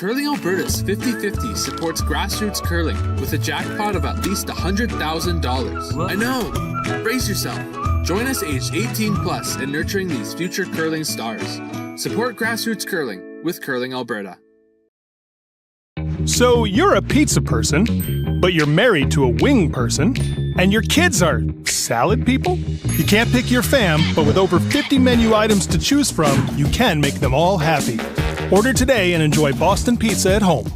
Curling Alberta's 50-50 supports grassroots curling with a jackpot of at least $100,000. I know! Brace yourself. Join us aged 18 plus in nurturing these future curling stars. Support grassroots curling with Curling Alberta. So you're a pizza person, but you're married to a wing person, and your kids are salad people? You can't pick your fam, but with over 50 menu items to choose from, you can make them all happy. Order today and enjoy Boston Pizza at home.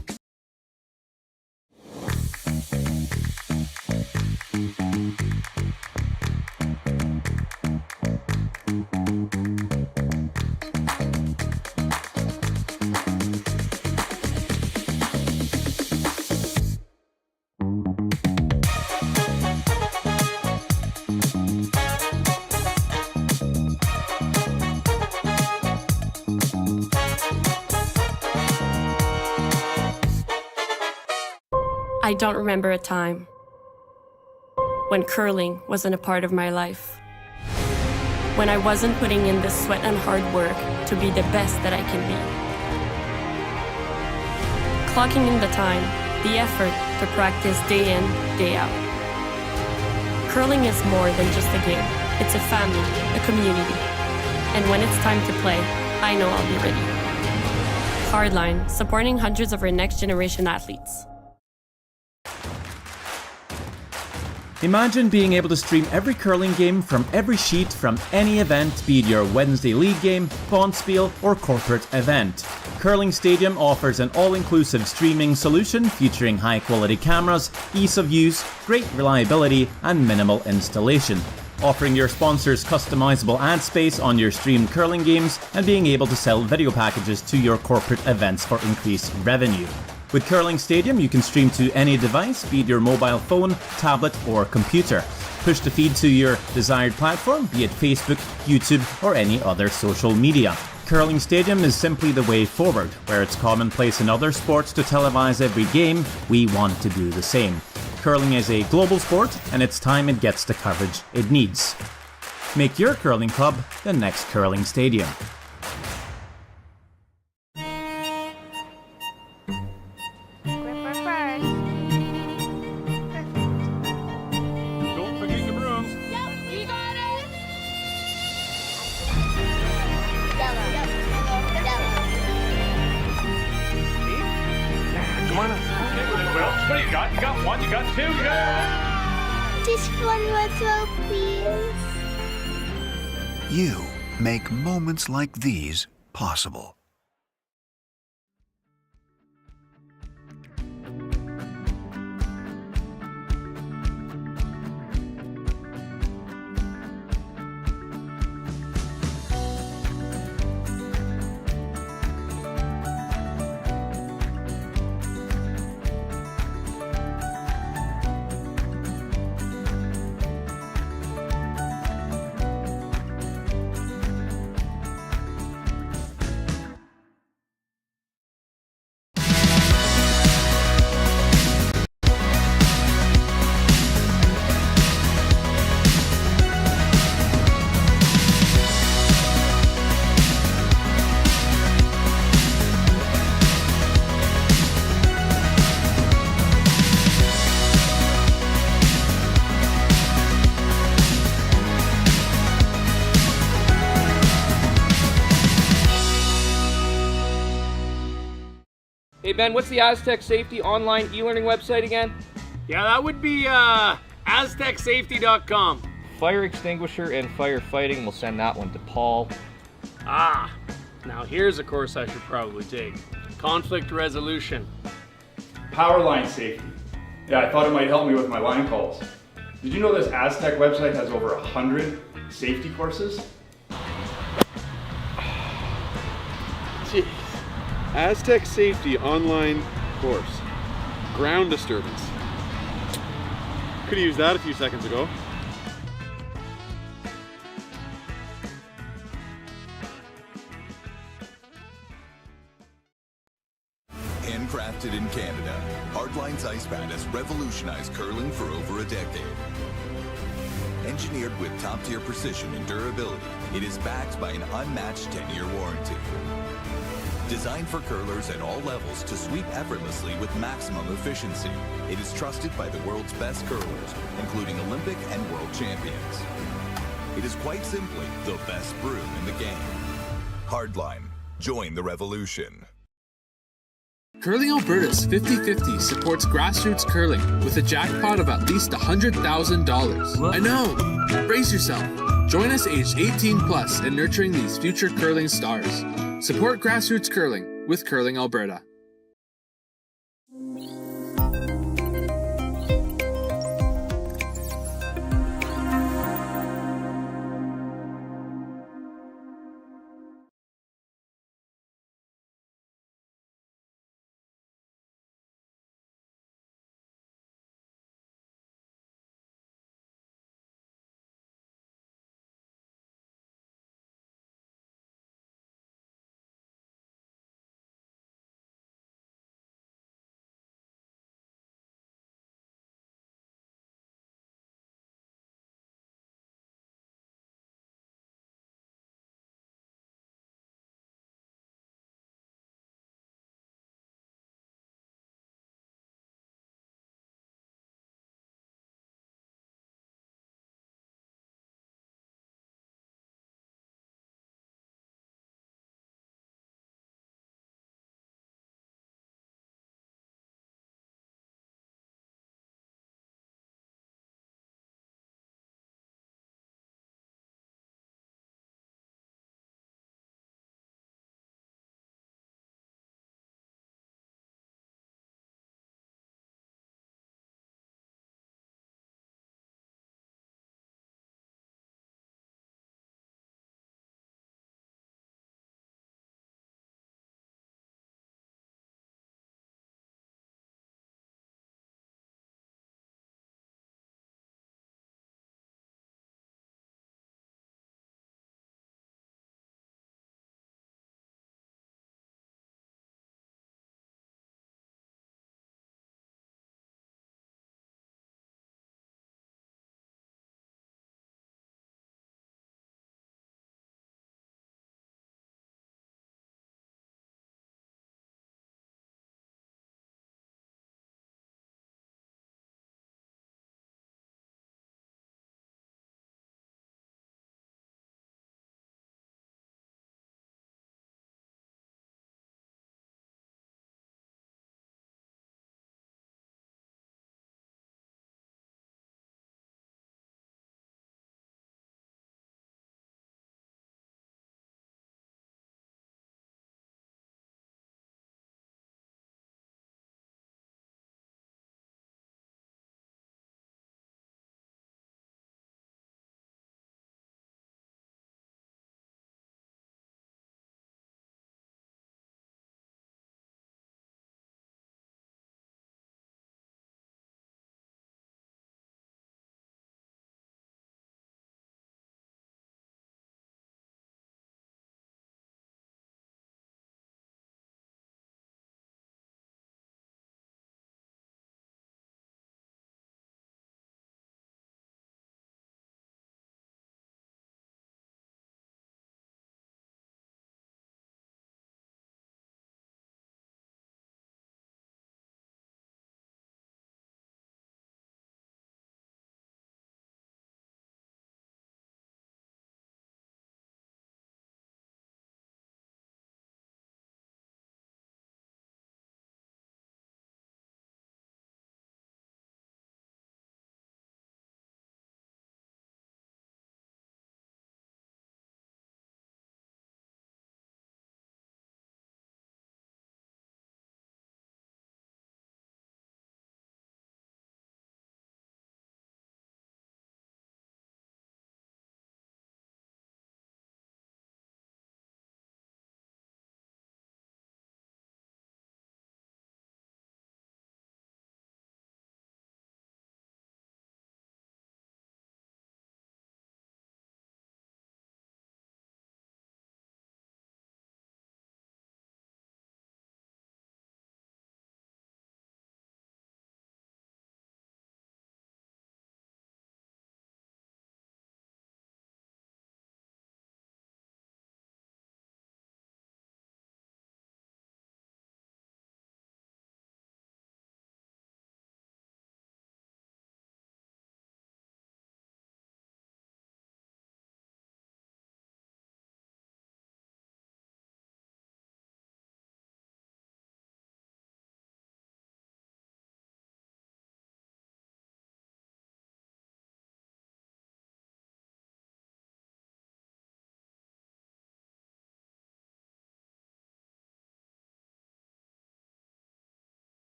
I don't remember a time when curling wasn't a part of my life. When I wasn't putting in the sweat and hard work to be the best that I can be. Clocking in the time, the effort to practice day in, day out. Curling is more than just a game. It's a family, a community. And when it's time to play, I know I'll be ready. Hardline, supporting hundreds of our next generation athletes. Imagine being able to stream every curling game from every sheet from any event, be it your Wednesday league game, bonspiel, or corporate event. Curling Stadium offers an all-inclusive streaming solution featuring high-quality cameras, ease of use, great reliability, and minimal installation. Offering your sponsors customizable ad space on your streamed curling games and being able to sell video packages to your corporate events for increased revenue. With Curling Stadium, you can stream to any device, be it your mobile phone, tablet, or computer. Push the feed to your desired platform, be it Facebook, YouTube, or any other social media. Curling Stadium is simply the way forward. Where it's commonplace in other sports to televise every game, we want to do the same. Curling is a global sport, and it's time it gets the coverage it needs. Make your curling club the next Curling Stadium. What do you got? You got one, you got two, you got... Just one more throw, please. You make moments like these possible. Hey Ben, what's the Aztec Safety online e-learning website again? Yeah, that would be aztecsafety.com. Fire extinguisher and firefighting, we'll send that one to Paul. Ah, now here's a course I should probably take. Conflict resolution. Power line safety. Yeah, I thought it might help me with my line calls. Did you know this Aztec website has over 100 safety courses? Jeez. Aztec Safety online course. Ground disturbance. Could have used that a few seconds ago. Handcrafted in Canada, Hardline's Ice Pad has revolutionized curling for over a decade. Engineered with top-tier precision and durability, it is backed by an unmatched 10-year warranty. Designed for curlers at all levels to sweep effortlessly with maximum efficiency, it is trusted by the world's best curlers, including Olympic and world champions. It is quite simply the best broom in the game. Hardline. Join the revolution. Curling Alberta's 50/50 supports grassroots curling with a jackpot of at least $100,000. I know! Brace yourself. Join us aged 18 plus in nurturing these future curling stars. Support grassroots curling with Curling Alberta.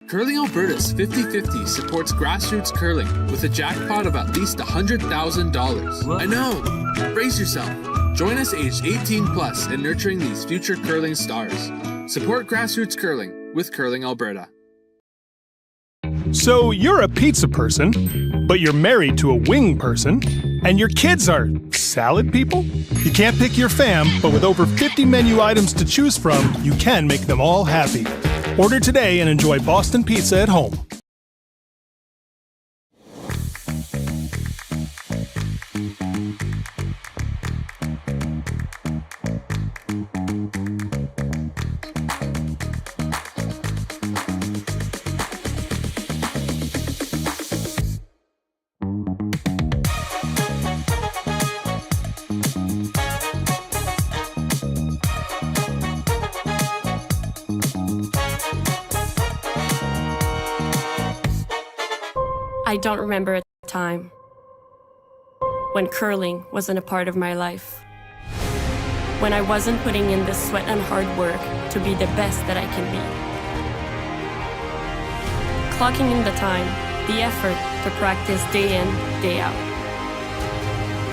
Curling Alberta's 50-50 supports grassroots curling with a jackpot of at least $100,000. I know! Brace yourself. Join us aged 18 plus in nurturing these future curling stars. Support grassroots curling with Curling Alberta. So you're a pizza person, but you're married to a wing person, and your kids are salad people? You can't pick your fam, but with over 50 menu items to choose from, you can make them all happy. Order today and enjoy Boston pizza at home. I don't remember a time when curling wasn't a part of my life. When I wasn't putting in the sweat and hard work to be the best that I can be. Clocking in the time, the effort to practice day in, day out.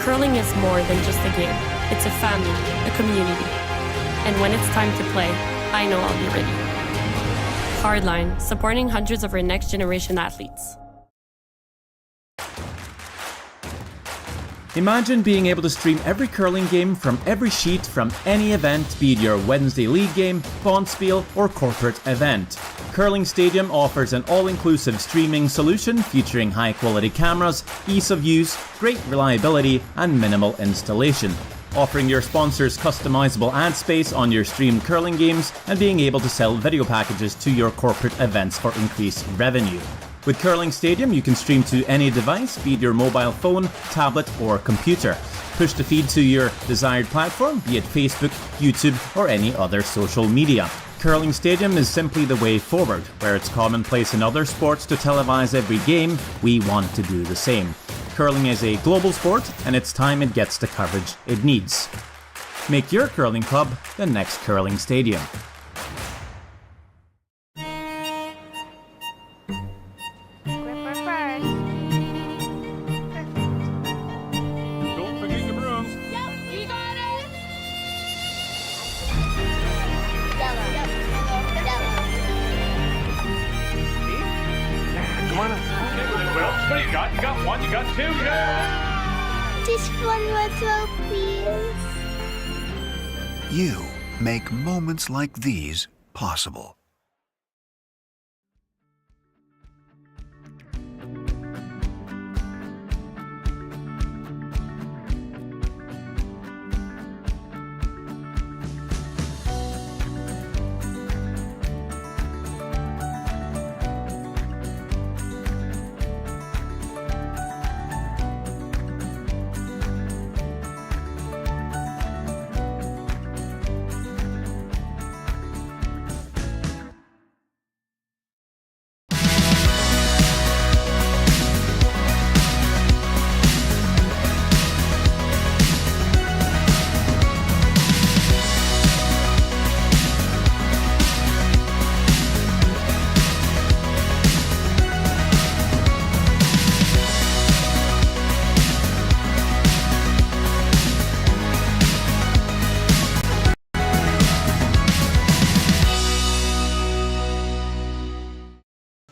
Curling is more than just a game. It's a family, a community. And when it's time to play, I know I'll be ready. Hardline, supporting hundreds of our next generation athletes. Imagine being able to stream every curling game from every sheet from any event, be it your Wednesday league game, bonspiel, or corporate event. Curling Stadium offers an all-inclusive streaming solution featuring high-quality cameras, ease of use, great reliability, and minimal installation. Offering your sponsors customizable ad space on your streamed curling games and being able to sell video packages to your corporate events for increased revenue. With Curling Stadium, you can stream to any device, be it your mobile phone, tablet, or computer. Push the feed to your desired platform, be it Facebook, YouTube, or any other social media. Curling Stadium is simply the way forward. Where it's commonplace in other sports to televise every game, we want to do the same. Curling is a global sport, and it's time it gets the coverage it needs. Make your curling club the next Curling Stadium. What you got? You got one, you got two, you got... Just one more throw, please. You make moments like these possible.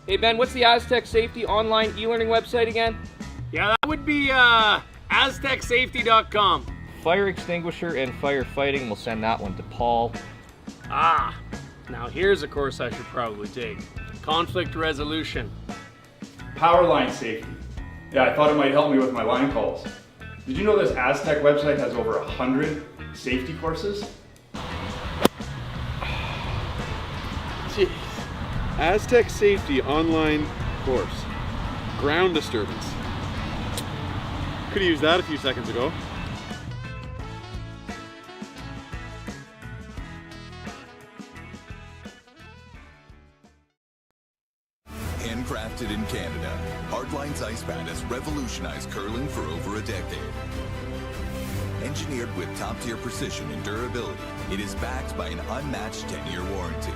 Hey Ben, what's the Aztec Safety online e-learning website again? Yeah, that would be aztecsafety.com. Fire extinguisher and firefighting, we'll send that one to Paul. Now here's a course I should probably take. Conflict resolution. Power line safety. Yeah, I thought it might help me with my line calls. Did you know this Aztec website has over 100 safety courses? Jeez. Aztec Safety online course. Ground disturbance. Could have used that a few seconds ago. Handcrafted in Canada, Hardline's ice pad has revolutionized curling for over a decade. Engineered with top-tier precision and durability, it is backed by an unmatched 10-year warranty.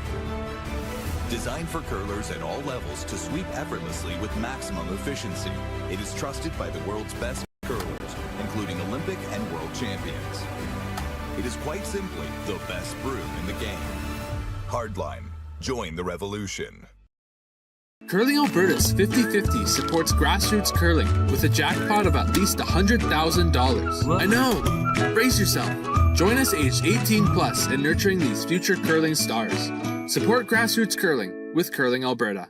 Designed for curlers at all levels to sweep effortlessly with maximum efficiency, it is trusted by the world's best curlers, including Olympic and world champions. It is quite simply the best broom in the game. Hardline. Join the revolution. Curling Alberta's 50-50 supports grassroots curling with a jackpot of at least $100,000. I know! Brace yourself. Join us aged 18 plus in nurturing these future curling stars. Support grassroots curling with Curling Alberta.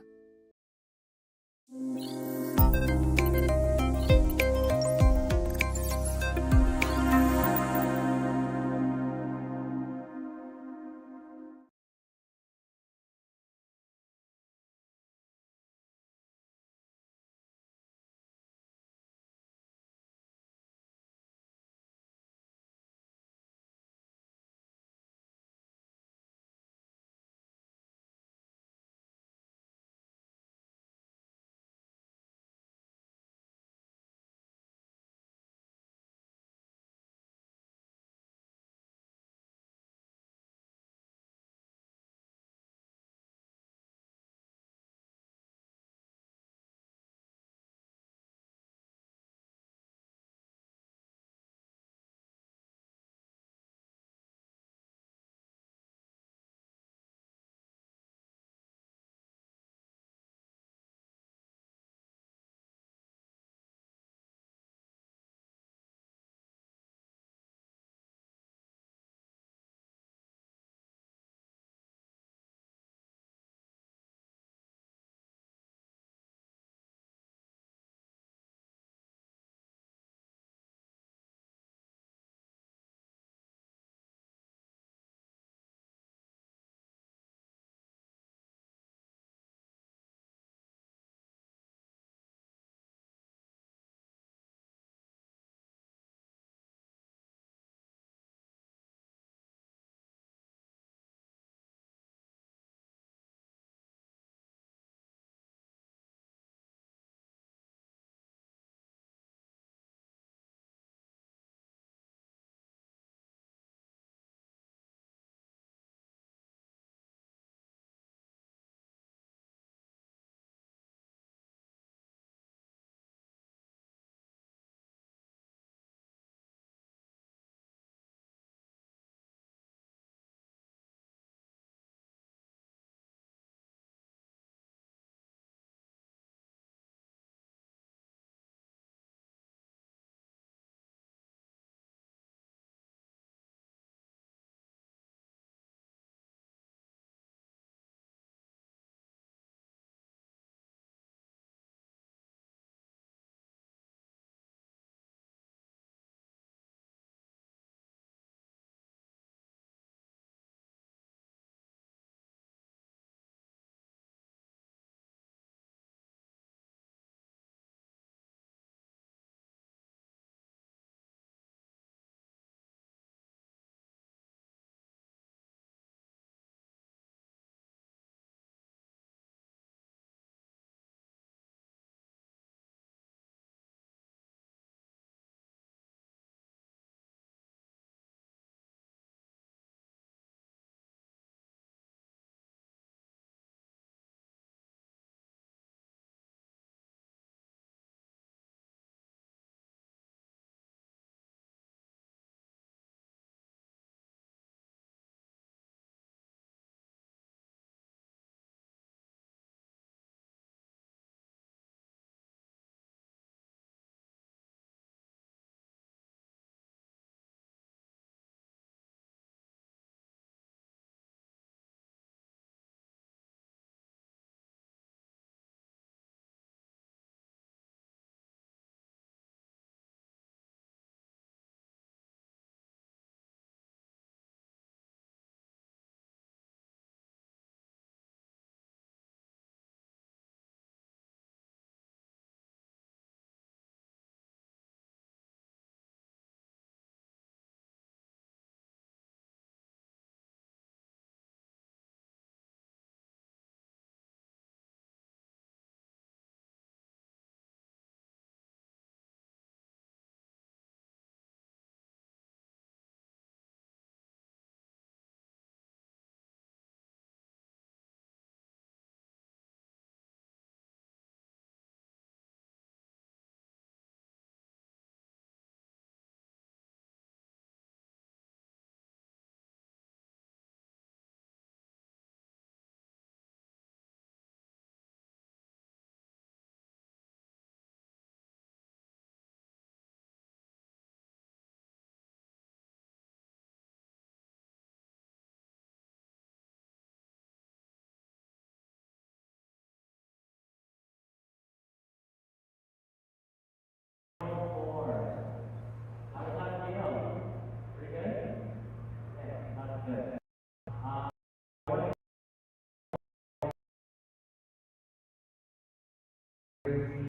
Congratulations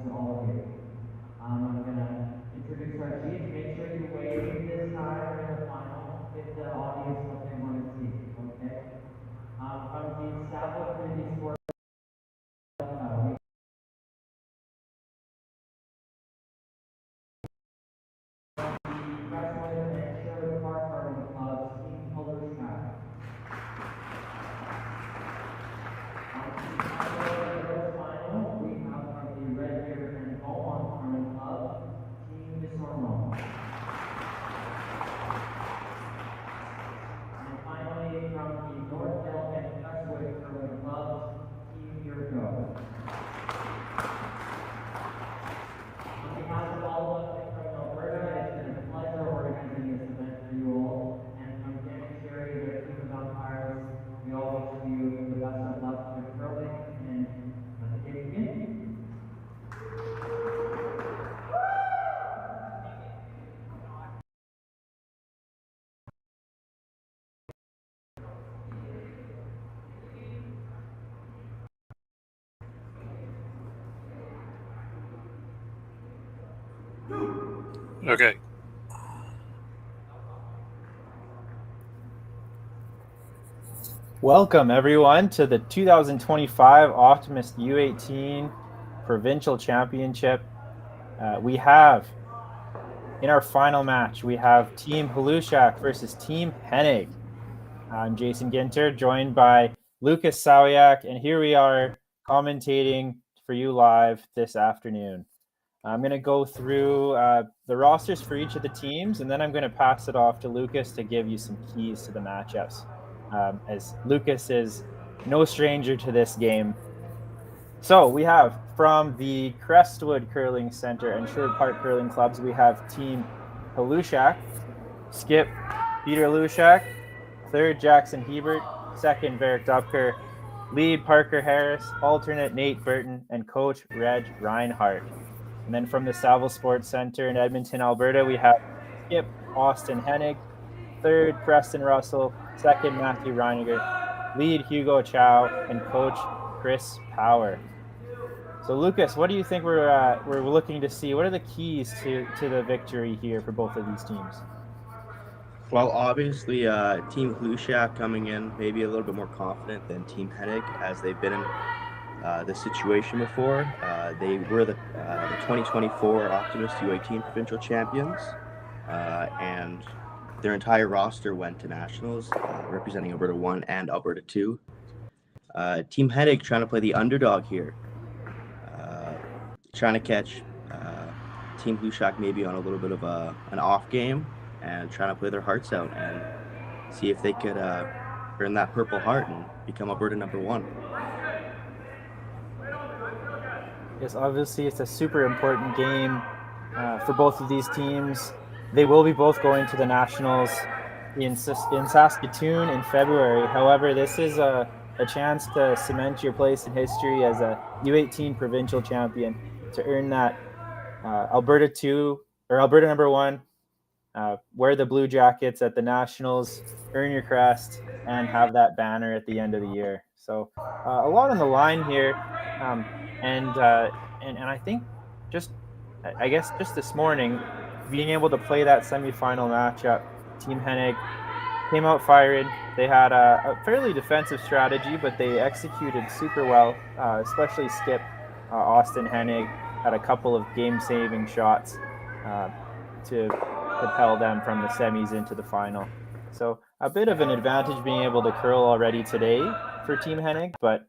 to all of you. I'm going to introduce our team. Make sure you wave this time during the final. Give the audience what they want to see, okay? From the Saddle Community Sports, Crestwood and Sherwood Park Garden Clubs, Team Colors Track. Final, we have from the Red Deer and Beaumont Garden Club, Team Disormo. And finally, from the Northville and Crestwood Curling Clubs, Team Yurko. On behalf of all of us from Alberta, it's been a pleasure organizing this event for you all. And from Dan and Sherry, their team of umpires, we all wish you the best of luck with curling and let the game begin. Okay. Welcome, everyone, to the 2025 Optimist U18 Provincial Championship. We have, in our final match, we have Team Halushak versus Team Hennig. I'm Jason Ginter, joined by Lucas Sawiak, and here we are commentating for you live this afternoon. I'm going to go through the rosters for each of the teams, and then I'm going to pass it off to Lucas to give you some keys to the matchups, as Lucas is no stranger to this game. So we have from the Crestwood Curling Center and Sherwood Park Curling Clubs, we have Team Halushak, Skip Peter Halushak, third Jackson Hebert, second Varric Dupker, lead Parker Harris, alternate Nate Burton, and coach Reg Reinhardt. And then from the Salvo Sports Center in Edmonton, Alberta, we have Skip Austin Hennig, third Preston Russell, second Matthew Reiniger, lead Hugo Chow, and coach Chris Power. So Lucas, what do you think we're looking to see? What are the keys to the victory here for both of these teams? Well, obviously, Team Halushak coming in maybe a little bit more confident than Team Hennig, as they've been in this situation before. They were the 2024 Optimist U18 Provincial Champions, and their entire roster went to nationals, representing Alberta 1 and Alberta 2. Team Hennig trying to play the underdog here, trying to catch Team Halushak maybe on a little bit of an off game, and trying to play their hearts out and see if they could earn that Purple Heart and become Alberta number 1. Yes, obviously it's a super important game for both of these teams. They will be both going to the Nationals in Saskatoon in February. However, this is a chance to cement your place in history as a U18 provincial champion, to earn that Alberta 2 or Alberta number 1, wear the blue jackets at the Nationals, earn your crest, and have that banner at the end of the year. So a lot on the line here. And I think I guess just this morning, being able to play that semifinal matchup, Team Hennig came out firing. They had a fairly defensive strategy, but they executed super well, especially Skip Austin Hennig had a couple of game-saving shots to propel them from the semis into the final. So a bit of an advantage being able to curl already today for Team Hennig, but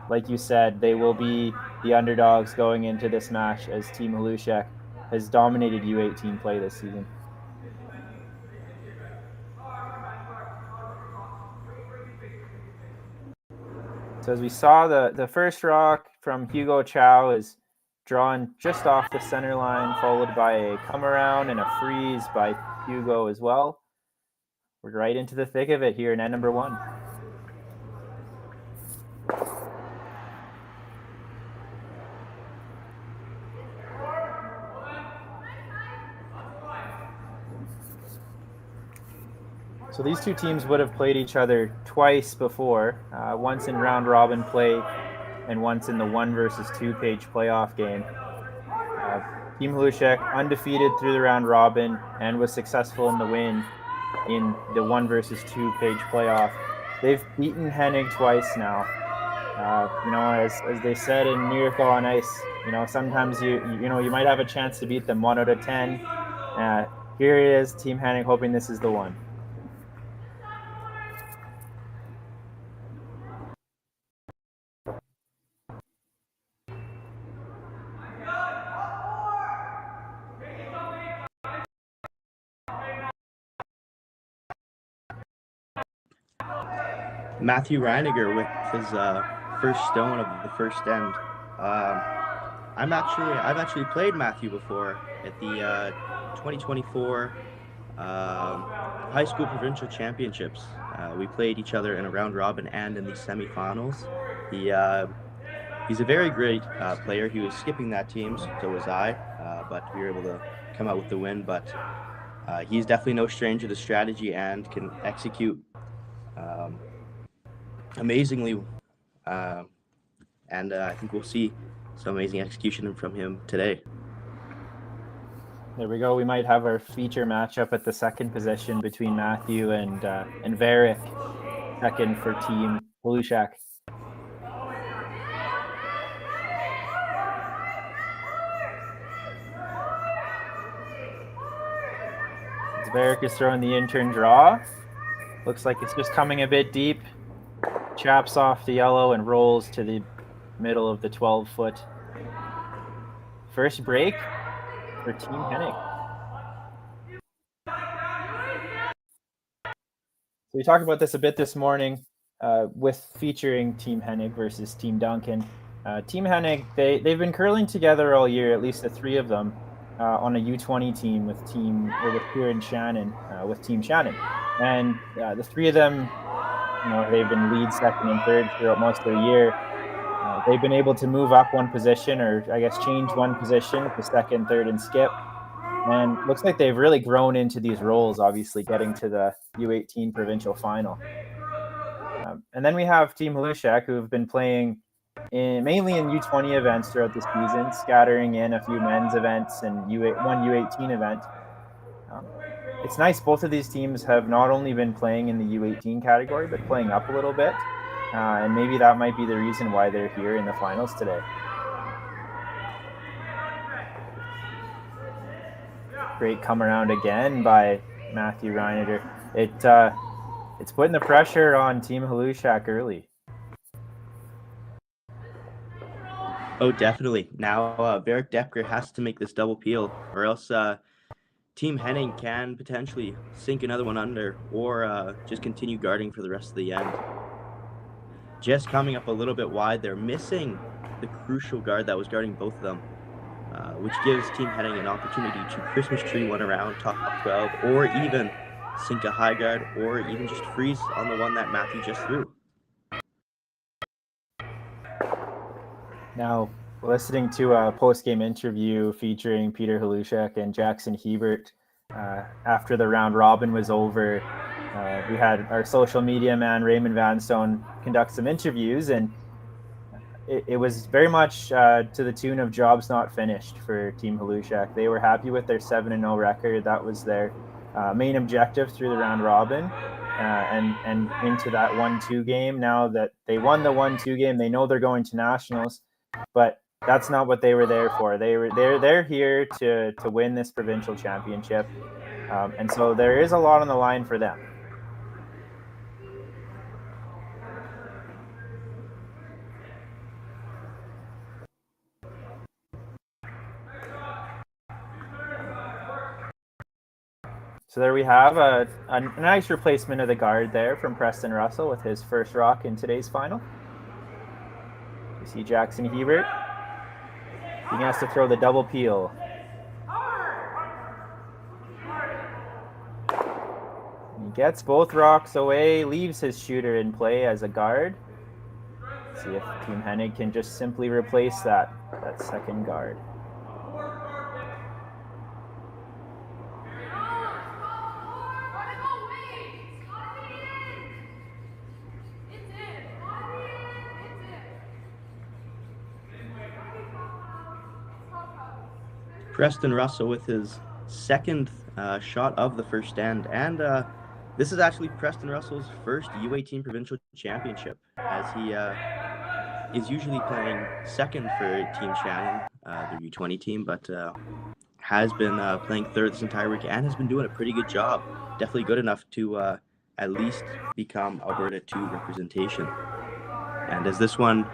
like you said, they will be the underdogs going into this match, as Team Halushak has dominated U18 play this season. So as we saw, the first rock from Hugo Chow is drawn just off the center line, followed by a come around and a freeze by Hugo as well. We're right into the thick of it here in end number 1. So these two teams would have played each other twice before, once in round robin play and once in the 1 versus 2 page playoff game. Team Hlushek undefeated through the round robin and was successful in the win in the 1 versus 2 page playoff. They've beaten Hennig twice now. As they said in Miracle on Ice, sometimes you might have a chance to beat them 1 out of 10. Here it is, Team Hennig hoping this is the one. Matthew Reiniger with his first stone of the first end. I've actually played Matthew before at the 2024 high school provincial championships. We played each other in a round robin and in the semifinals. He's a very great player. He was skipping that team, so was I, but we were able to come out with the win. But he's definitely no stranger to strategy and can execute amazingly. And I think we'll see some amazing execution from him today. There we go. We might have our feature matchup at the second position between Matthew and Varick, second for Team Hlushek. Varick is throwing the intern draw. Looks like it's just coming a bit deep. Chaps off the yellow and rolls to the middle of the 12-foot. First break for Team Hennig. So we talked about this a bit this morning with featuring Team Hennig versus Team Duncan. Team Hennig, they've been curling together all year, at least the three of them, on a U20 team with Kieran Shannon, with Team Shannon. And the three of them, they've been lead, second, and third throughout most of the year. They've been able to move up one position, or I guess change one position to second, third, and skip. And looks like they've really grown into these roles, obviously getting to the U18 provincial final. And then we have Team Hlushek, who have been playing mainly in U20 events throughout the season, scattering in a few men's events and one U18 event. It's nice. Both of these teams have not only been playing in the U18 category, but playing up a little bit. And maybe that might be the reason why they're here in the finals today. Great come around again by Matthew Reiniger. It's putting the pressure on Team Hlushek early. Oh, definitely. Now, Varick Depker has to make this double peel, or else Team Hennig can potentially sink another one under, or just continue guarding for the rest of the end. Just coming up a little bit wide, they're missing the crucial guard that was guarding both of them, which gives Team Hennig an opportunity to Christmas tree one around top 12, or even sink a high guard, or even just freeze on the one that Matthew just threw. Now, listening to a post-game interview featuring Peter Hlushek and Jackson Hebert after the round robin was over, we had our social media man, Raymond Vanstone, conduct some interviews, and it was very much to the tune of jobs not finished for Team Hlushek. They were happy with their 7-0 record. That was their main objective through the round robin. And into that 1-2 game. Now that they won the 1-2 game, they know they're going to nationals, but that's not what they were there for. They're here to win this provincial championship, and so there is a lot on the line for them. So there we have a nice replacement of the guard there from Preston Russell with his first rock in today's final. You see Jackson Hebert. He has to throw the double peel. He gets both rocks away, leaves his shooter in play as a guard. See if Team Hennig can just simply replace that second guard. Preston Russell with his second shot of the first end, and this is actually Preston Russell's first U18 Provincial Championship, as he is usually playing second for Team Shannon, their U20 team, but has been playing third this entire week and has been doing a pretty good job. Definitely good enough to at least become Alberta 2 representation. And as this one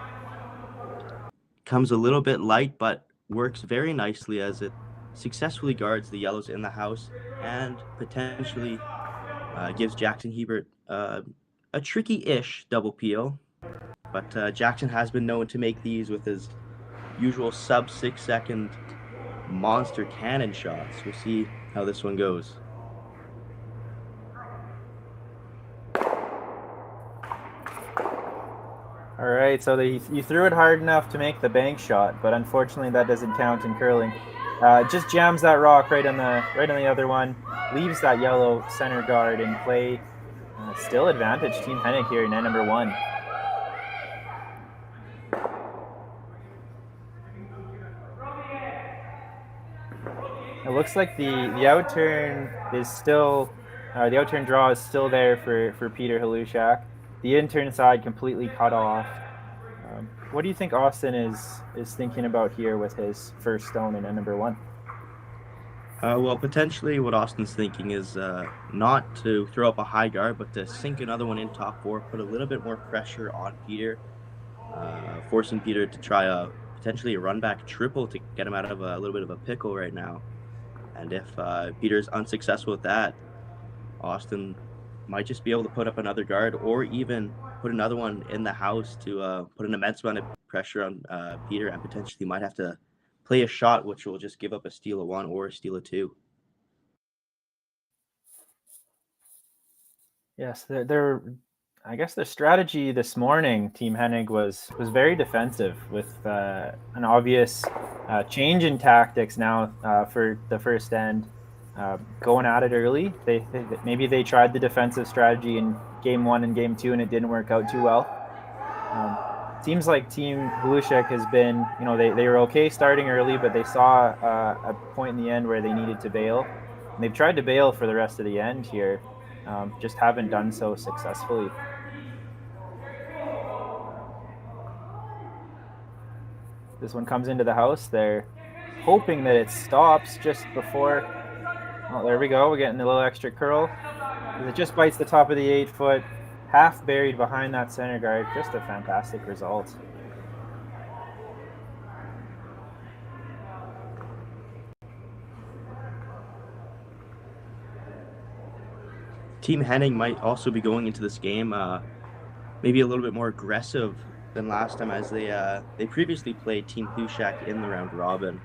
comes a little bit light, but works very nicely as it successfully guards the yellows in the house and potentially gives Jackson Hebert a tricky-ish double peel. But Jackson has been known to make these with his usual sub 6 second monster cannon shots. We'll see how this one goes. All right, so you threw it hard enough to make the bank shot, but unfortunately that doesn't count in curling. Just jams that rock right on the other one, leaves that yellow center guard in play. Still advantage Team Hennig here in end number 1. It looks like the outturn is still the outturn draw is still there for Peter Halushak. The intern side completely cut off. What do you think Austin is thinking about here with his first stone in end number 1? Well, potentially what Austin's thinking is not to throw up a high guard, but to sink another one in top 4, put a little bit more pressure on Peter, forcing Peter to try potentially a run back triple to get him out of a little bit of a pickle right now. And if Peter's unsuccessful with that, Austin might just be able to put up another guard or even put another one in the house to put an immense amount of pressure on Peter, and potentially might have to play a shot which will just give up a steal of 1 or a steal of 2. Yes, I guess the strategy this morning, Team Hennig, was very defensive with an obvious change in tactics now for the first end. Going at it early. Maybe they tried the defensive strategy in game 1 and game 2 and it didn't work out too well. Seems like Team Halushak has been, they were okay starting early, but they saw a point in the end where they needed to bail. And they've tried to bail for the rest of the end here, just haven't done so successfully. This one comes into the house. They're hoping that it stops just before. Oh, there we go. We're getting a little extra curl. It just bites the top of the 8-foot, half buried behind that center guard. Just a fantastic result. Team Hennig might also be going into this game maybe a little bit more aggressive than last time, as they previously played Team Halushak in the round robin.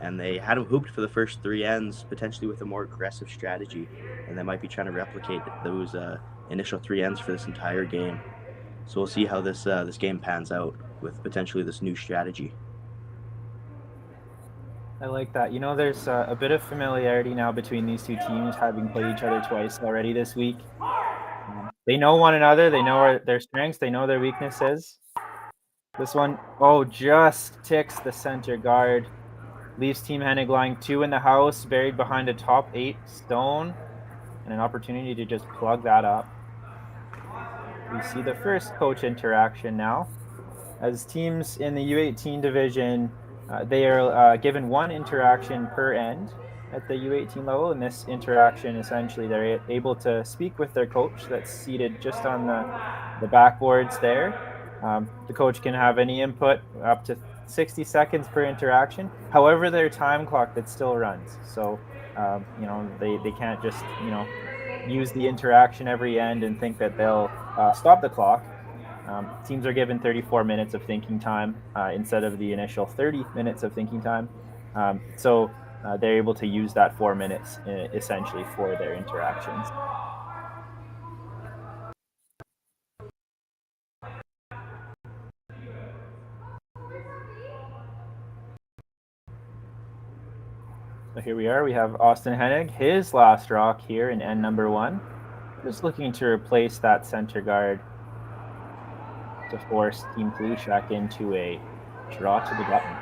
And they had them hooped for the first 3 ends, potentially with a more aggressive strategy. And they might be trying to replicate those initial 3 ends for this entire game. So we'll see how this game pans out with potentially this new strategy. I like that. There's a bit of familiarity now between these two teams, having played each other twice already this week. They know one another. They know their strengths. They know their weaknesses. This one, just ticks the center guard. Leaves Team Hennig lying 2 in the house, buried behind a top 8 stone, and an opportunity to just plug that up. We see the first coach interaction now. As teams in the U18 division, they are given 1 interaction per end at the U18 level. In this interaction, essentially, they're able to speak with their coach that's seated just on the backboards there. The coach can have any input up to 60 seconds per interaction. However, their time clock that still runs. So, they can't just, use the interaction every end and think that they'll stop the clock. Teams are given 34 minutes of thinking time instead of the initial 30 minutes of thinking time. So they're able to use that 4 minutes essentially for their interactions. So here we are. We have Austin Hennig, his last rock here in end number 1. Just looking to replace that center guard to force Team Halushak into a draw to the button.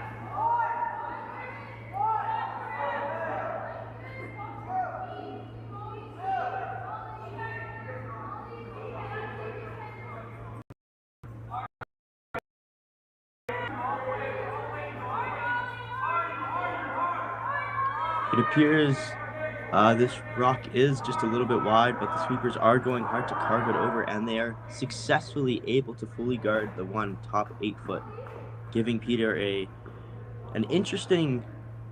appears this rock is just a little bit wide, but the sweepers are going hard to carve it over, and they are successfully able to fully guard the one top 8 foot, giving Peter an interesting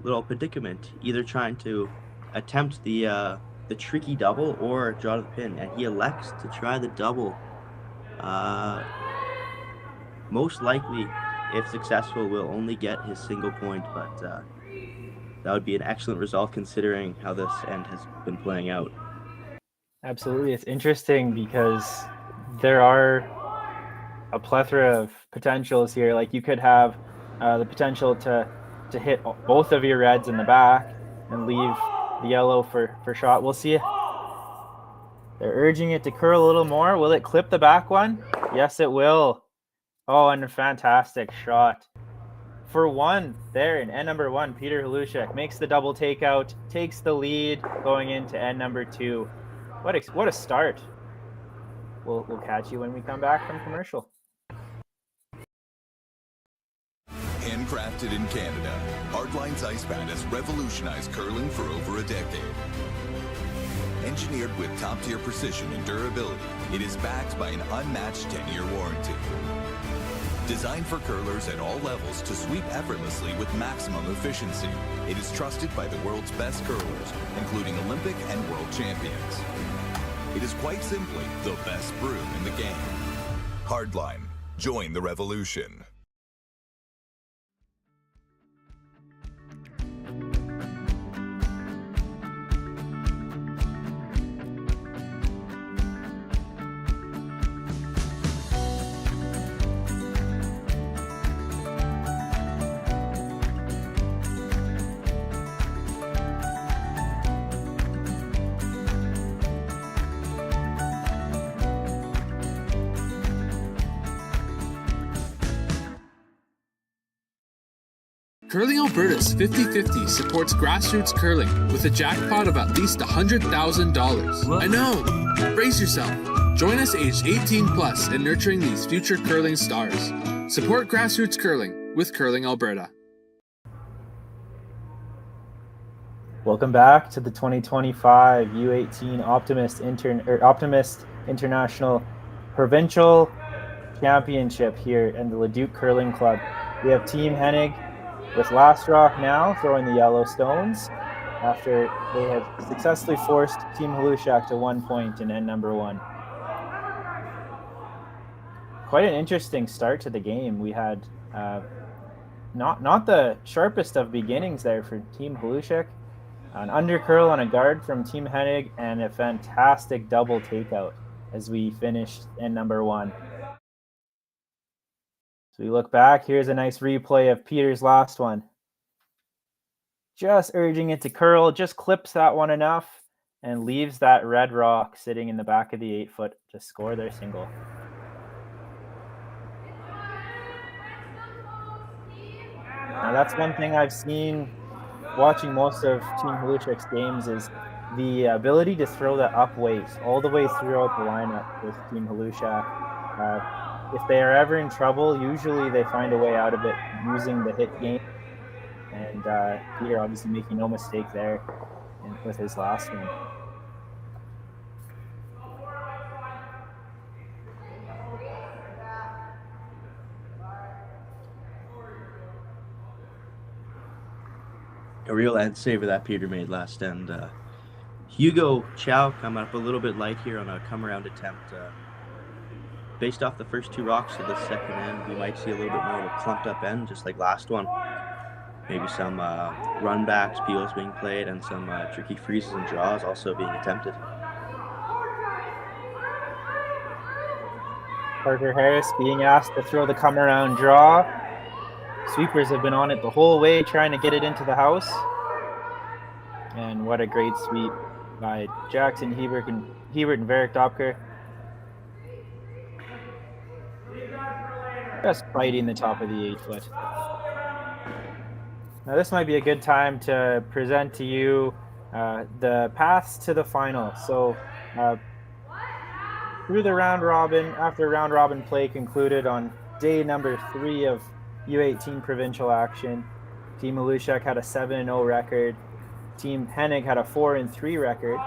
little predicament, either trying to attempt the tricky double or draw the pin, and he elects to try the double. Most likely, if successful, will only get his single point, but that would be an excellent result considering how this end has been playing out. Absolutely. It's interesting because there are a plethora of potentials here. Like you could have the potential to hit both of your reds in the back and leave the yellow for shot. We'll see. They're urging it to curl a little more. Will it clip the back one? Yes, it will. Oh, and a fantastic shot. For one there in end number 1, Peter Halushek makes the double takeout, takes the lead going into end number 2. What a start. We'll catch you when we come back from commercial. Handcrafted in Canada, Hardline's ice pad has revolutionized curling for over a decade. Engineered with top-tier precision and durability, it is backed by an unmatched 10-year warranty. Designed for curlers at all levels to sweep effortlessly with maximum efficiency, it is trusted by the world's best curlers, including Olympic and world champions. It is quite simply the best broom in the game. Hardline, join the revolution. Curling Alberta's 50/50 supports grassroots curling with a jackpot of at least $100,000. I know! Brace yourself. Join us aged 18 plus in nurturing these future curling stars. Support grassroots curling with Curling Alberta. Welcome back to the 2025 U18 Optimist International Provincial Championship here in the Leduc Curling Club. We have Team Hennig with Last Rock now throwing the yellow stones after they have successfully forced Team Halushak to 1 point in end number 1. Quite an interesting start to the game. We had not the sharpest of beginnings there for Team Halushak. An undercurl on a guard from Team Hennig and a fantastic double takeout as we finished end number 1. So we look back, here's a nice replay of Peter's last one. Just urging it to curl, just clips that one enough and leaves that red rock sitting in the back of the 8 foot to score their single. Now that's one thing I've seen watching most of Team Halushak's games is the ability to throw that up weight all the way throughout the lineup with Team Halushak. If they are ever in trouble, usually they find a way out of it using the hit game. And Peter obviously making no mistake there with his last one. A real end saver that Peter made last end. Hugo Chow coming up a little bit light here on a come-around attempt. Based off the first 2 rocks of the second end, we might see a little bit more of a clumped-up end, just like last one. Maybe some run-backs, peels being played, and some tricky freezes and draws also being attempted. Parker Harris being asked to throw the come-around draw. Sweepers have been on it the whole way, trying to get it into the house. And what a great sweep by Jackson Hebert and Varric Dopker. Just fighting the top of the 8 foot. Now this might be a good time to present to you the paths to the final. So through the round robin, after round robin play concluded on day number 3 of U18 provincial action, Team Halushak had a 7-0 record. Team Hennig had a 4-3 record,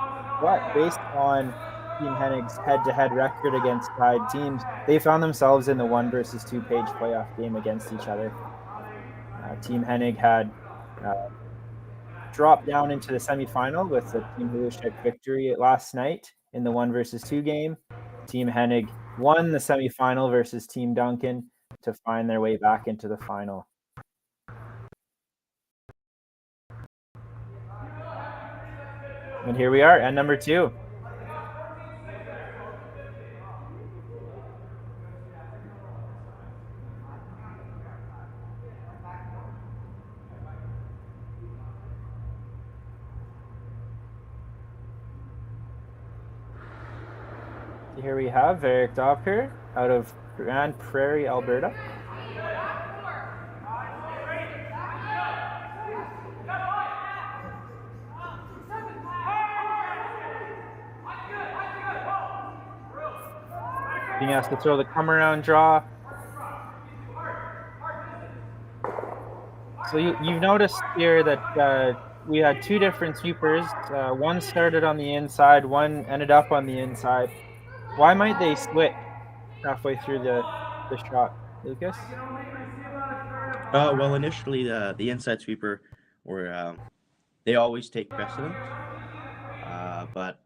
but based on Team Hennig's head-to-head record against tied teams, they found themselves in the 1 versus 2 page playoff game against each other. Team Hennig had dropped down into the semifinal with the Team Hlushek victory last night in the 1 versus 2 game. Team Hennig won the semifinal versus Team Duncan to find their way back into the final. And here we are at number 2. Here we have Eric Doppker out of Grand Prairie, Alberta. Being asked to throw the come around draw. So you've noticed here that we had 2 different sweepers. One started on the inside, one ended up on the inside. Why might they switch halfway through the shot, Lucas? Well, initially the inside sweeper were they always take precedent, but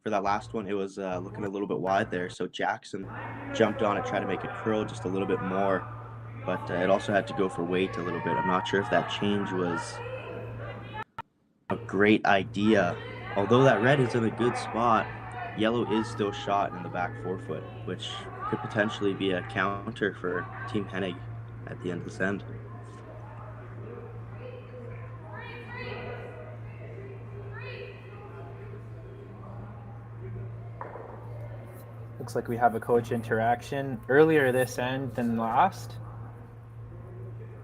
for that last one, it was looking a little bit wide there. So Jackson jumped on it, tried to make it curl just a little bit more, but it also had to go for weight a little bit. I'm not sure if that change was a great idea. Although that red is in a good spot, yellow is still shot in the back forefoot, which could potentially be a counter for Team Hennig at the end of this end. Looks like we have a coach interaction earlier this end than last.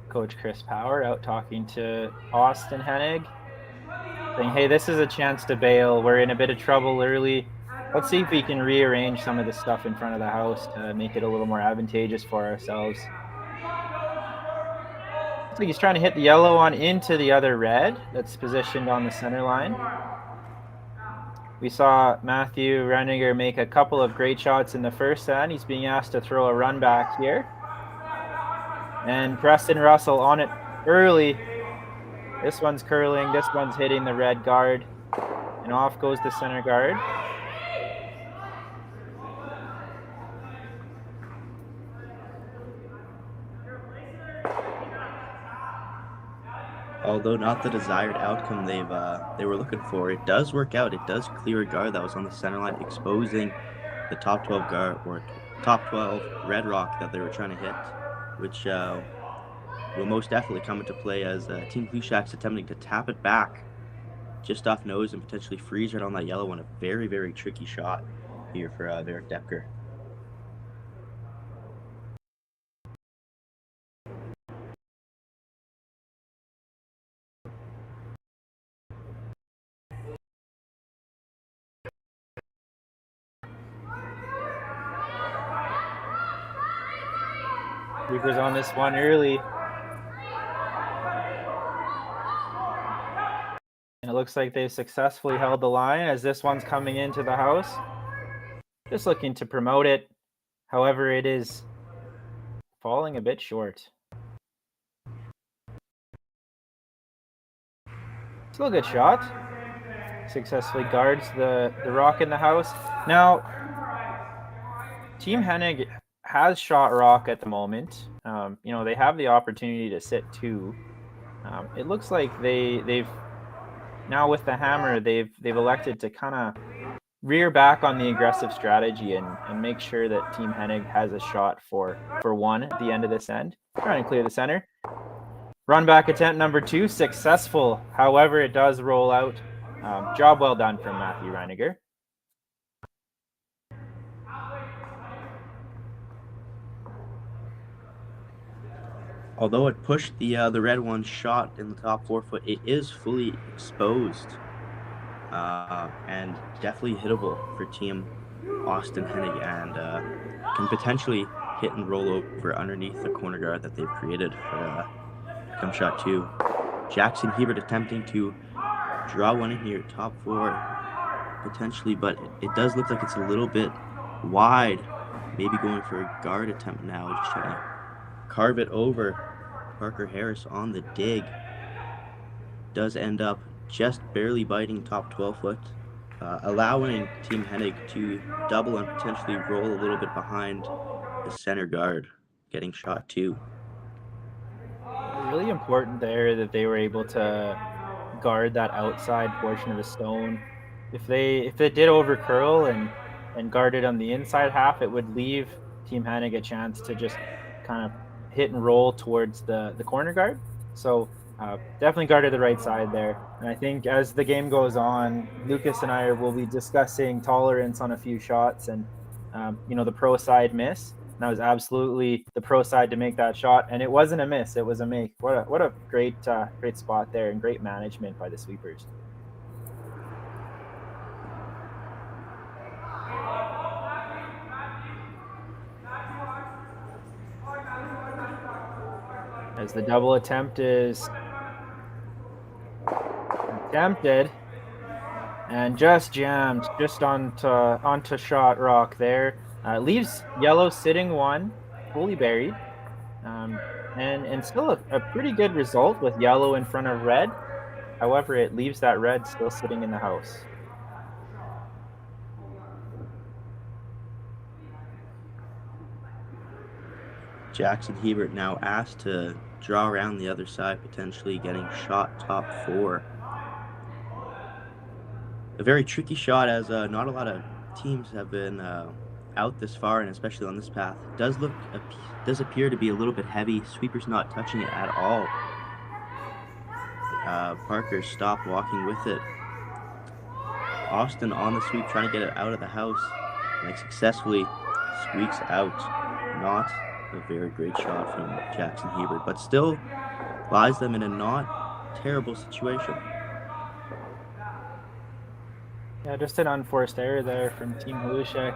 Coach Chris Power out talking to Austin Hennig, saying, hey, this is a chance to bail. We're in a bit of trouble early. Let's see if we can rearrange some of the stuff in front of the house to make it a little more advantageous for ourselves. Looks like he's trying to hit the yellow one into the other red that's positioned on the center line. We saw Matthew Renninger make a couple of great shots in the first end. He's being asked to throw a run back here. And Preston Russell on it early. This one's curling. This one's hitting the red guard. And off goes the center guard. Although not the desired outcome they were looking for, it does work out. It does clear a guard that was on the center line, exposing the top 12 guard or top 12 red rock that they were trying to hit, which will most definitely come into play as Team Hlushek's attempting to tap it back just off nose and potentially freeze right on that yellow one. A very, very tricky shot here for Eric Doppker. Sweepers on this one early. And it looks like they've successfully held the line as this one's coming into the house. Just looking to promote it. However, it is falling a bit short. Still a good shot. Successfully guards the rock in the house. Now, Team Hennig has shot rock at the moment. They have the opportunity to sit 2. It looks like they've now with the hammer they've elected to kind of rear back on the aggressive strategy and make sure that Team Hennig has a shot for 1 at the end of this end. Trying to clear the center. Run back attempt number 2, successful. However, it does roll out. Job well done from Matthew Renninger. Although it pushed the red one shot in the top forefoot, it is fully exposed and definitely hittable for Team Austin Hennig and can potentially hit and roll over underneath the corner guard that they've created for come shot 2. Jackson Hebert attempting to draw one in here, top 4 potentially, but it does look like it's a little bit wide. Maybe going for a guard attempt now, just trying to carve it over. Parker Harris on the dig. Does end up just barely biting top 12 foot, allowing Team Hennig to double and potentially roll a little bit behind the center guard, getting shot 2. Really important there that they were able to guard that outside portion of the stone. If it did over curl and guarded on the inside half, it would leave Team Hennig a chance to just kind of hit and roll towards the corner guard. So definitely guarded the right side there. And I think as the game goes on, Lucas and I will be discussing tolerance on a few shots and the pro side miss. And that was absolutely the pro side to make that shot, and it wasn't a miss; it was a make. What a great spot there, and great management by the sweepers. As the double attempt is attempted and just jammed just onto shot rock there. Leaves yellow sitting 1, fully buried, and still a pretty good result with yellow in front of red. However, it leaves that red still sitting in the house. Jackson Hebert now asked to draw around the other side, potentially getting shot top 4. A very tricky shot, as not a lot of teams have been out this far, and especially on this path. Does appear to be a little bit heavy. Sweeper's not touching it at all. Parker stopped walking with it. Austin on the sweep, trying to get it out of the house, and successfully squeaks out. Not a very great shot from Jackson Hebert, but still lies them in a not terrible situation. Yeah, just an unforced error there from Team Halushek.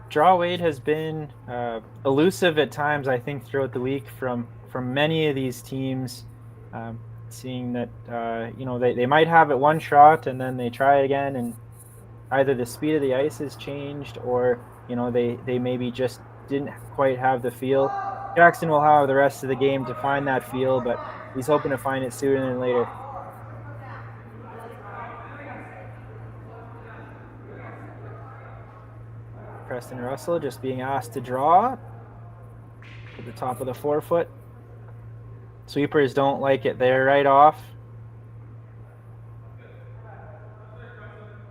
Draw weight has been elusive at times, I think, throughout the week from many of these teams. Seeing that they might have it one shot and then they try again, and either the speed of the ice has changed, or they maybe just didn't quite have the feel. Jackson will have the rest of the game to find that feel, but he's hoping to find it sooner than later. Preston Russell just being asked to draw at the top of the 4-foot. Sweepers don't like it there right off.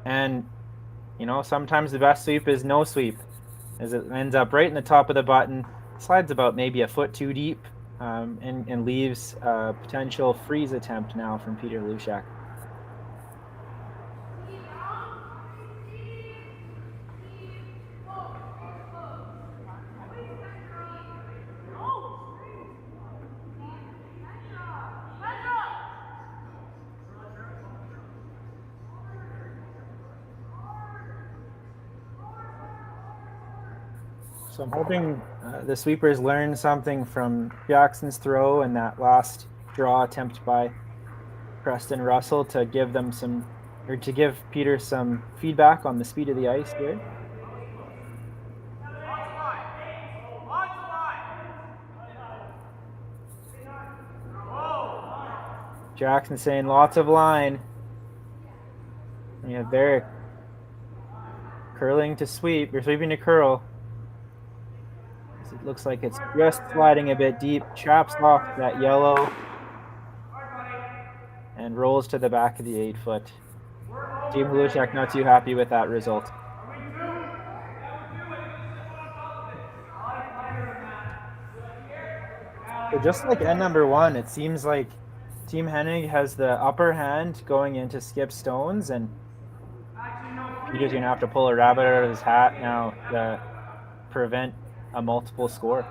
And, sometimes the best sweep is no sweep, as it ends up right in the top of the button, slides about maybe a foot too deep, and leaves a potential freeze attempt now from Peter Lushak. So I'm hoping the sweepers learn something from Jackson's throw and that last draw attempt by Preston Russell to give them to give Peter some feedback on the speed of the ice here. Jackson saying lots of line. And you have Barrick curling to sweep, or sweeping to curl. It looks like it's just sliding a bit deep, chaps off that yellow, and rolls to the back of the 8-foot. Team Halushak not too happy with that result. So just like end number 1, it seems like Team Hennig has the upper hand going into skip stones, and Peter's going to have to pull a rabbit out of his hat now to prevent a multiple score.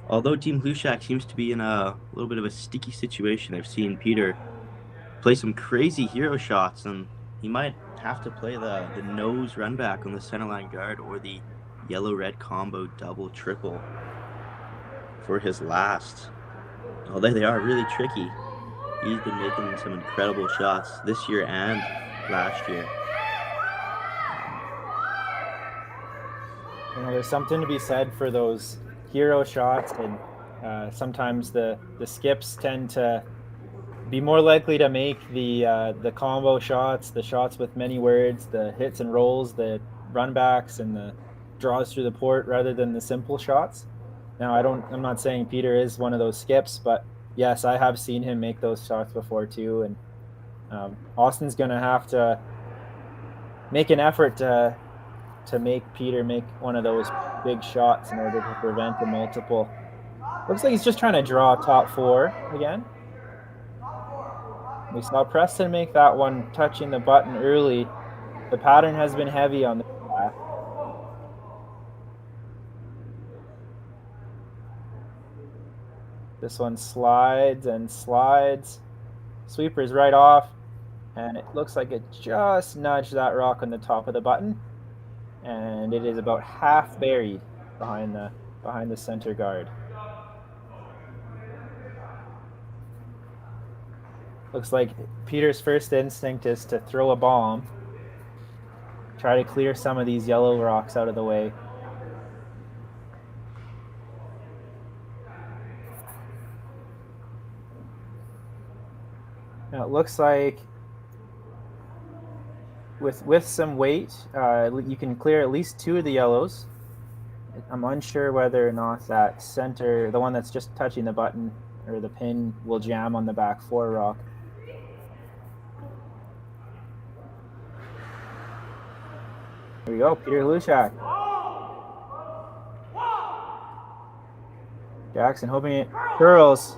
Although Team Halushak seems to be in a little bit of a sticky situation, I've seen Peter play some crazy hero shots, and he might have to play the nose run back on the centerline guard or the yellow-red combo double triple. for his last. Oh, there they are, really tricky. He's been making some incredible shots this year and last year. You know, there's something to be said for those hero shots, and sometimes the skips tend to be more likely to make the combo shots, the shots with many words, the hits and rolls, the run backs, and the draws through the port rather than the simple shots. Now, I'm not saying Peter is one of those skips, but yes, I have seen him make those shots before too. And Austin's going to have to make an effort to make Peter make one of those big shots in order to prevent the multiple. Looks like he's just trying to draw top four again. We saw Preston make that one touching the button early. The pattern has been heavy on the back. This one slides and slides. Sweeper's right off, and it looks like it just nudged that rock on the top of the button, and it is about half buried behind the center guard. Looks like Peter's first instinct is to throw a bomb, try to clear some of these yellow rocks out of the way. Now it looks like with some weight, you can clear at least two of the yellows. I'm unsure whether or not that center, the one that's just touching the button or the pin, will jam on the back four rock. Here we go, Peter Lushak. Jackson hoping it curls.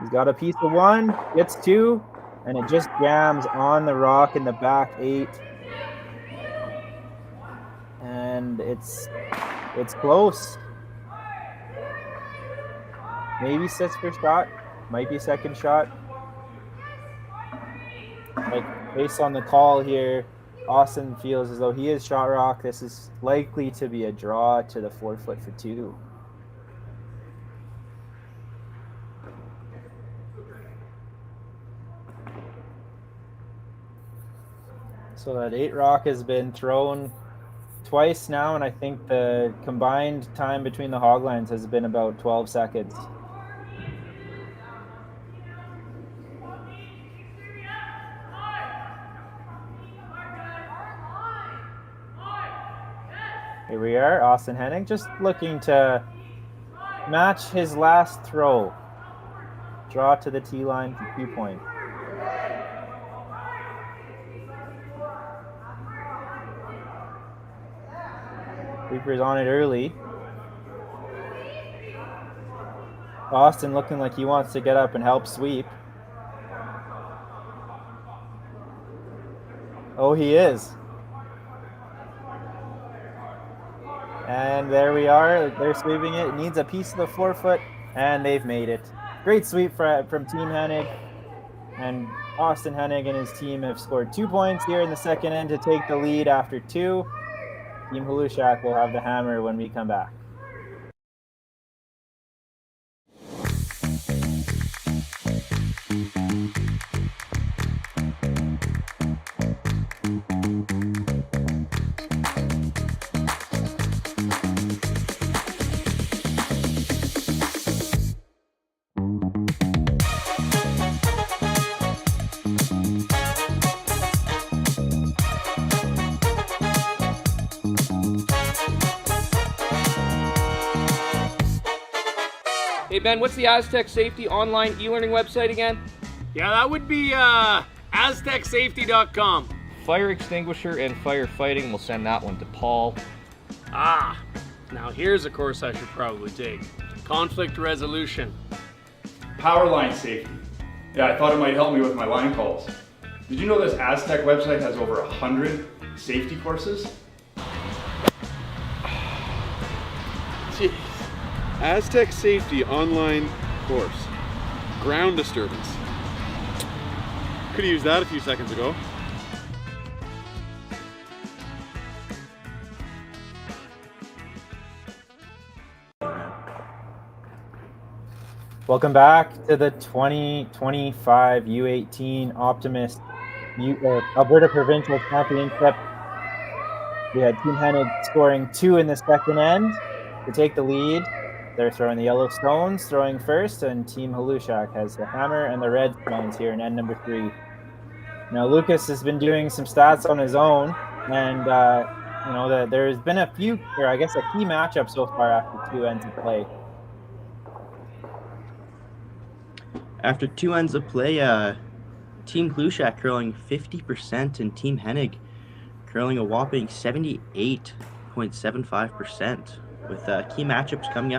He's got a piece of one, gets two, and it just jams on the rock in the back eight. And it's close. Maybe sits for shot, might be second shot. Like, based on the call here, Austin feels as though he is shot rock. This is likely to be a draw to the 4 foot for two. So that 8 rock has been thrown twice now, and I think the combined time between the hog lines has been about 12 seconds. Here we are, Austin Hennig just looking to match his last throw. Draw to the tee line for 2 points. Reaper's on it early. Austin looking like he wants to get up and help sweep. Oh, he is. And there we are. They're sweeping it. It needs a piece of the 4 foot, and they've made it. Great sweep from Team Hennig. And Austin Hennig and his team have scored 2 points here in the second end to take the lead after 2. Team Hlushak will have the hammer when we come back. Hey Ben, what's the Aztec Safety online e-learning website again? Yeah, that would be aztecsafety.com. Fire extinguisher and firefighting, we'll send that one to Paul. Ah, now here's a course I should probably take. Conflict resolution. Power line safety. Yeah, I thought it might help me with my line calls. Did you know this Aztec website has over 100 safety courses? Jeez. Aztec Safety online course. Ground disturbance. Could have used that a few seconds ago. Welcome back to the 2025 U18 Optimist Alberta Provincial Championship. We had Team Hennig scoring 2 in the second end to take the lead. They're throwing the yellow stones, throwing first, and Team Halushak has the hammer and the red stones here in end number 3. Now, Lucas has been doing some stats on his own, and there's been a key matchup so far after 2 ends of play. After 2 ends of play, Team Glushak curling 50% and Team Hennig curling a whopping 78.75%, with key matchups coming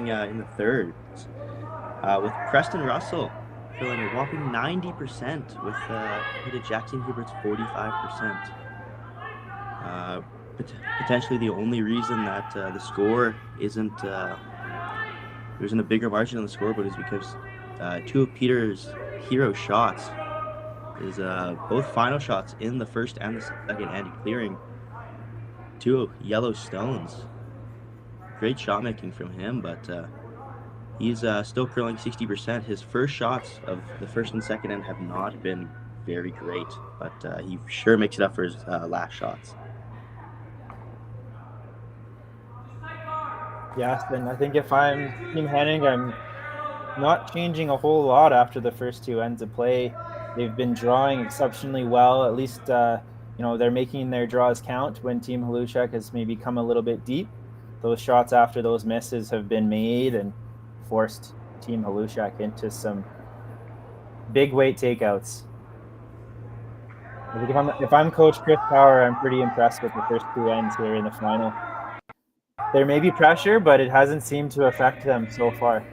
in the third, with Preston Russell curling a whopping 90%, with Peter Jackson Hubert's 45%. Potentially the only reason that the score isn't there isn't a bigger margin on the scoreboard is because 2 of Peter's hero shots is both final shots in the first and the second end, clearing 2 yellow stones. Great shot making from him, but he's still curling 60%. His first shots of the first and second end have not been very great, but he sure makes it up for his last shots. Yes, and I think if I'm Team Hennig, I'm not changing a whole lot after the first 2 ends of play. They've been drawing exceptionally well. At least, they're making their draws count when Team Halushak has maybe come a little bit deep. Those shots after those misses have been made and forced Team Halushak into some big weight takeouts. I think if I'm Coach Chris Power, I'm pretty impressed with the first 2 ends here in the final. There may be pressure, but it hasn't seemed to affect them so far.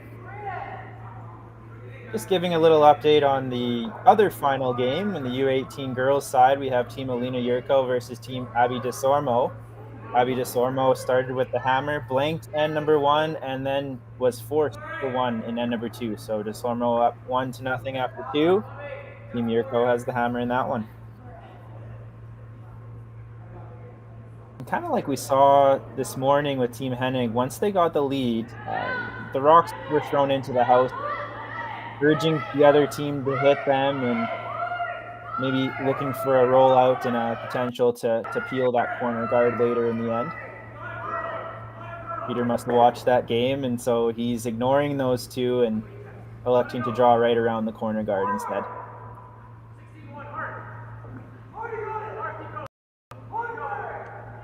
Just giving a little update on the other final game. In the U18 girls side, we have Team Alina Yurko versus Team Abby DeSormo. Abby DeSormo started with the hammer, blanked end number 1, and then was forced to 1 in end number 2. So DeSormo up 1-0 after 2. Team Yurko has the hammer in that one. Kind of like we saw this morning with Team Hennig, once they got the lead, the rocks were thrown into the house, urging the other team to hit them and maybe looking for a rollout and a potential to peel that corner guard later in the end. Peter must have watched that game, and so he's ignoring those 2 and electing to draw right around the corner guard instead.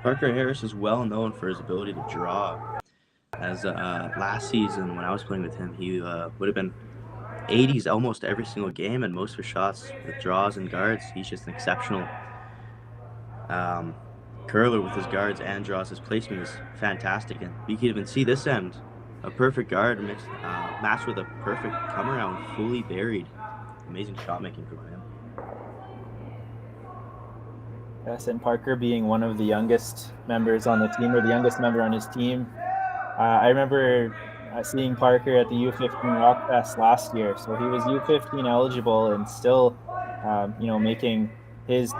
Parker Harris is well known for his ability to draw. As last season, when I was playing with him, he would have been 80s almost every single game, and most of his shots with draws and guards. He's just an exceptional curler with his guards and draws. His placement is fantastic, and you can even see this end, a perfect guard matched with a perfect come around, fully buried. Amazing shot making from him. Yes, and Parker being one of the youngest members on the team, or the youngest member on his team. I remember seeing Parker at the U15 Rock Fest last year. So he was U15 eligible and still, making his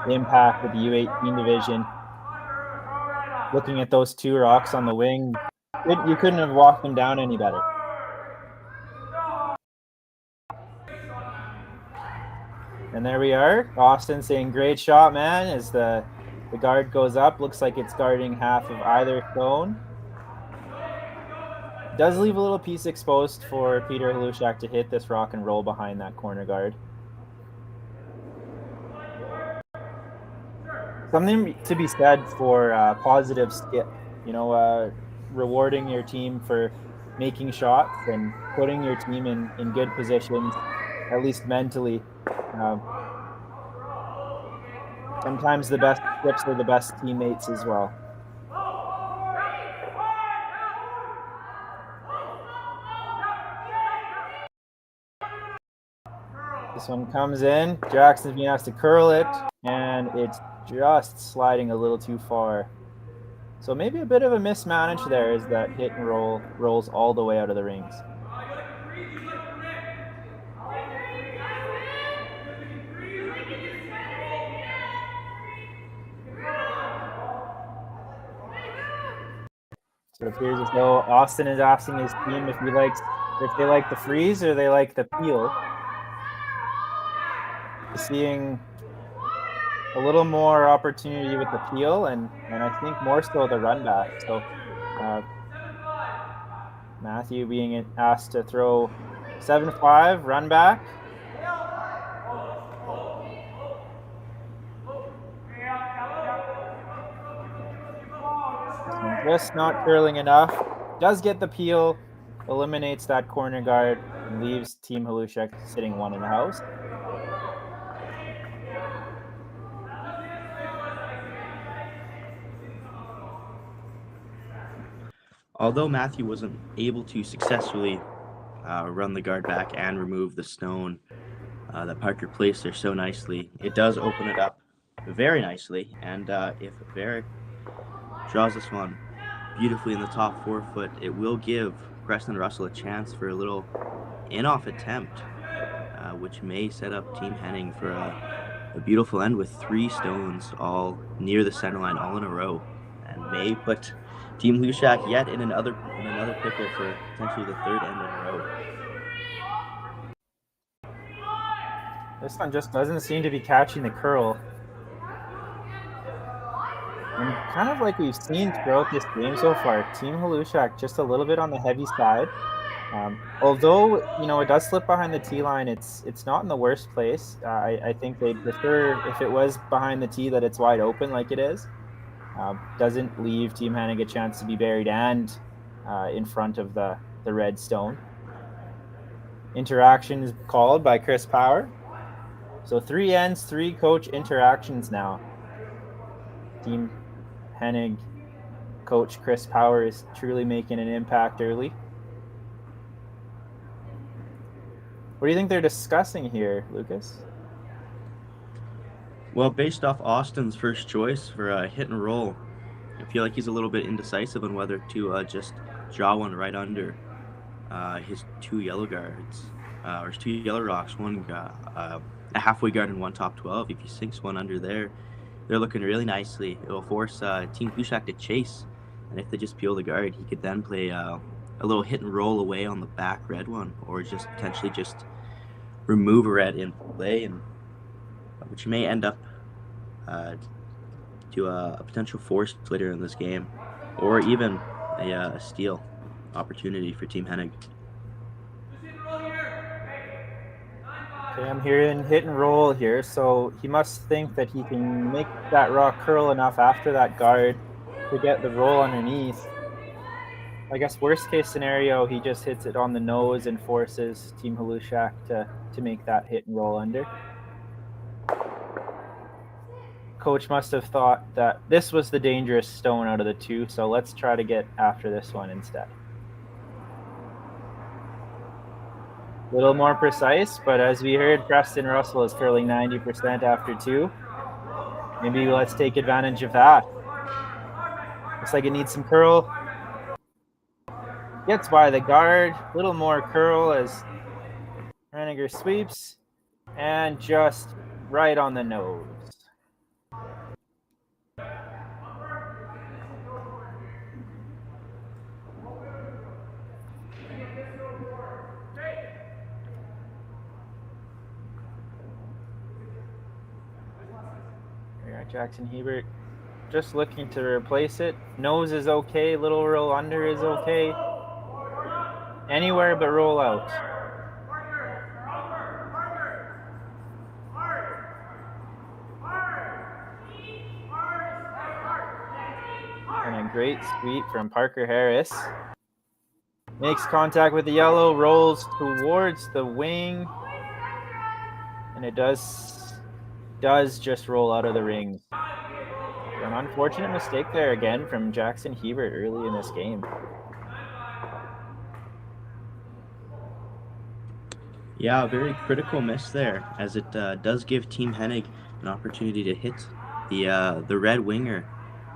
impact with the U18 division. Looking at those 2 rocks on the wing, you couldn't have walked them down any better. And there we are. Austin saying, "Great shot, man," as the guard goes up. Looks like it's guarding half of either stone. Does leave a little piece exposed for Peter Halushak to hit this rock and roll behind that corner guard. Something to be said for positive skip. Rewarding your team for making shots and putting your team in good positions, at least mentally. Sometimes the best skips are the best teammates as well. This one comes in. Jackson's being asked to curl it, and it's just sliding a little too far. So maybe a bit of a mismanage there as that hit and roll rolls all the way out of the rings. So it appears as though Austin is asking his team if they like the freeze or they like the peel. Seeing a little more opportunity with the peel and I think more so the run back. So Matthew being asked to throw 7-5 run back. Just not curling enough. Does get the peel, eliminates that corner guard, and leaves Team Halushek sitting one in the house. Although Matthew wasn't able to successfully run the guard back and remove the stone that Parker placed there so nicely, it does open it up very nicely. And if Varick draws this one beautifully in the top 4 foot, it will give Preston Russell a chance for a little in-off attempt, which may set up Team Henning for a beautiful end with 3 stones all near the center line, all in a row, and may put Team Lushak yet in another pickle for potentially the 3rd end in a row. This one just doesn't seem to be catching the curl. And kind of like we've seen throughout this game so far, Team Halushak just a little bit on the heavy side. Although, it does slip behind the tee line, it's not in the worst place. I think they'd prefer if it was behind the tee that it's wide open like it is. Doesn't leave Team Hennig a chance to be buried and in front of the red stone. Interactions called by Chris Power. So 3 ends, 3 coach interactions now. Team Hennig coach Chris Power is truly making an impact early. What do you think they're discussing here, Lucas? Well, based off Austin's first choice for a hit and roll, I feel like he's a little bit indecisive on whether to just draw one right under his 2 yellow guards, or his 2 yellow rocks, one a halfway guard and one top 12. If he sinks one under there, they're looking really nicely. It will force Team Kushak to chase, and if they just peel the guard, he could then play a little hit and roll away on the back red one, or just potentially just remove a red in play, and which may end up to a potential force later in this game, or even a steal opportunity for Team Hennig. Okay, I'm hearing hit and roll here, so he must think that he can make that rock curl enough after that guard to get the roll underneath. I guess worst case scenario, he just hits it on the nose and forces Team Halushak to make that hit and roll under. Coach must have thought that this was the dangerous stone out of the 2, so let's try to get after this one instead. A little more precise, but as we heard, Preston Russell is curling 90% after 2. Maybe let's take advantage of that. Looks like it needs some curl. Gets by the guard, a little more curl as Renninger sweeps, and just right on the nose. Jackson Hebert just looking to replace it. Nose is okay, little roll under is okay. Anywhere but roll out. And a great sweep from Parker Harris. Makes contact with the yellow, rolls towards the wing. And it does just roll out of the ring. An unfortunate mistake there again from Jackson Hebert early in this game. Yeah, a very critical miss there, as it does give Team Hennig an opportunity to hit the red winger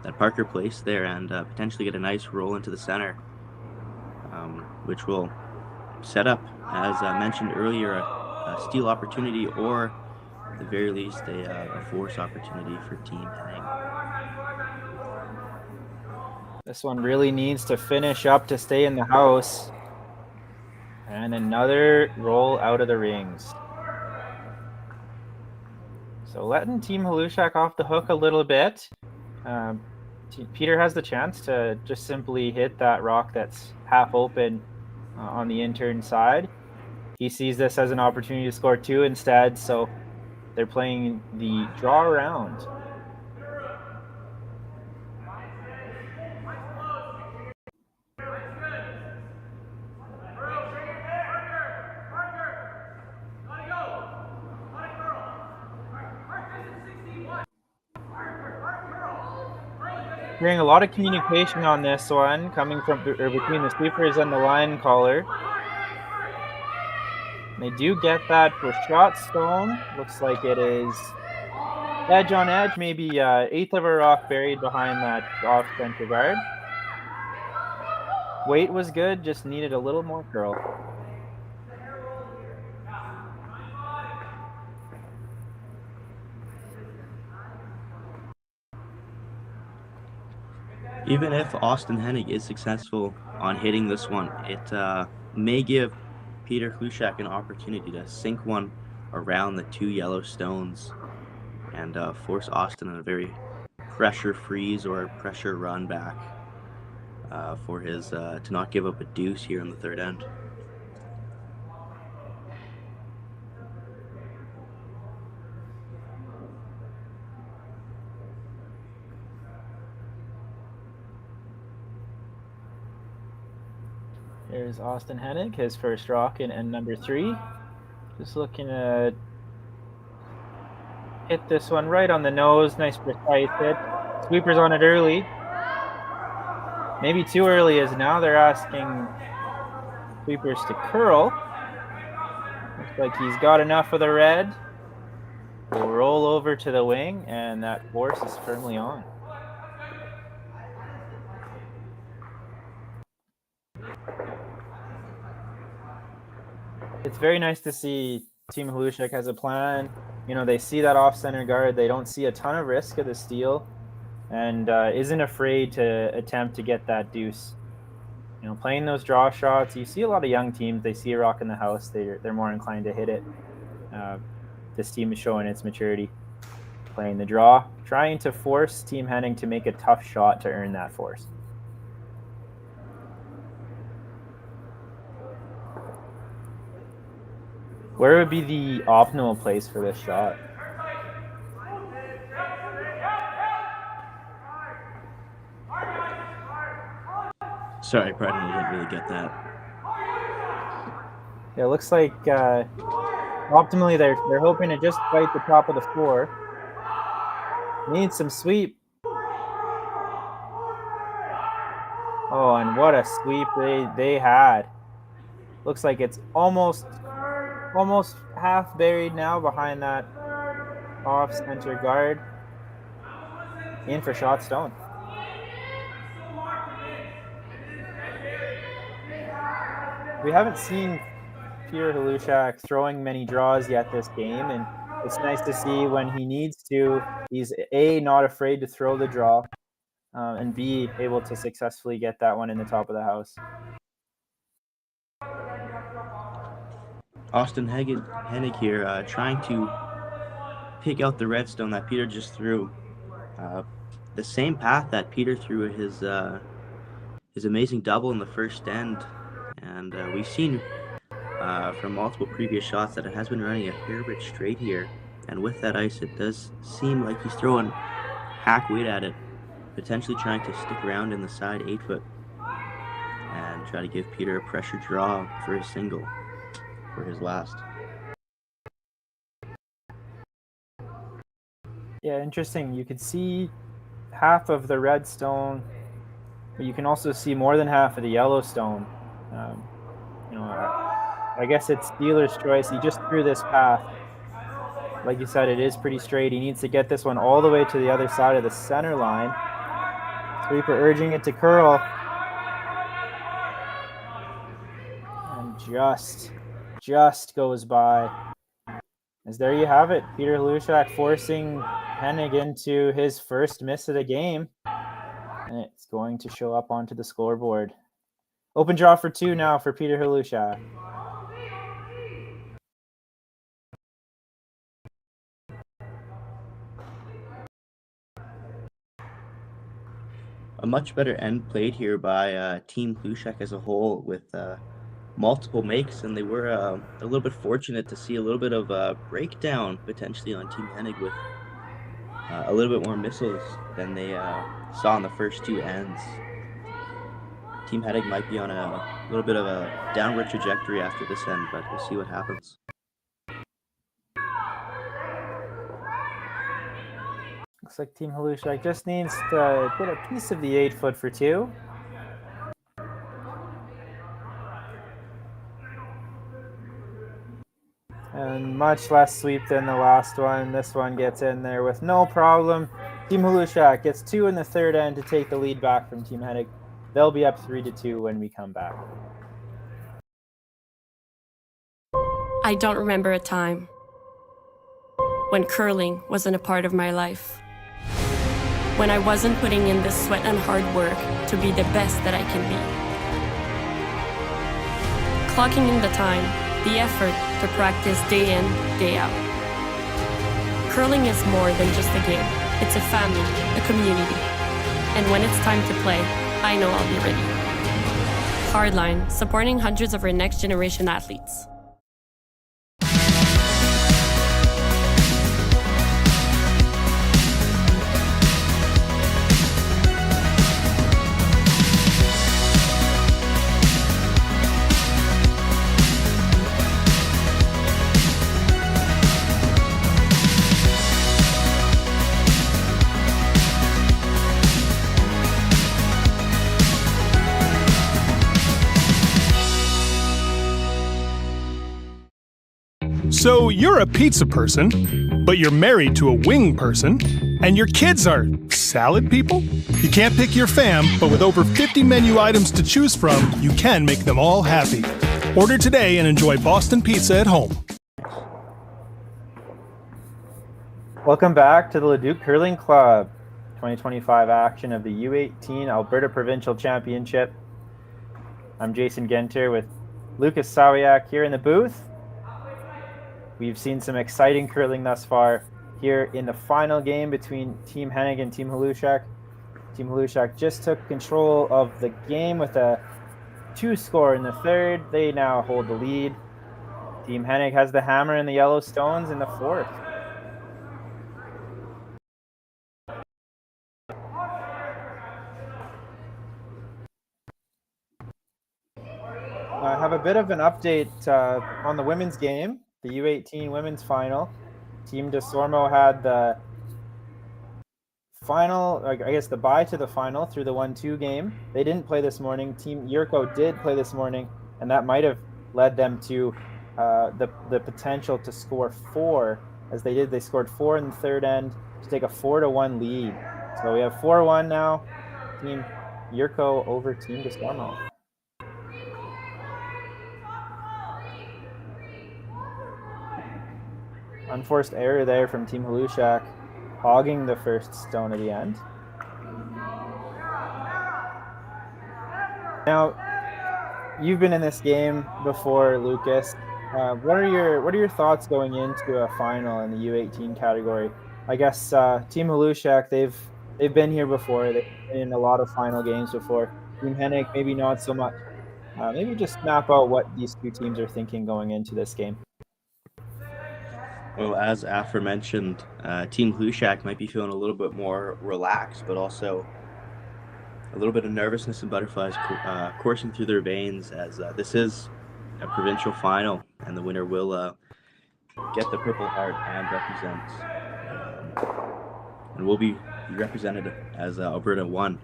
that Parker placed there and potentially get a nice roll into the center, which will set up, as mentioned earlier, a steal opportunity, or at the very least a force opportunity for Team Hennig. This one really needs to finish up to stay in the house. And another roll out of the rings. So letting Team Halushak off the hook a little bit. Peter has the chance to just simply hit that rock that's half open on the intern side. He sees this as an opportunity to score 2 instead, so they're playing the draw round. Hearing a lot of communication on this one coming from between the sweepers and the line caller. They do get that for shot stone. Looks like it is edge on edge, maybe eighth of a rock buried behind that off center guard. Weight was good, just needed a little more curl. Even if Austin Hennig is successful on hitting this one, it may give Peter Hlushak an opportunity to sink one around the 2 yellow stones and force Austin in a very pressure freeze or pressure run back for his to not give up a deuce here in the third end. Here's Austin Hennig, his first rock in end number 3. Just looking to hit this one right on the nose. Nice precise hit. Sweepers on it early. Maybe too early, as now they're asking sweepers to curl. Looks like he's got enough of the red. We'll roll over to the wing, and that force is firmly on. It's very nice to see Team Hlushak has a plan. You know, they see that off-center guard. They don't see a ton of risk of the steal and isn't afraid to attempt to get that deuce. You know, playing those draw shots, you see a lot of young teams, they see a rock in the house, they're more inclined to hit it. This team is showing its maturity. Playing the draw, trying to force Team Hennig to make a tough shot to earn that force. Where would be the optimal place for this shot? Sorry, Brendan, I didn't really get that. Yeah, it looks like optimally they're hoping to just fight the top of the floor. Need some sweep. Oh, and what a sweep they had. Looks like it's almost half buried now behind that off-center guard. In for shot stone. We haven't seen Peter Hlushak throwing many draws yet this game, and it's nice to see when he needs to, he's A, not afraid to throw the draw, and B, able to successfully get that one in the top of the house. Austin Hennig here trying to pick out the redstone that Peter just threw. The same path that Peter threw his amazing double in the first end. And we've seen from multiple previous shots that it has been running a hair bit straight here. And with that ice, it does seem like he's throwing hack weight at it, potentially trying to stick around in the side 8-foot and try to give Peter a pressure draw for his single, for his last. Yeah, interesting. You could see half of the red stone, but you can also see more than half of the yellow stone. You know, I guess it's dealer's choice. He just threw this path. Like you said, it is pretty straight. He needs to get this one all the way to the other side of the center line. Sweeper urging it to curl. And just goes by. As there you have it, Peter Hlushak forcing Hennig into his first miss of the game. And it's going to show up onto the scoreboard. Open draw for 2 now for Peter Halushak. A much better end played here by Team Hlushek as a whole with multiple makes, and they were a little bit fortunate to see a little bit of a breakdown potentially on Team Hennig with a little bit more missiles than they saw in the first 2 ends. Team Hennig might be on a little bit of a downward trajectory after this end, but we'll see what happens. Looks like Team Halushak just needs to get a piece of the 8-foot for 2. And much less sweep than the last one. This one gets in there with no problem. Team Halushak gets 2 in the 3rd end to take the lead back from Team Hennig. They'll be up 3-2 when we come back. I don't remember a time when curling wasn't a part of my life. When I wasn't putting in the sweat and hard work to be the best that I can be. Clocking in the time, the effort to practice day in, day out. Curling is more than just a game. It's a family, a community. And when it's time to play, I know I'll be ready. Hardline, supporting hundreds of our next generation athletes. So you're a pizza person, but you're married to a wing person, and your kids are salad people? You can't pick your fam, but with over 50 menu items to choose from, you can make them all happy. Order today and enjoy Boston Pizza at home. Welcome back to the Leduc Curling Club 2025 action of the U18 Alberta Provincial Championship. I'm Jason Genter with Lucas Sawiak here in the booth. We've seen some exciting curling thus far here in the final game between Team Hennig and Team Halushak. Team Halushak just took control of the game with a 2 score in the 3rd. They now hold the lead. Team Hennig has the hammer and the yellow stones in the 4th. I have a bit of an update on the women's game. The U18 women's final. Team DeSormo had the final, I guess the bye to the final through the 1-2 game. They didn't play this morning. Team Yurko did play this morning, and that might have led them to the potential to score 4, as they did. They scored 4 in the 3rd end to take a 4-1 lead. So we have 4-1 now. Team Yurko over Team DeSormo. Unforced error there from Team Halushak, hogging the first stone at the end. Now, you've been in this game before, Lucas. What are your thoughts going into a final in the U18 category? I guess Team Halushak, they've been here before. They've been in a lot of final games before. Team Hennig, maybe not so much. Maybe just map out what these two teams are thinking going into this game. Well, as aforementioned, Team Hlushak might be feeling a little bit more relaxed, but also a little bit of nervousness and butterflies coursing through their veins, as this is a provincial final, and the winner will get the Purple Heart and and will be represented as Alberta 1.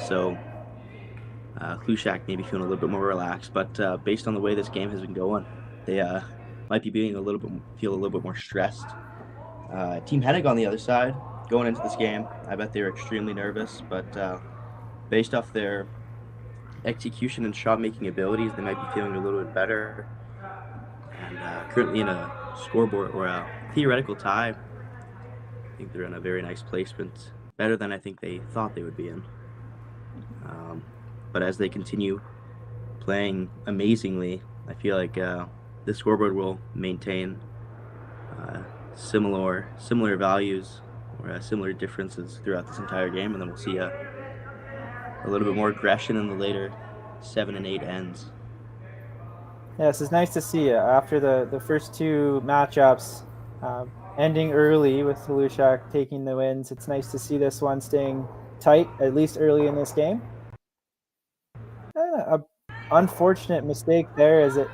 So Hlushak may be feeling a little bit more relaxed, but based on the way this game has been going, they might be feel a little bit more stressed. Team Hennig on the other side, going into this game, I bet they're extremely nervous, but based off their execution and shot making abilities, they might be feeling a little bit better. And currently in a scoreboard or a theoretical tie, I think they're in a very nice placement better than I think they thought they would be in. But as they continue playing amazingly, I feel like the scoreboard will maintain similar values or similar differences throughout this entire game, and then we'll see a little bit more aggression in the later 7 and 8 ends. Yes, it's nice to see after the first two matchups ending early with Volusia taking the wins. It's nice to see this one staying tight, at least early in this game. A unfortunate mistake there as it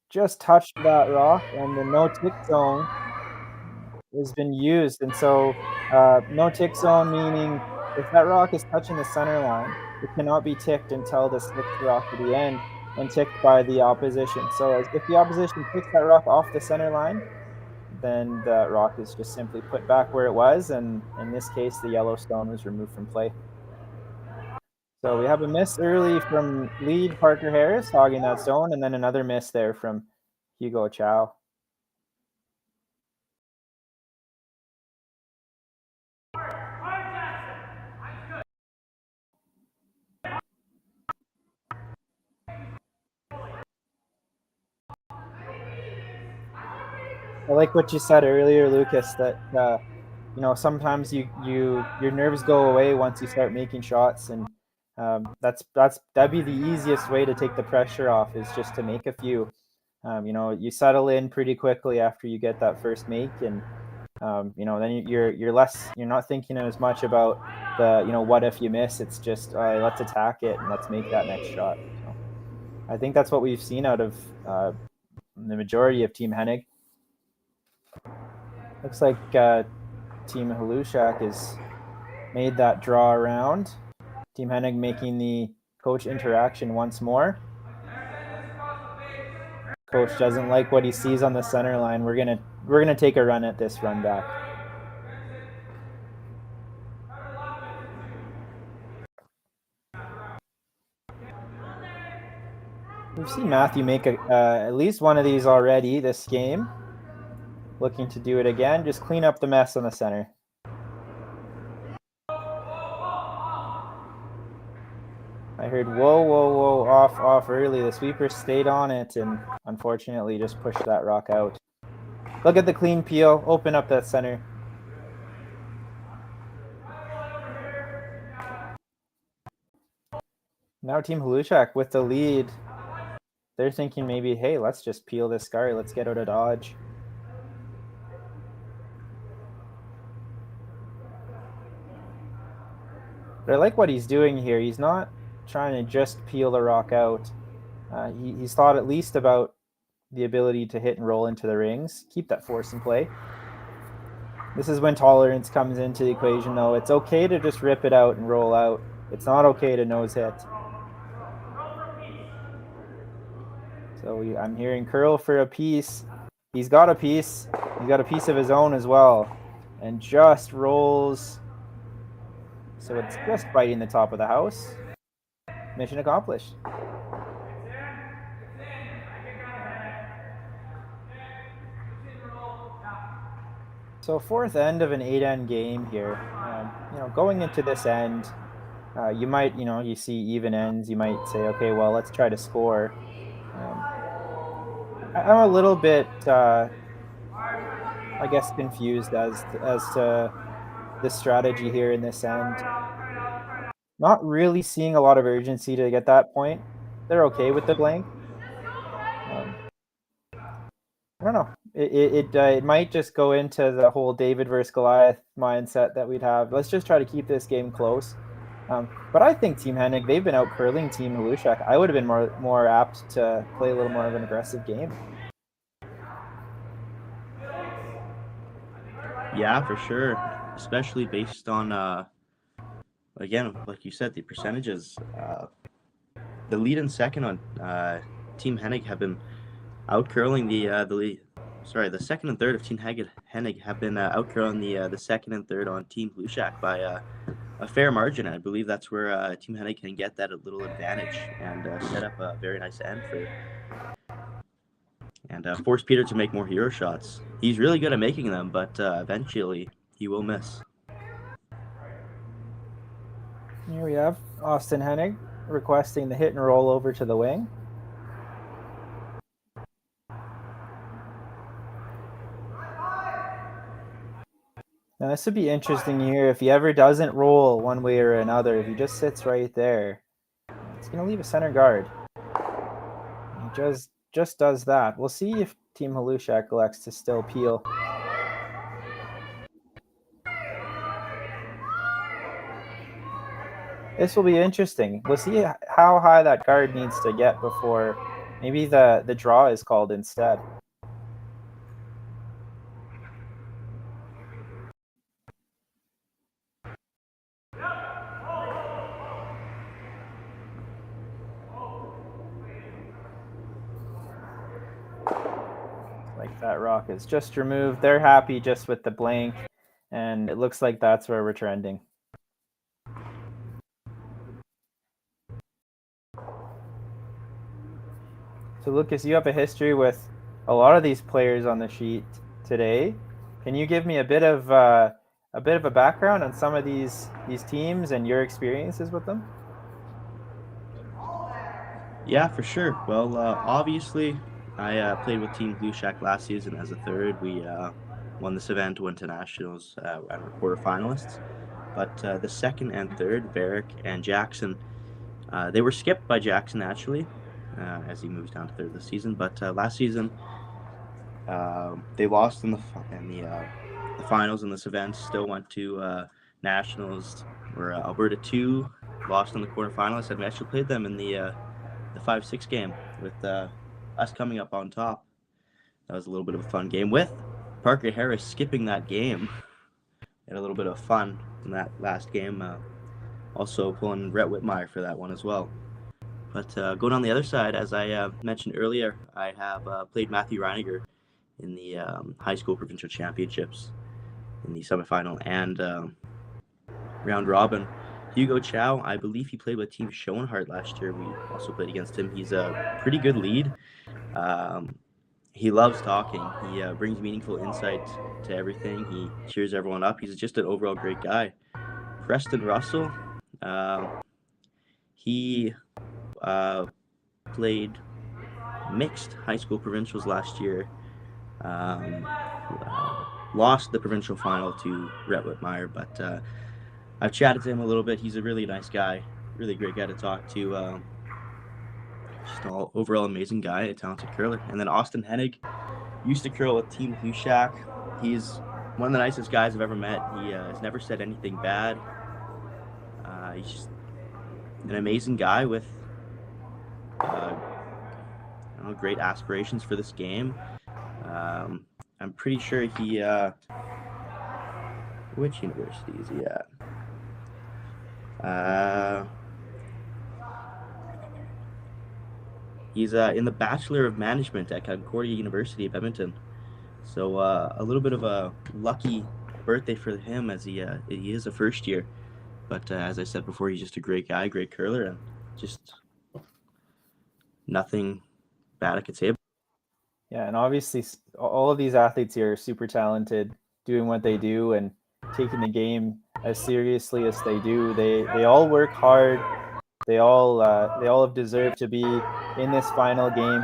just touched that rock, and the no tick zone has been used. And so no tick zone meaning if that rock is touching the center line, it cannot be ticked until the sixth rock at the end and ticked by the opposition. So if the opposition ticks that rock off the center line, then that rock is just simply put back where it was, and in this case, the yellow stone was removed from play. So we have a miss early from lead Parker Harris hogging that stone, and then another miss there from Hugo Chow. I like what you said earlier, Lucas, that sometimes your nerves go away once you start making shots, and that'd be the easiest way to take the pressure off, is just to make a few. You settle in pretty quickly after you get that first make, and then you're not thinking as much about the what if you miss. It's just let's attack it and let's make that next shot. So I think that's what we've seen out of the majority of Team Hennig. Looks like Team Halushak has made that draw around. Team Hennig making the coach interaction once more. Coach doesn't like what he sees on the center line. We're gonna take a run at this run back. We've seen Matthew make at least one of these already this game. Looking to do it again. Just clean up the mess on the center. I heard whoa, whoa, whoa, off early. The sweeper stayed on it and unfortunately just pushed that rock out. Look at the clean peel. Open up that center. Now Team Halushak with the lead. They're thinking maybe, hey, let's just peel this guy. Let's get out of dodge. But I like what he's doing here. He's not trying to just peel the rock out. He's thought at least about the ability to hit and roll into the rings. Keep that force in play. This is when tolerance comes into the equation, though. It's okay to just rip it out and roll out. It's not okay to nose hit. So I'm hearing curl for a piece. He's got a piece. He's got a piece of his own as well. And just rolls. So it's just biting the top of the house. Mission accomplished. So fourth end of an 8-end game here. Going into this end, you might, you see even ends. You might say, okay, well, let's try to score. I'm a little bit, I guess, confused as to this strategy here in this end. Not really seeing a lot of urgency to get that point. They're okay with the blank. I don't know. It might just go into the whole David versus Goliath mindset that we'd have. Let's just try to keep this game close. But I think Team Hennig, they've been out curling Team Halushak. I would have been more apt to play a little more of an aggressive game. Yeah, for sure. Especially based on, again, like you said, the percentages. The lead and second on Team Hennig have been out-curling the second and third of Team Hennig have been out-curling the second and third on Team Halushak by a fair margin. I believe that's where Team Hennig can get that little advantage and set up a very nice end and force Peter to make more hero shots. He's really good at making them, but eventually he will miss. Here we have Austin Hennig requesting the hit and roll over to the wing. Now this would be interesting here. If he ever doesn't roll one way or another, if he just sits right there, it's going to leave a center guard. He just does that. We'll see if Team Halushak elects to still peel. This will be interesting. We'll see how high that guard needs to get before maybe the draw is called instead. Like that rock is just removed. They're happy just with the blank, and it looks like that's where we're trending. So Lucas, you have a history with a lot of these players on the sheet today. Can you give me a bit of a background on some of these teams and your experiences with them? Yeah, for sure. Well, obviously, I played with Team Halushak last season as a third. We won this event, went to nationals, and were quarterfinalists. But the second and third, Varick and Jackson, they were skipped by Jackson actually, as he moves down to third this season. But last season, they lost in the finals in this event. Still went to nationals. Where Alberta 2 lost in the quarterfinalists, and we actually played them in the 5-6 game with us coming up on top. That was a little bit of a fun game with Parker Harris skipping that game. Had a little bit of fun in that last game. Also pulling Rhett Whitmire for that one as well. But going on the other side, as I mentioned earlier, I have played Matthew Reiniger in the high school provincial championships in the semifinal and round robin. Hugo Chow, I believe he played with Team Schoenhart last year. We also played against him. He's a pretty good lead. He loves talking. He brings meaningful insight to everything. He cheers everyone up. He's just an overall great guy. Preston Russell, he played mixed high school provincials last year. Lost the provincial final to Rhett Whitmire, but I've chatted to him a little bit. He's a really nice guy, really great guy to talk to. Just an overall amazing guy, a talented curler. And then Austin Hennig used to curl with Team Halushak. He's one of the nicest guys I've ever met. He has never said anything bad. He's just an amazing guy with great aspirations for this game. I'm pretty sure he... which university is he at? He's in the Bachelor of Management at Concordia University of Edmonton. So a little bit of a lucky birthday for him, as he is a first year. But as I said before, he's just a great guy, great curler, and just nothing bad I could say about him. Yeah, and obviously all of these athletes here are super talented, doing what they do and taking the game as seriously as they do. They all work hard. They all have deserved to be in this final game.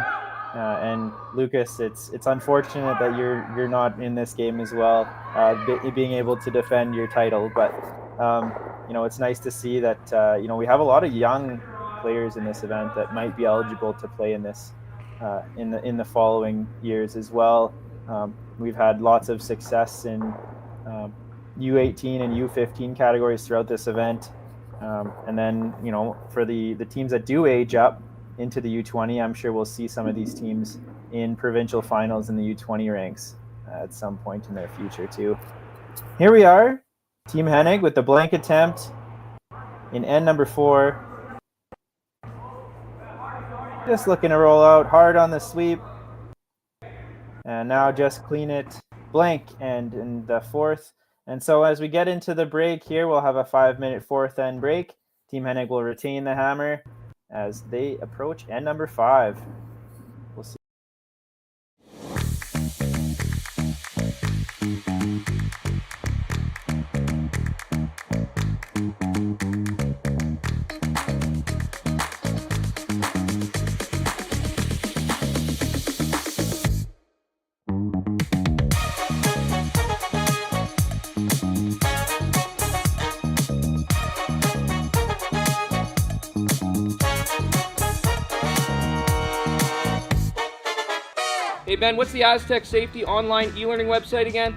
And Lucas, it's unfortunate that you're not in this game as well, being able to defend your title. But it's nice to see that we have a lot of young players in this event that might be eligible to play in this in the following years as well. We've had lots of success in U18 and U15 categories throughout this event. And then, for the teams that do age up into the U20, I'm sure we'll see some of these teams in provincial finals in the U20 ranks at some point in their future too. Here we are, Team Hennig with the blank attempt in end number 4. Just looking to roll out hard on the sweep. And now just clean it blank and in the 4th. And so as we get into the break here, we'll have a 5-minute 4th end break. Team Hennig will retain the hammer as they approach end number 5. We'll see. Hey Ben, what's the Aztec Safety online e-learning website again?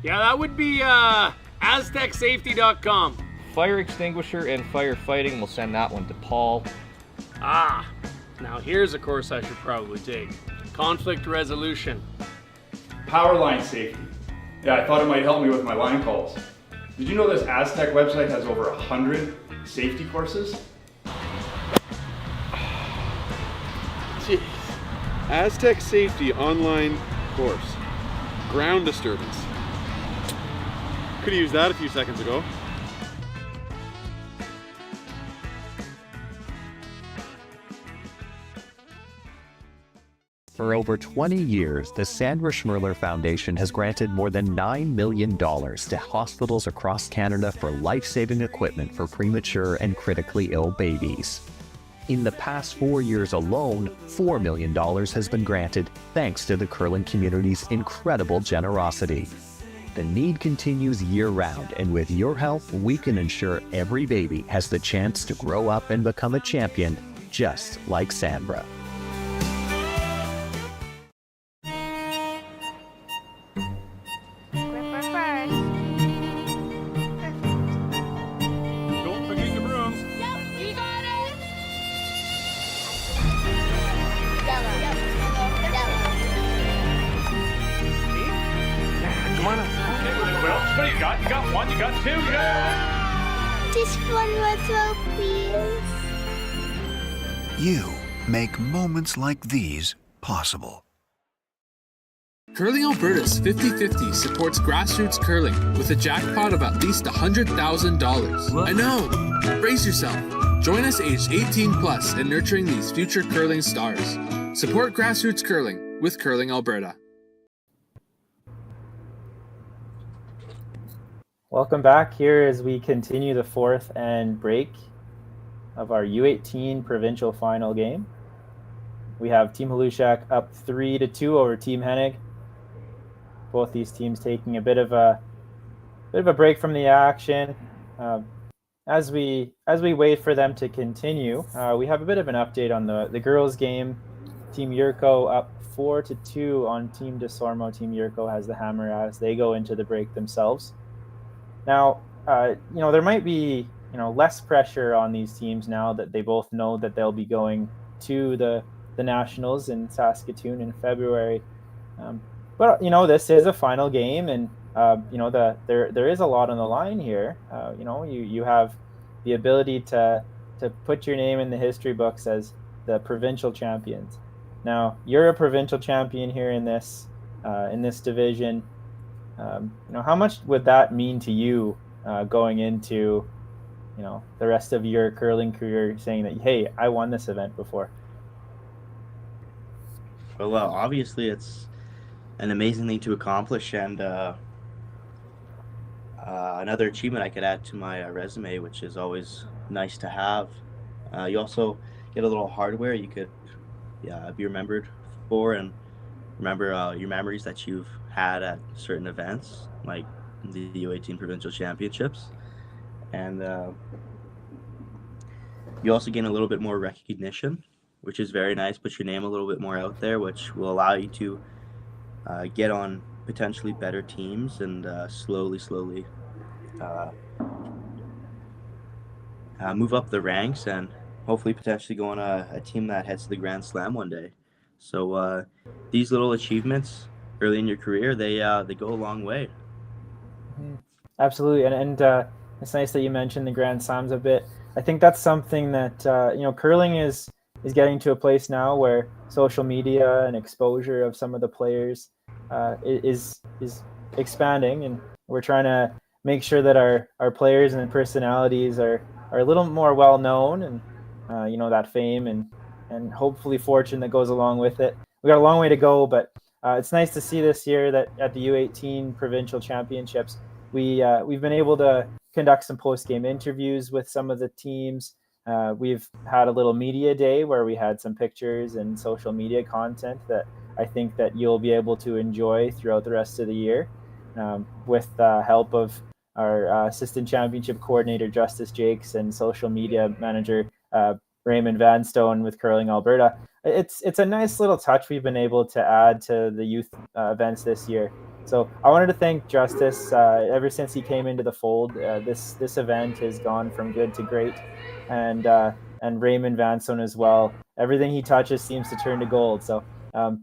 Yeah, that would be aztecsafety.com. Fire extinguisher and firefighting, we'll send that one to Paul. Ah, now here's a course I should probably take. Conflict resolution. Power line safety. Yeah, I thought it might help me with my line calls. Did you know this Aztec website has over 100 safety courses? Jeez. Aztec Safety online course. Ground disturbance. Could have used that a few seconds ago. For over 20 years, the Sandra Schmirler Foundation has granted more than $9 million to hospitals across Canada for life-saving equipment for premature and critically ill babies. In the past 4 years alone, $4 million has been granted thanks to the curling community's incredible generosity. The need continues year-round, and with your help, we can ensure every baby has the chance to grow up and become a champion, just like Sandra. What do you got? You got one, you got two, you got... Just one more throw, please. You make moments like these possible. Curling Alberta's 50/50 supports grassroots curling with a jackpot of at least $100,000. I know! Brace yourself. Join us aged 18 plus in nurturing these future curling stars. Support grassroots curling with Curling Alberta. Welcome back here as we continue the fourth and break of our U18 provincial final game. We have Team Halushak up 3-2 over Team Hennig. Both these teams taking a bit of a break from the action. As we wait for them to continue, we have a bit of an update on the girls' game. Team Yurko up 4-2 on Team DeSormo. Team Yurko has the hammer as they go into the break themselves. Now, there might be less pressure on these teams now that they both know that they'll be going to the Nationals in Saskatoon in February. But this is a final game, and there is a lot on the line here. You have the ability to put your name in the history books as the provincial champions. Now, you're a provincial champion here in this division. How much would that mean to you going into the rest of your curling career, saying that, hey, I won this event before? Well, obviously it's an amazing thing to accomplish, and another achievement I could add to my resume, which is always nice to have. You also get a little hardware you could be remembered for, and remember your memories that you've had at certain events, like the U18 Provincial Championships. And you also gain a little bit more recognition, which is very nice. Put your name a little bit more out there, which will allow you to get on potentially better teams and slowly move up the ranks, and hopefully potentially go on a team that heads to the Grand Slam one day. So these little achievements early in your career, they go a long way. Absolutely, and it's nice that you mentioned the Grand Slams a bit. I think that's something that curling is getting to a place now where social media and exposure of some of the players is expanding, and we're trying to make sure that our players and personalities are a little more well known, and that fame and hopefully fortune that goes along with it. We got a long way to go, but it's nice to see this year that at the U18 Provincial Championships, we've been able to conduct some post-game interviews with some of the teams. We've had a little media day where we had some pictures and social media content that I think that you'll be able to enjoy throughout the rest of the year, with the help of our assistant championship coordinator, Justice Jakes, and social media manager, Raymond Vanstone with Curling Alberta. It's a nice little touch we've been able to add to the youth events this year. So I wanted to thank Justice. Ever since he came into the fold, this event has gone from good to great, and Raymond Vanstone as well. Everything he touches seems to turn to gold. So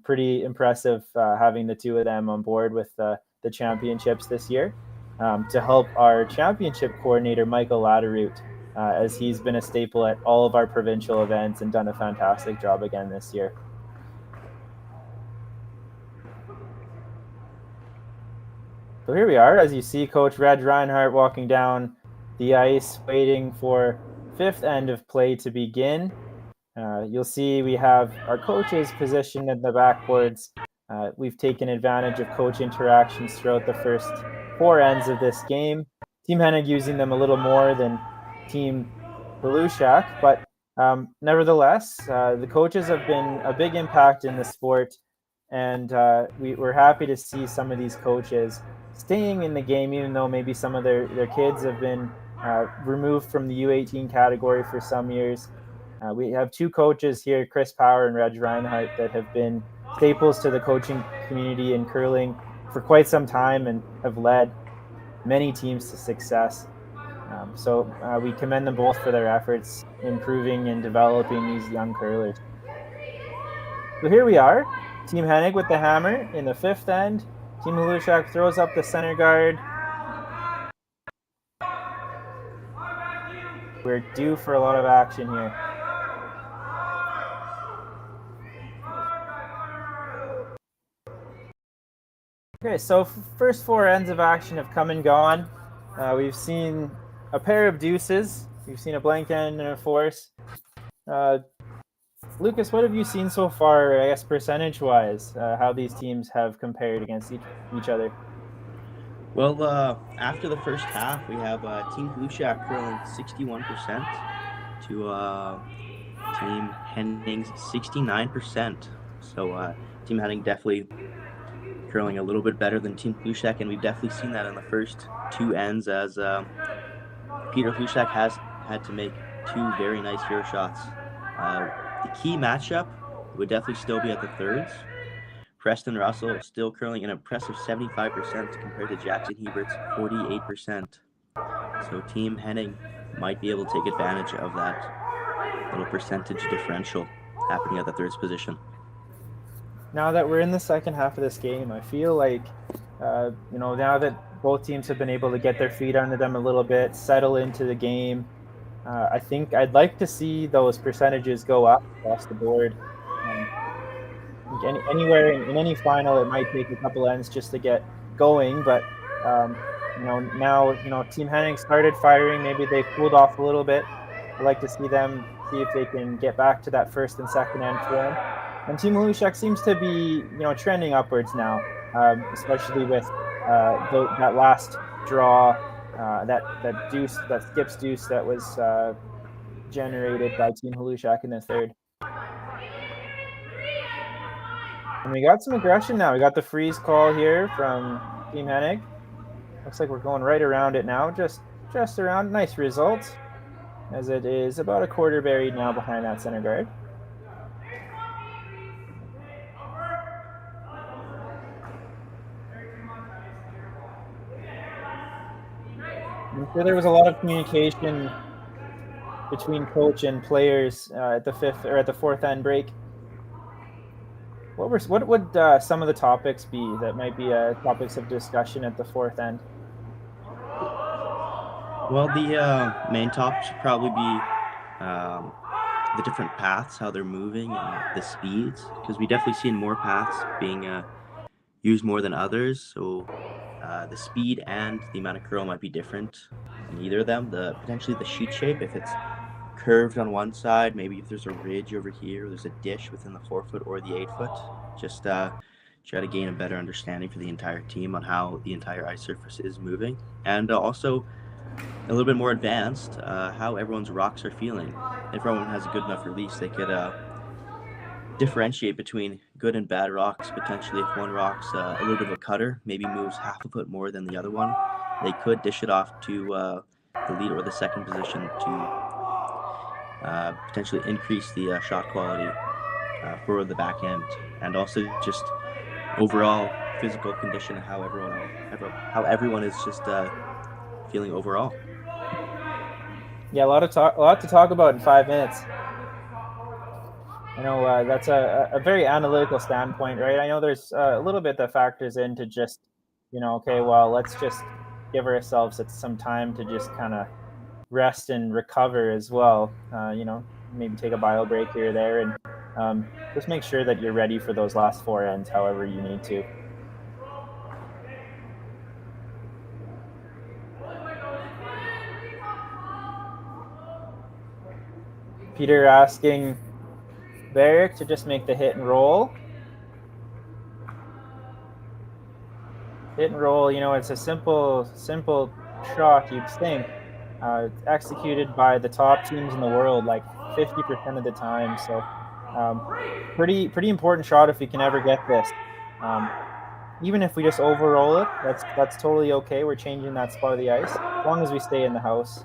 pretty impressive having the two of them on board with the championships this year to help our championship coordinator, Michael Latterroot, as he's been a staple at all of our provincial events and done a fantastic job again this year. So here we are, as you see Coach Reg Reinhardt walking down the ice, waiting for fifth end of play to begin. You'll see we have our coaches positioned in the backboards. We've taken advantage of coach interactions throughout the first four ends of this game. Team Hennig using them a little more than Team Volusia, but nevertheless, the coaches have been a big impact in the sport, and we're happy to see some of these coaches staying in the game, even though maybe some of their kids have been removed from the U18 category for some years. We have two coaches here, Chris Power and Reg Reinhardt, that have been staples to the coaching community in curling for quite some time and have led many teams to success. So we commend them both for their efforts improving and developing these young curlers. So here we are, Team Hennig with the hammer in the fifth end. Team Volusia throws up the center guard. We're due for a lot of action here. Okay, so first four ends of action have come and gone. We've seen a pair of deuces. We've seen a blank end and a force. Lucas, what have you seen so far, I guess, percentage-wise, how these teams have compared against each other? Well, after the first half, we have Team Volusia curling 61% to Team Henning's 69%. So Team Henning definitely curling a little bit better than Team Volusia, and we've definitely seen that in the first two ends as Peter Volusia has had to make two very nice fair shots. The key matchup would definitely still be at the thirds. Preston Russell still curling an impressive 75% compared to Jackson Hebert's 48%. So Team Henning might be able to take advantage of that little percentage differential happening at the thirds position. Now that we're in the second half of this game, I feel like, now that both teams have been able to get their feet under them a little bit, settle into the game, I think I'd like to see those percentages go up across the board. Anywhere in any final, it might take a couple ends just to get going, but now Team Henning started firing. Maybe they cooled off a little bit. I'd like to see if they can get back to that first and second end form. And Team Volusia seems to be trending upwards now, especially with that last draw, that deuce, that skips deuce that was generated by Team Volusia in the third. And we got some aggression now. We got the freeze call here from Team Hennig. Looks like we're going right around it now, just around. Nice result, as it is about a quarter buried now behind that center guard. I'm sure there was a lot of communication between coach and players at the fourth end break. What would some of the topics be that might be topics of discussion at the fourth end? Well, the main topic should probably be the different paths, how they're moving, and the speeds, because we definitely seen more paths being used more than others. So the speed and the amount of curl might be different in either of them. Potentially the sheet shape, if it's curved on one side, maybe if there's a ridge over here, there's a dish within the 4-foot or the 8-foot. Just try to gain a better understanding for the entire team on how the entire ice surface is moving, and also a little bit more advanced, how everyone's rocks are feeling. If everyone has a good enough release, they could differentiate between good and bad rocks. Potentially, if one rock's a little bit of a cutter, maybe moves half a foot more than the other one, they could dish it off to the lead or the second position to potentially increase the shot quality for the backhand, and also just overall physical condition, how everyone is just feeling overall. Yeah, a lot to talk about in 5 minutes. I know that's a very analytical standpoint, right? I know there's a little bit that factors into just, okay, well, let's just give ourselves some time to just kind of rest and recover as well. Maybe take a bio break here or there, and just make sure that you're ready for those last four ends, however you need to. Peter asking Barrick to just make the hit and roll. Hit and roll, it's a simple shot, you'd think. It's executed by the top teams in the world, like 50% of the time. So, pretty important shot if we can ever get this. Even if we just overroll it, that's totally okay. We're changing that spot of the ice as long as we stay in the house.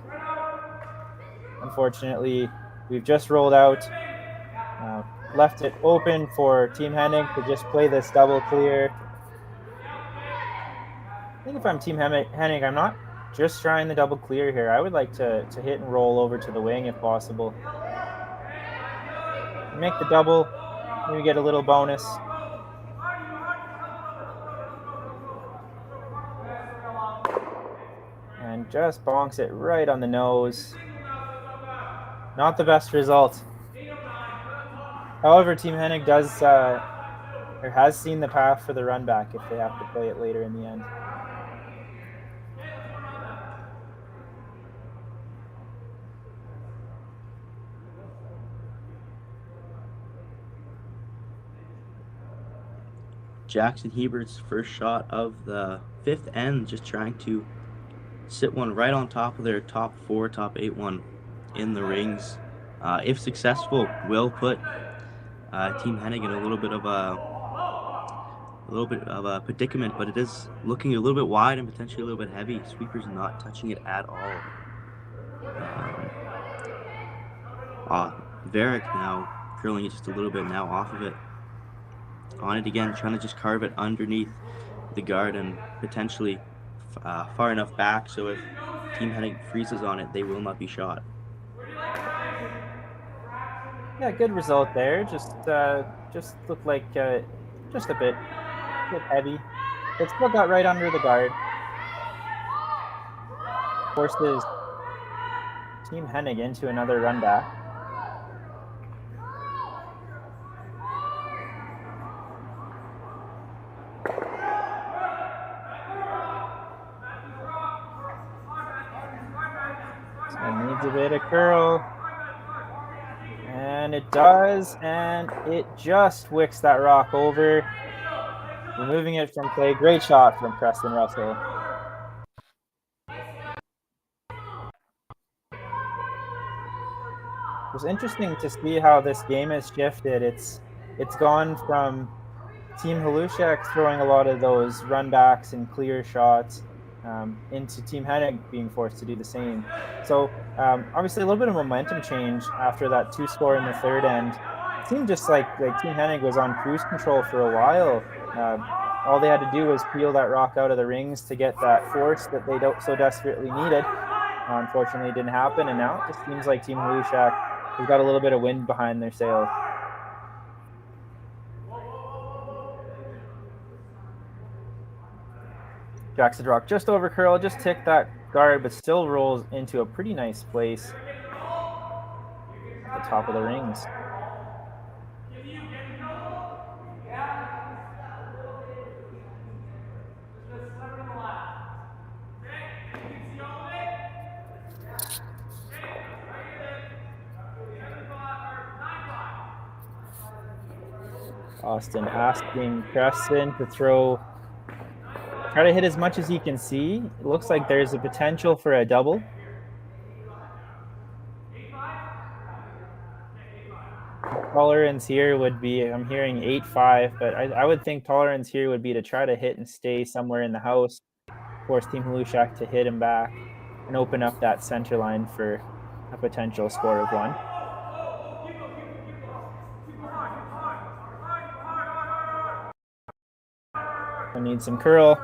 Unfortunately, we've just rolled out, left it open for Team Hennig to just play this double clear. I think if I'm Team Hennig, I'm not just trying the double clear here. I would like to hit and roll over to the wing if possible. Make the double, maybe get a little bonus. And just bonks it right on the nose. Not the best result. However, Team Hennig does or has seen the path for the run back if they have to play it later in the end. Jackson Hebert's first shot of the fifth end, just trying to sit one right on top of their top 8 one in the rings. If successful, will put Team Hennig in a little bit of a predicament, but it is looking a little bit wide and potentially a little bit heavy. Sweeper's not touching it at all. Varick now curling it just a little bit now off of it. On it again, trying to just carve it underneath the guard and potentially far enough back so if Team Hennig freezes on it, they will not be shot. Yeah, good result there. Just looked like just a bit heavy. It still got right under the guard. Forces Team Hennig into another run back. Needs a bit of curl. And it does, and it just wicks that rock over, removing it from play. Great shot from Preston Russell. It was interesting to see how this game has shifted. It's gone from Team Halushek throwing a lot of those run backs and clear shots into Team Hennig being forced to do the same. So obviously a little bit of momentum change after that 2-score in the third end. It seemed just like Team Hennig was on cruise control for a while. All they had to do was peel that rock out of the rings to get that force that they so desperately needed. Unfortunately, it didn't happen, and now it just seems like Team Halushek has got a little bit of wind behind their sails. Jackson Rock just over curl, just ticked that guard, but still rolls into a pretty nice place at the top of the rings. Austin asking Preston to try to hit as much as he can see. It looks like there's a potential for a double. Tolerance here would be, I'm hearing 8-5, but I would think tolerance here would be to try to hit and stay somewhere in the house, force Team Halushek to hit him back, and open up that center line for a potential score of 1. I need some curl.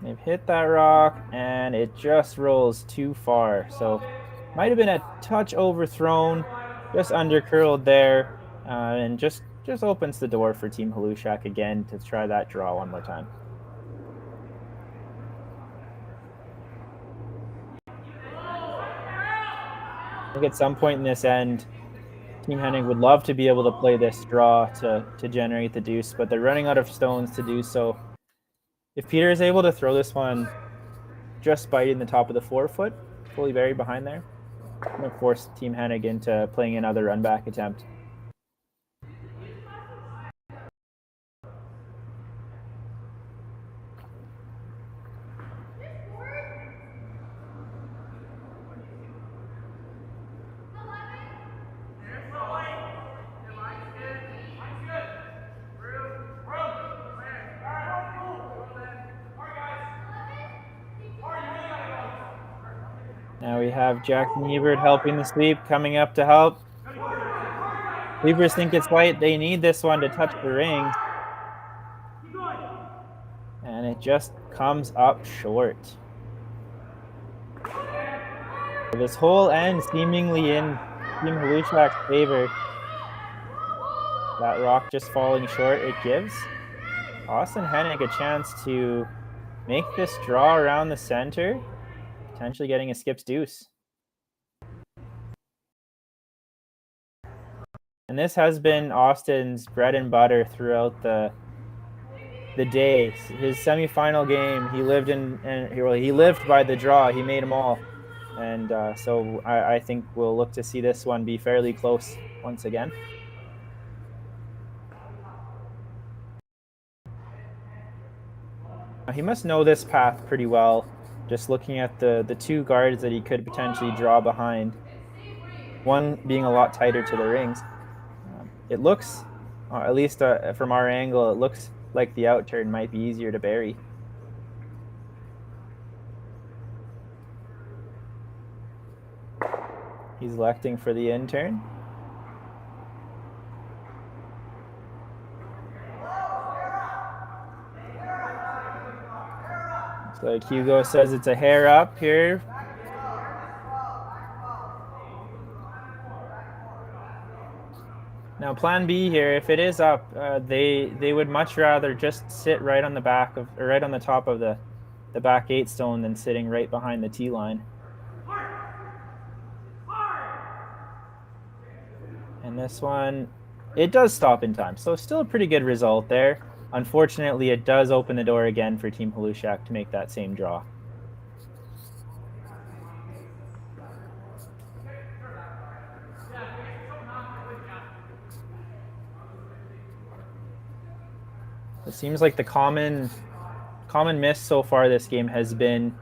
They've hit that rock, and it just rolls too far. So might have been a touch overthrown, just under curled there, and just opens the door for Team Halushak again to try that draw one more time. I think at some point in this end, Team Hennig would love to be able to play this draw to generate the deuce, but they're running out of stones to do so. If Peter is able to throw this one just biting the top of the forefoot, fully buried behind there, I'm going to force Team Hennig into playing another run back attempt. Now we have Jackson Hebert helping the sweep, coming up to help. Sweepers think it's white. They need this one to touch the rings. And it just comes up short. This whole end seemingly in Team Halushak's favor. That rock just falling short. It gives Austin Hennig a chance to make this draw around the center, potentially getting a skip's deuce. And this has been Austin's bread and butter throughout the day. His semifinal game, he lived by the draw. He made them all. And so I think we'll look to see this one be fairly close once again. He must know this path pretty well, just looking at the two guards that he could potentially draw behind. One being a lot tighter to the rings. It looks, at least from our angle, it looks like the outturn might be easier to bury. He's electing for the in-turn. Looks like Hugo says it's a hair up here. Now plan B here, if it is up, they would much rather just sit right on the back of, or right on the top of the back 8 stone than sitting right behind the tee line. And this one, it does stop in time, so still a pretty good result there. Unfortunately, it does open the door again for Team Halushak to make that same draw. It seems like the common miss so far this game has been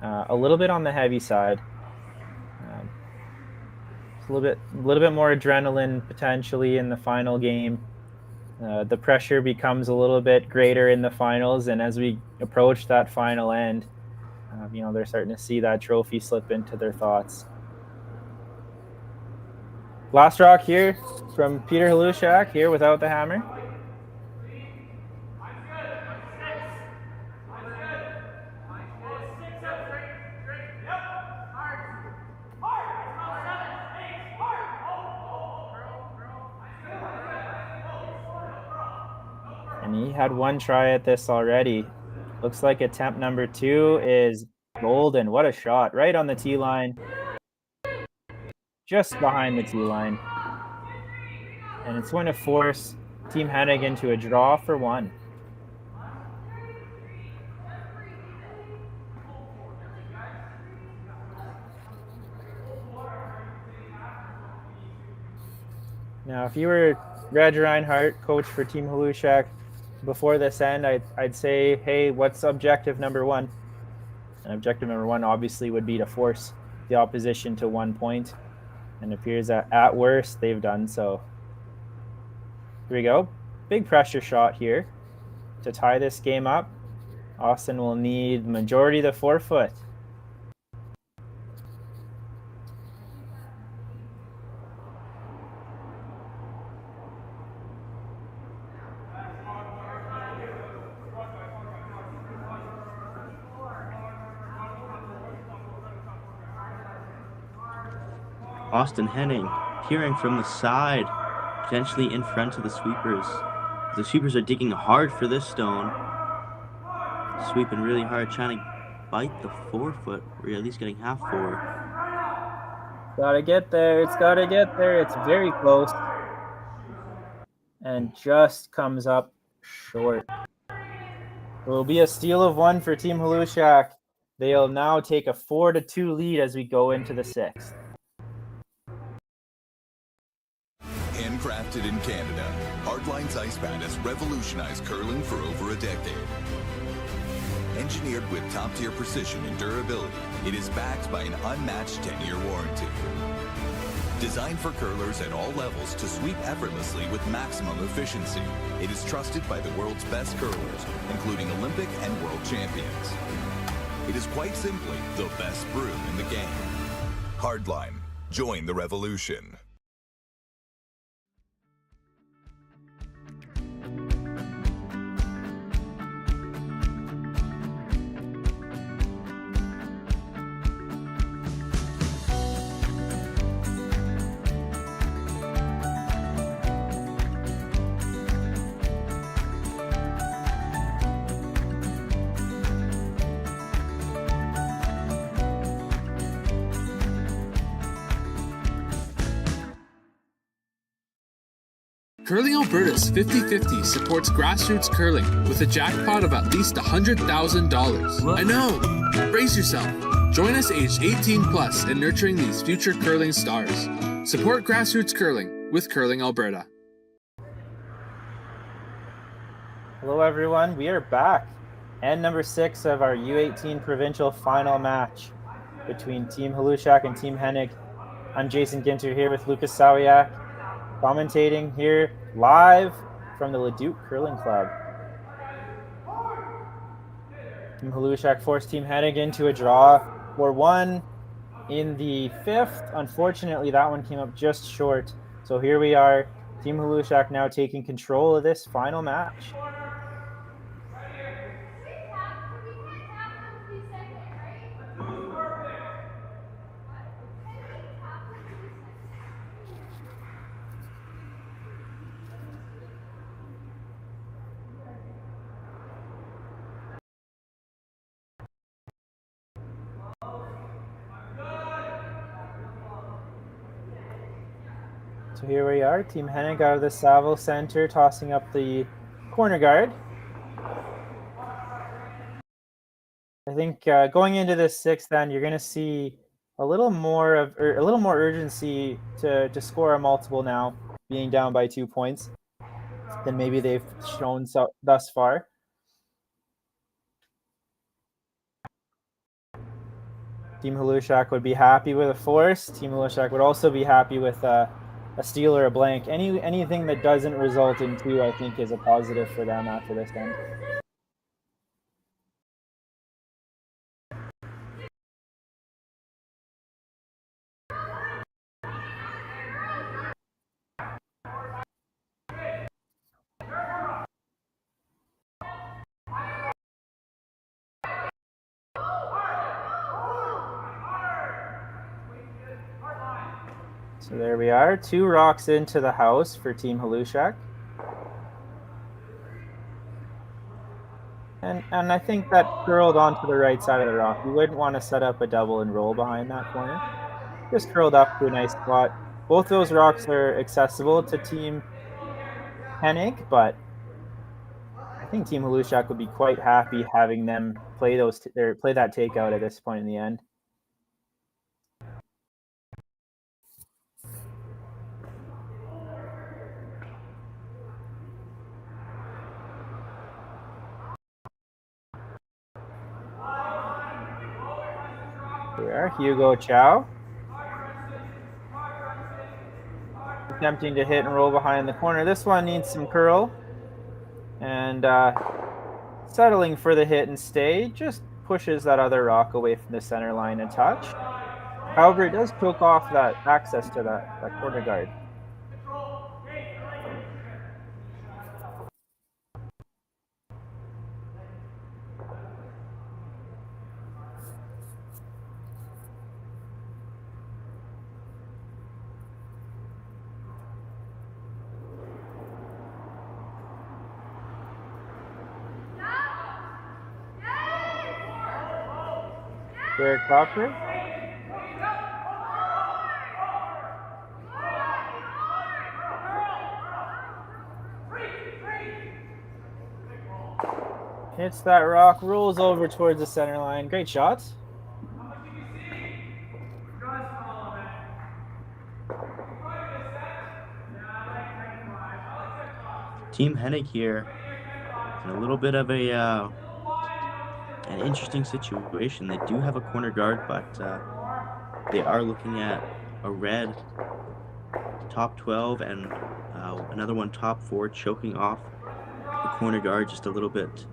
a little bit on the heavy side. A little bit more adrenaline potentially in the final game. The pressure becomes a little bit greater in the finals, and as we approach that final end, they're starting to see that trophy slip into their thoughts. Last rock here from Peter Halushak here without the hammer. And he had one try at this already. Looks like attempt number 2 is golden. What a shot. Right on the tee line. Just behind the tee line. And it's going to force Team Hennig into a draw for 1. Now, if you were Reg Reinhardt, coach for Team Halushak, before this end, I'd say, hey, what's objective number 1? And objective number 1 obviously would be to force the opposition to 1 point. And it appears that at worst, they've done so. Here we go. Big pressure shot here to tie this game up. Austin will need majority of the forefoot. Austin Henning peering from the side, potentially in front of the sweepers. The sweepers are digging hard for this stone. Sweeping really hard, trying to bite the forefoot, or at least getting half forward. Gotta get there. It's gotta get there. It's very close. And just comes up short. It will be a steal of 1 for Team Hlushak. They'll now take a 4-2 lead as we go into the 6th. Handcrafted in Canada, Hardline's ice pad has revolutionized curling for over a decade. Engineered with top-tier precision and durability, it is backed by an unmatched 10-year warranty. Designed for curlers at all levels to sweep effortlessly with maximum efficiency, it is trusted by the world's best curlers, including Olympic and world champions. It is quite simply the best broom in the game. Hardline, join the revolution. Curling Alberta's 50-50 supports grassroots curling with a jackpot of at least $100,000. I know! Brace yourself. Join us aged 18 plus in nurturing these future curling stars. Support grassroots curling with Curling Alberta. Hello everyone, we are back. And number 6 of our U18 provincial final match between Team Hlushak and Team Hennig. I'm Jason Ginter here with Lucas Sawiak, commentating here live from the Leduc Curling Club. Team Hlushak forced Team Hennig into a draw for 1 in the 5th. Unfortunately, that one came up just short. So here we are, Team Hlushak now taking control of this final match. So here we are, Team Hennig out of the Saville Center, tossing up the corner guard. I think going into this 6th, then you're going to see a little more urgency to score a multiple now, being down by 2 points, than maybe they've shown thus far. Team Hlushak would be happy with a force. Team Hlushak would also be happy with a steal or a blank. Anything that doesn't result in 2, I think, is a positive for them after this end. So there we are, 2 rocks into the house for Team Hlushak. And I think that curled onto the right side of the rock. You wouldn't want to set up a double and roll behind that corner. Just curled up to a nice spot. Both those rocks are accessible to Team Hennig, but I think Team Hlushak would be quite happy having them play that takeout at this point in the end. Here we are, Hugo Chow. Attempting to hit and roll behind the corner. This one needs some curl. And settling for the hit and stay, just pushes that other rock away from the center line a touch. However, it does choke off that access to that corner guard. Derek Copper. Hits that rock, rolls over towards the center line. Great shot. Team Hennig here in a little bit of an interesting situation. They do have a corner guard, but they are looking at a red top 12 and another one top 4 choking off the corner guard just a little bit.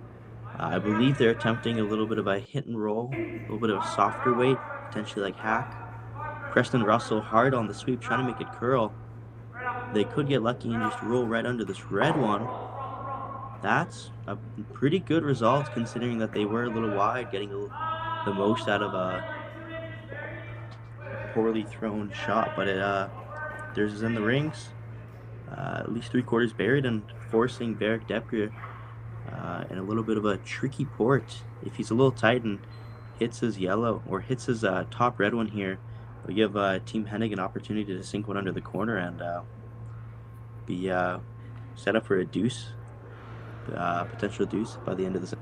I believe they're attempting a little bit of a hit and roll, a little bit of a softer weight, potentially like hack. Preston Russell hard on the sweep, trying to make it curl. They could get lucky and just roll right under this red one. That's a pretty good result considering that they were a little wide, getting the most out of a poorly thrown shot. But theirs is in the rings, at least 3/4 buried, and forcing Beric Depker in a little bit of a tricky port. If he's a little tight and hits his yellow or hits his top red one here, it'll give Team Hennig an opportunity to sink one under the corner and be set up for a deuce, potential deuce by the end of the set.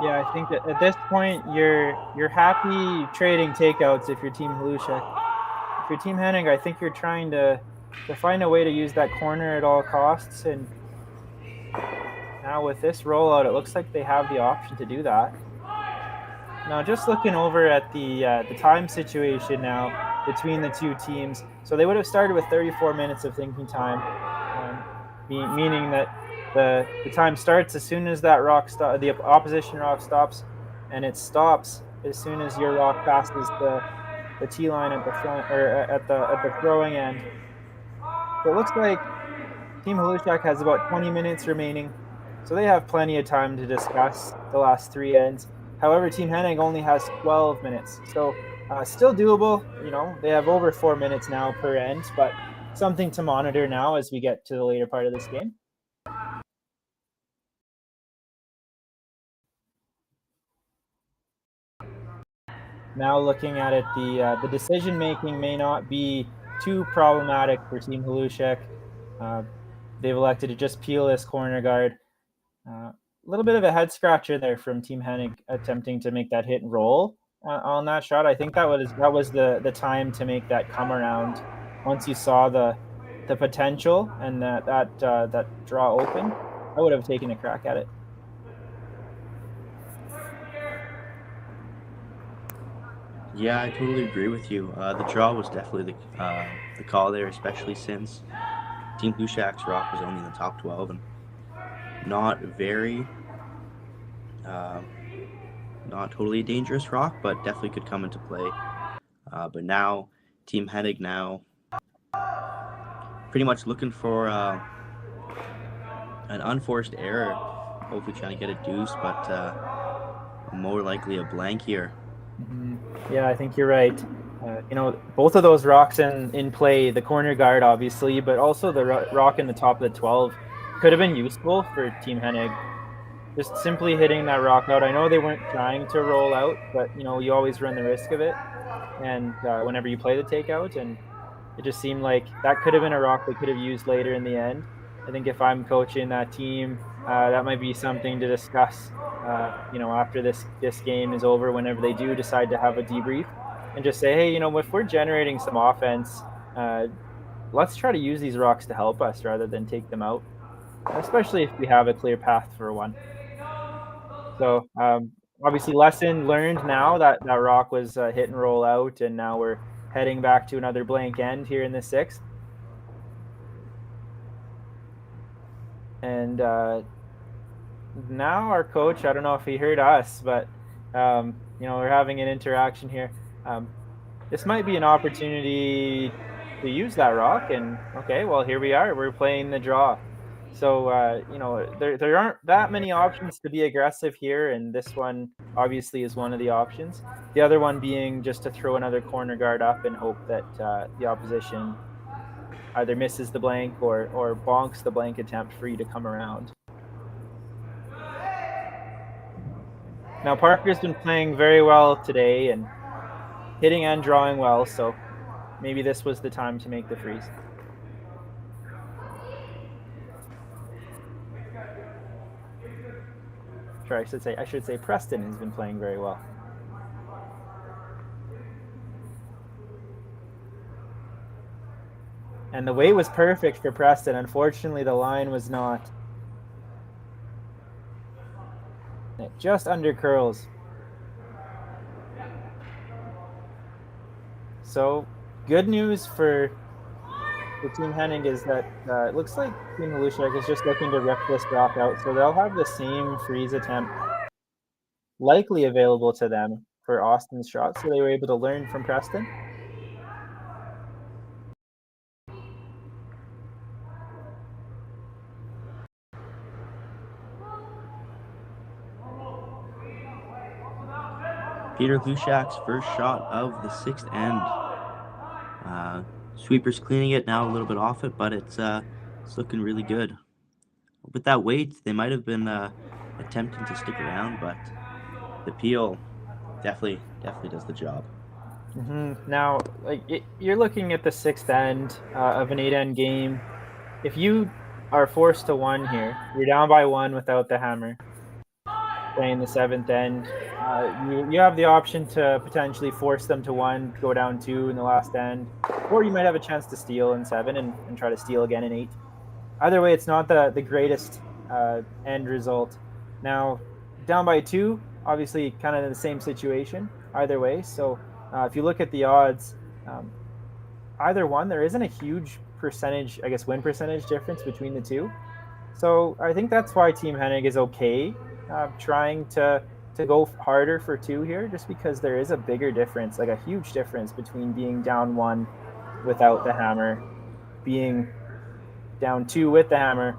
Yeah, I think that at this point you're happy trading takeouts if you're Team Hlushek. If you're Team Hennig, I think you're trying to find a way to use that corner at all costs, and now with this rollout, it looks like they have the option to do that. Now, just looking over at the time situation now between the two teams, so they would have started with 34 minutes of thinking time, meaning that the time starts as soon as that rock the opposition rock stops, and it stops as soon as your rock passes the tee line at the front or at the throwing end. So it looks like Team Hlushek has about 20 minutes remaining, so they have plenty of time to discuss the last 3 ends. However, Team Hennig only has 12 minutes, so still doable. You know, they have over 4 minutes now per end, but something to monitor now as we get to the later part of this game. Now looking at it, the decision making may not be too problematic for Team Hlushek. They've elected to just peel this corner guard. A little bit of a head scratcher there from Team Hennig attempting to make that hit and roll on that shot. I think that was the time to make that come around. Once you saw the potential and that draw open, I would have taken a crack at it. Yeah, I totally agree with you. The draw was definitely the call there, especially since Team Hlushek's rock was only in the top 12 and not very, not totally a dangerous rock, but definitely could come into play. But now, Team Hennig now pretty much looking for an unforced error, hopefully trying to get a deuce, but more likely a blank here. Mm-hmm. Yeah, I think you're right. You know, both of those rocks in play, the corner guard obviously, but also the rock in the top of the 12 could have been useful for Team Hennig. Just simply hitting that rock out. I know they weren't trying to roll out, but you know, you always run the risk of it. And whenever you play the takeout, and it just seemed like that could have been a rock they could have used later in the end. I think if I'm coaching that team, that might be something to discuss. You know, after this game is over, whenever they do decide to have a debrief, and just say, hey, you know, if we're generating some offense, let's try to use these rocks to help us rather than take them out, especially if we have a clear path for one. So obviously, lesson learned now that rock was hit and roll out, and now we're heading back to another blank end here in the 6th. And now our coach, I don't know if he heard us, but you know, we're having an interaction here. This might be an opportunity to use that rock, and okay, well, here we are. We're playing the draw. So you know, there aren't that many options to be aggressive here, and this one obviously is one of the options. The other one being just to throw another corner guard up and hope that the opposition either misses the blank or bonks the blank attempt for you to come around. Now Parker's been playing very well today and hitting and drawing well, so maybe this was the time to make the freeze. Sure, I should say Preston has been playing very well. And the weight was perfect for Preston. Unfortunately, the line was not. It just under curls. So good news for Team Hennig is that it looks like Team Halushak is just looking to rip this rock out. So they'll have the same freeze attempt likely available to them for Austin's shot. So they were able to learn from Preston. Peter Lushak's first shot of the sixth end. Sweeper's cleaning it now, a little bit off it, but it's looking really good. With that weight, they might have been attempting to stick around, but the peel definitely does the job. Now, you're looking at the sixth end of an 8-end game. If you are forced to 1 here, you're down by 1 without the hammer. Playing the 7th end, you have the option to potentially force them to 1, go down 2 in the last end, or you might have a chance to steal in 7 and try to steal again in 8. Either way, it's not the greatest end result. Now, down by 2, obviously kind of in the same situation either way. So if you look at the odds, either one, there isn't a huge percentage, I guess, win percentage difference between the two. So I think that's why Team Hennig is okay trying to go harder for 2 here, just because there is a bigger difference, like a huge difference between being down 1 without the hammer, being down 2 with the hammer,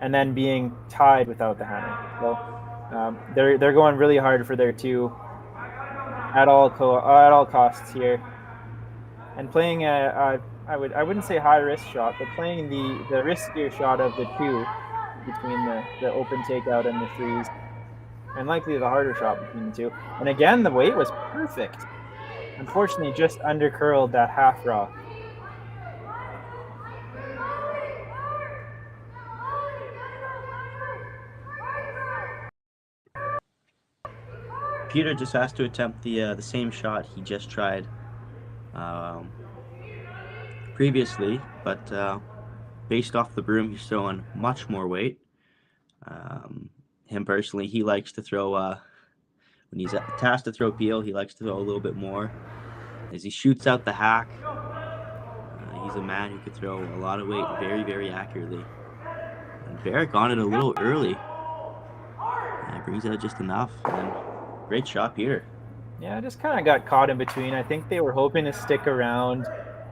and then being tied without the hammer. So they're going really hard for their 2 at all costs here, and playing I wouldn't say high risk shot, but playing the riskier shot of the 2 between the open takeout and the freeze, and likely the harder shot between the 2. And again, the weight was perfect. Unfortunately, just under curled that half rock. Peter just has to attempt the same shot he just tried previously, but based off the broom, he's throwing much more weight. Him personally, he likes to throw, when he's tasked to throw peel, he likes to throw a little bit more. As he shoots out the hack, he's a man who could throw a lot of weight very, very accurately. And Barrick on it a little early. Brings out just enough. And great shot, Peter. Yeah, just kind of got caught in between. I think they were hoping to stick around,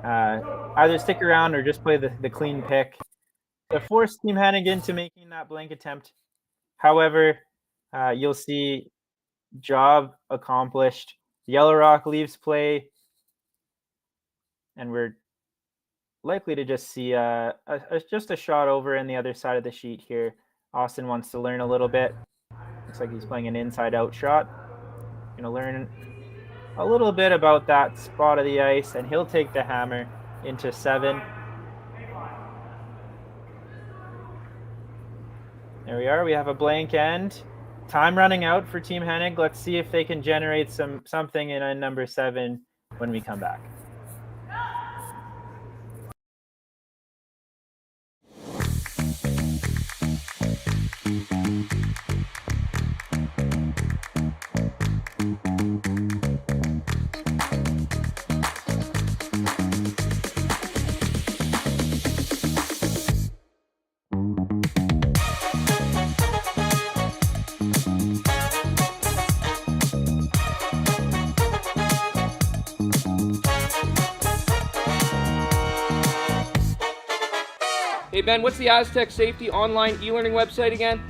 either stick around or just play the clean pick. To force Team Hennig into making that blank attempt. However, you'll see job accomplished. Yellow Rock leaves play, and we're likely to just see just a shot over in the other side of the sheet here. Austin wants to learn a little bit. Looks like he's playing an inside-out shot. Going to learn a little bit about that spot of the ice, and he'll take the hammer into 7. There we are. We have a blank end. Time running out for Team Hennig. Let's see if they can generate something in end number 7 when we come back. Hey Ben, what's the Aztec Safety online e-learning website again?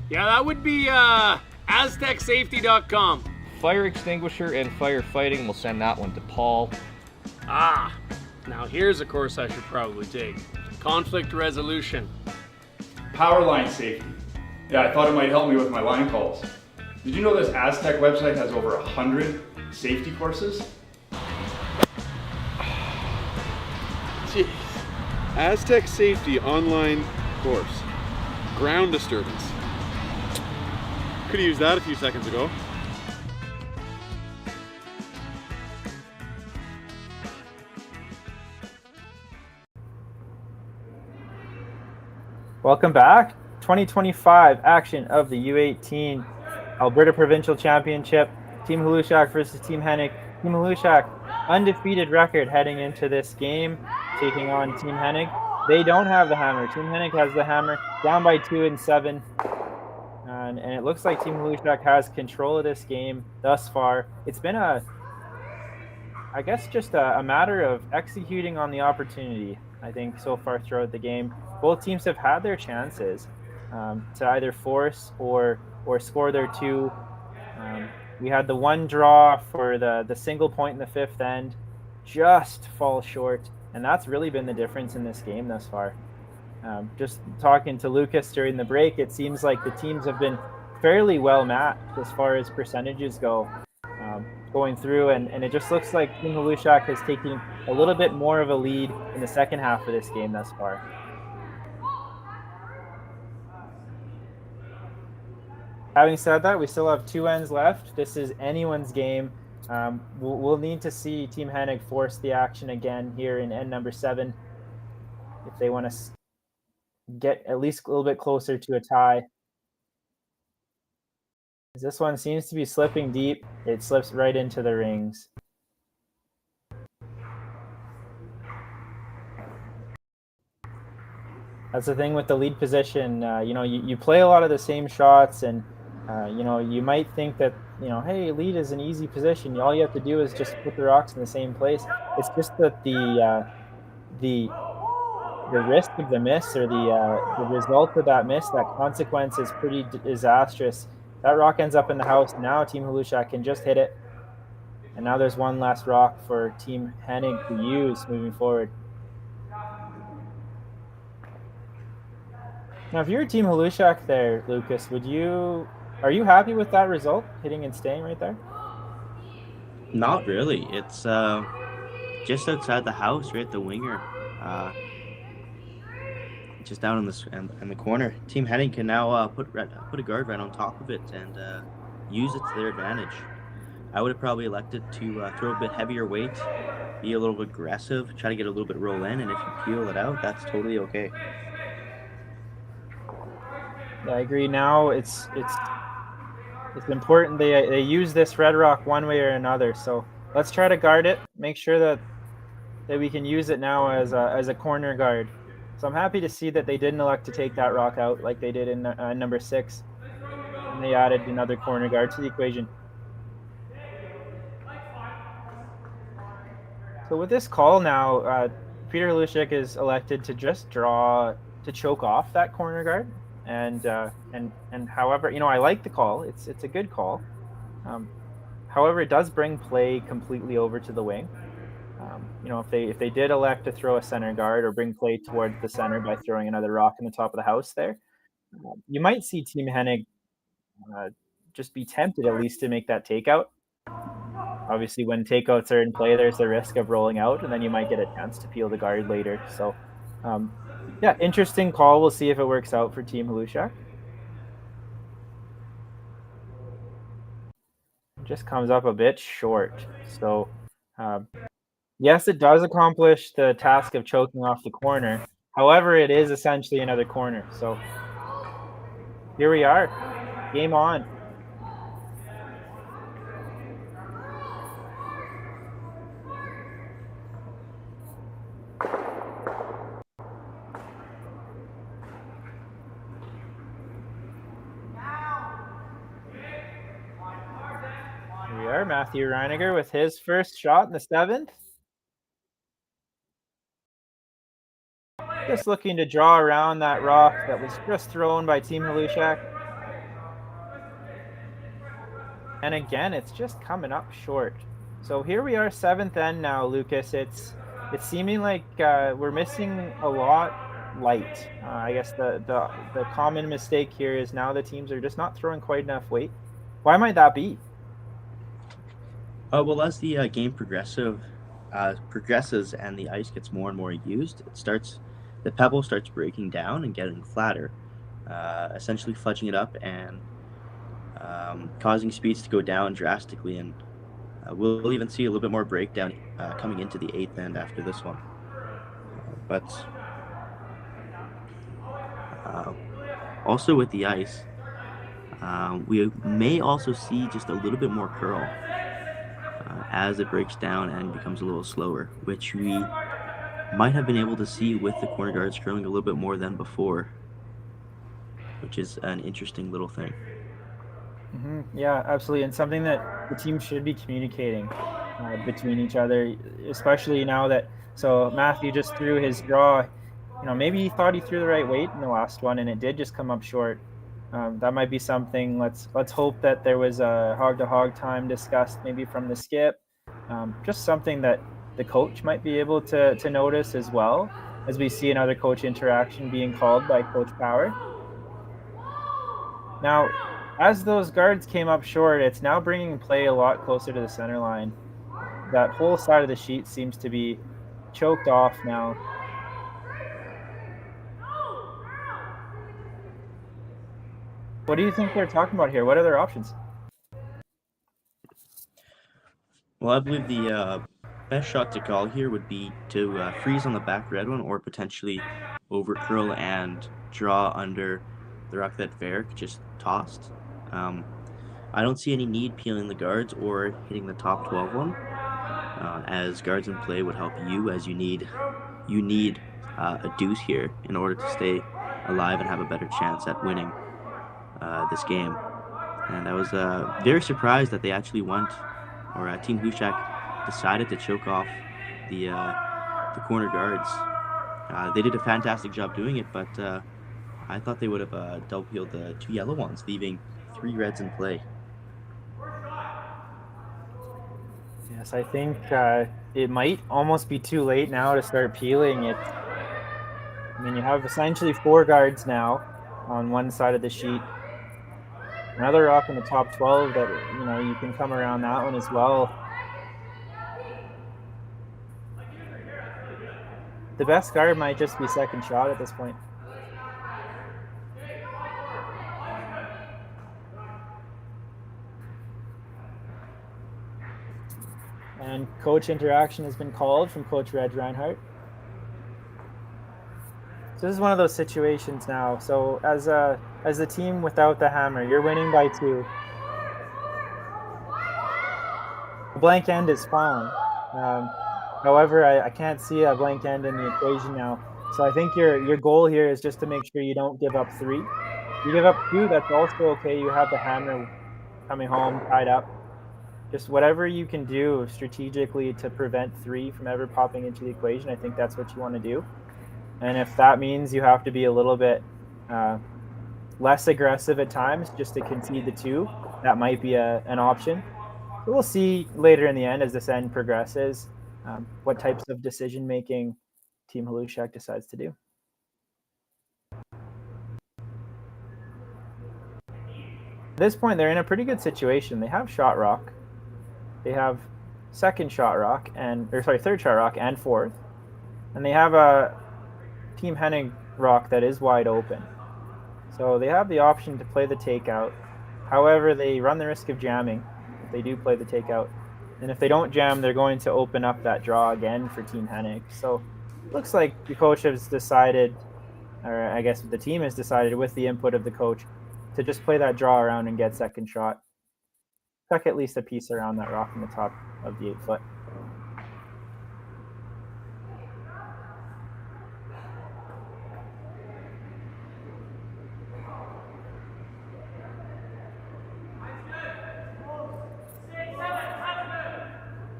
Yeah, that would be aztecsafety.com. Fire extinguisher and firefighting, we'll send that one to Paul. Now here's a course I should probably take. Conflict resolution. Power line safety. Yeah, I thought it might help me with my line calls. Did you know this Aztec website has over 100 safety courses? Jeez. Aztec Safety online course. Ground disturbance. Could have used that a few seconds ago. Welcome back. 2025 action of the U18 Alberta Provincial Championship. Team Hlushak versus Team Hennig. Team Hlushak, undefeated record heading into this game, taking on Team Hennig. They don't have the hammer. Team Hennig has the hammer, down by 2 and 7. And it looks like Team Hlushak has control of this game thus far. It's been I guess just a matter of executing on the opportunity, I think, so far throughout the game. Both teams have had their chances to either force or score their 2. We had the one draw for the single point in the 5th end, just fall short, and that's really been the difference in this game thus far. Just talking to Lucas during the break, it seems like the teams have been fairly well matched as far as percentages go going through, and it just looks like Team Hlushak is taking a little bit more of a lead in the second half of this game thus far. Having said that, we still have 2 ends left. This is anyone's game. We'll need to see Team Hennig force the action again here in end number 7 if they want to get at least a little bit closer to a tie. This one seems to be slipping deep. It slips right into the rings. That's the thing with the lead position. You play a lot of the same shots, and you might think that, hey, lead is an easy position. All you have to do is just put the rocks in the same place. It's just that the risk of the miss, or the result of that miss, that consequence, is pretty disastrous. That rock ends up in the house. Now Team Hlushak can just hit it. And now there's one last rock for Team Hennig to use moving forward. Now, if you're Team Hlushak there, Lucas, are you happy with that result, hitting and staying right there? Not really. It's just outside the house, right at the winger. Just down in the corner. Team Hennig can now put a guard right on top of it and use it to their advantage. I would have probably elected to throw a bit heavier weight, be a little aggressive, try to get a little bit roll in, and if you peel it out, that's totally okay. Yeah, I agree. Now it's important they use this red rock one way or another. So let's try to guard it. Make sure that we can use it now as a corner guard. So I'm happy to see that they didn't elect to take that rock out like they did in number 6, and they added another corner guard to the equation. So with this call now, Peter Hlushak is elected to just draw to choke off that corner guard. And however, I like the call. It's a good call. However, it does bring play completely over to the wing. If they did elect to throw a center guard or bring play towards the center by throwing another rock in the top of the house there, you might see Team Hennig just be tempted at least to make that takeout. Obviously, when takeouts are in play, there's the risk of rolling out, and then you might get a chance to peel the guard later. So, yeah, interesting call. We'll see if it works out for Team Hlushak. Just comes up a bit short. So, yes, it does accomplish the task of choking off the corner. However, it is essentially another corner. So, here we are. Game on. Matthew Reiniger with his first shot in the 7th. Just looking to draw around that rock that was just thrown by Team Hlushak. And again, it's just coming up short. So here we are, 7th end now, Lucas. It's seeming like we're missing a lot light. I guess the common mistake here is now the teams are just not throwing quite enough weight. Why might that be? Well, as the game progresses and the ice gets more and more used, the pebble starts breaking down and getting flatter, essentially fudging it up and causing speeds to go down drastically. And we'll even see a little bit more breakdown coming into the eighth end after this one. But also with the ice, we may also see just a little bit more curl as it breaks down and becomes a little slower, which we might have been able to see with the corner guards curling a little bit more than before, which is an interesting little thing. Yeah, absolutely, and something that the team should be communicating between each other, especially now that Matthew just threw his draw. Maybe he thought he threw the right weight in the last one, and it did just come up short. That might be something. Let's hope that there was a hog-to-hog time discussed, maybe from the skip. Just something that the coach might be able to notice as well, as we see another coach interaction being called by Coach Power. Now, as those guards came up short, it's now bringing play a lot closer to the center line. That whole side of the sheet seems to be choked off now. What do you think they're talking about here? What are their options? Well, I believe the best shot to call here would be to freeze on the back red one, or potentially over curl and draw under the rock that Verrick just tossed. I don't see any need peeling the guards or hitting the top 12 one, as guards in play would help you, as you need a deuce here in order to stay alive and have a better chance at winning this game. And I was very surprised that they actually went, or Team Hushak decided to choke off the corner guards. They did a fantastic job doing it, but I thought they would have double peeled the two yellow ones, leaving 3 reds in play. Yes, I think it might almost be too late now to start peeling it. I mean, you have essentially 4 guards now on one side of the sheet. Another rock in the top 12 that, you can come around that one as well. The best guard might just be second shot at this point. And coach interaction has been called from Coach Reg Reinhardt. So this is one of those situations now. So as a team without the hammer, you're winning by 2. A blank end is fine. However, I can't see a blank end in the equation now. So I think your goal here is just to make sure you don't give up 3. You give up 2, that's also okay. You have the hammer coming home tied up. Just whatever you can do strategically to prevent 3 from ever popping into the equation, I think that's what you want to do. And if that means you have to be a little bit less aggressive at times just to concede the 2, that might be an option. But we'll see later in the end as this end progresses what types of decision-making Team Halushak decides to do. At this point, they're in a pretty good situation. They have shot rock. They have third shot rock and fourth. And they have a Team Hennig rock that is wide open. So they have the option to play the takeout. However, they run the risk of jamming if they do play the takeout. And if they don't jam, they're going to open up that draw again for Team Hennig. So it looks like the coach has decided, or I guess the team has decided with the input of the coach, to just play that draw around and get second shot. Tuck at least a piece around that rock in the top of the 8 foot.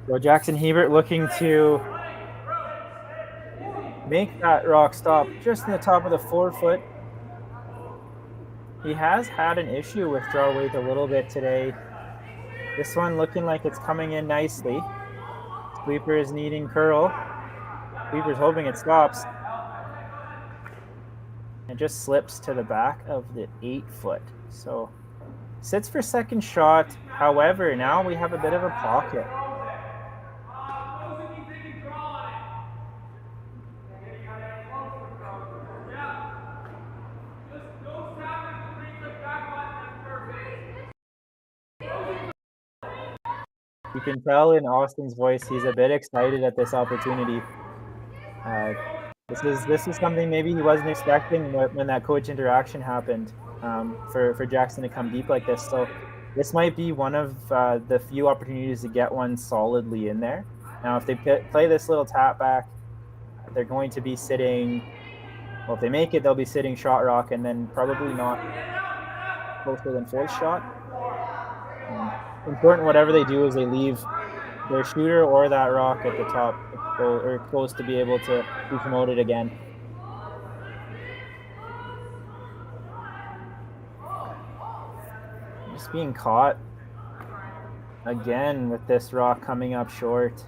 So Jackson Hebert looking to make that rock stop just in the top of the 4 foot. He has had an issue with draw weight a little bit today. This one looking like it's coming in nicely. Sweeper is needing curl. Sweeper's hoping it stops. It just slips to the back of the 8 foot. So Sits for second shot. However, now we have a bit of a pocket. You can tell in Austin's voice he's a bit excited at this opportunity. This is something maybe he wasn't expecting when that coach interaction happened, for Jackson to come deep like this. So this might be one of the few opportunities to get one solidly in there. Now, if they play this little tap back, they're going to be sitting. Well, if they make it, they'll be sitting shot rock, and then probably not closer than fourth shot. Important, whatever they do, is they leave their shooter or that rock at the top exposed to be able to be promoted again. Just being caught again with this rock coming up short.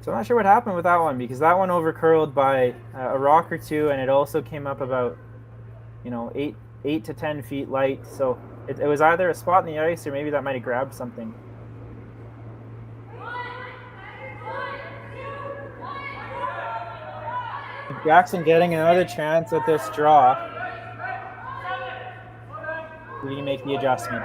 So I'm not sure what happened with that one, because that one overcurled by a rock or two, and it also came up about, 8 to 10 feet light. So it was either a spot in the ice, or maybe that might have grabbed something. Jackson getting another chance at this draw. We can make the adjustment.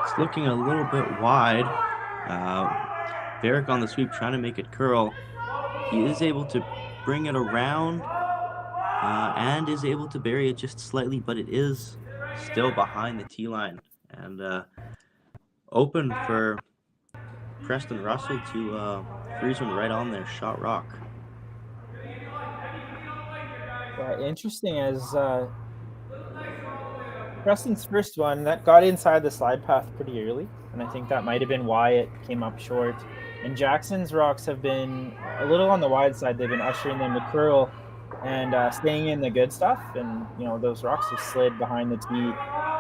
It's looking a little bit wide. Varick on the sweep trying to make it curl. He is able to bring it around and is able to bury it just slightly, but it is still behind the tee line and open for Preston Russell to freeze one right on their shot rock. Yeah, interesting, as Preston's first one that got inside the slide path pretty early, and I think that might have been why it came up short. And Jackson's rocks have been a little on the wide side. They've been ushering them to curl and staying in the good stuff, and those rocks have slid behind the tee.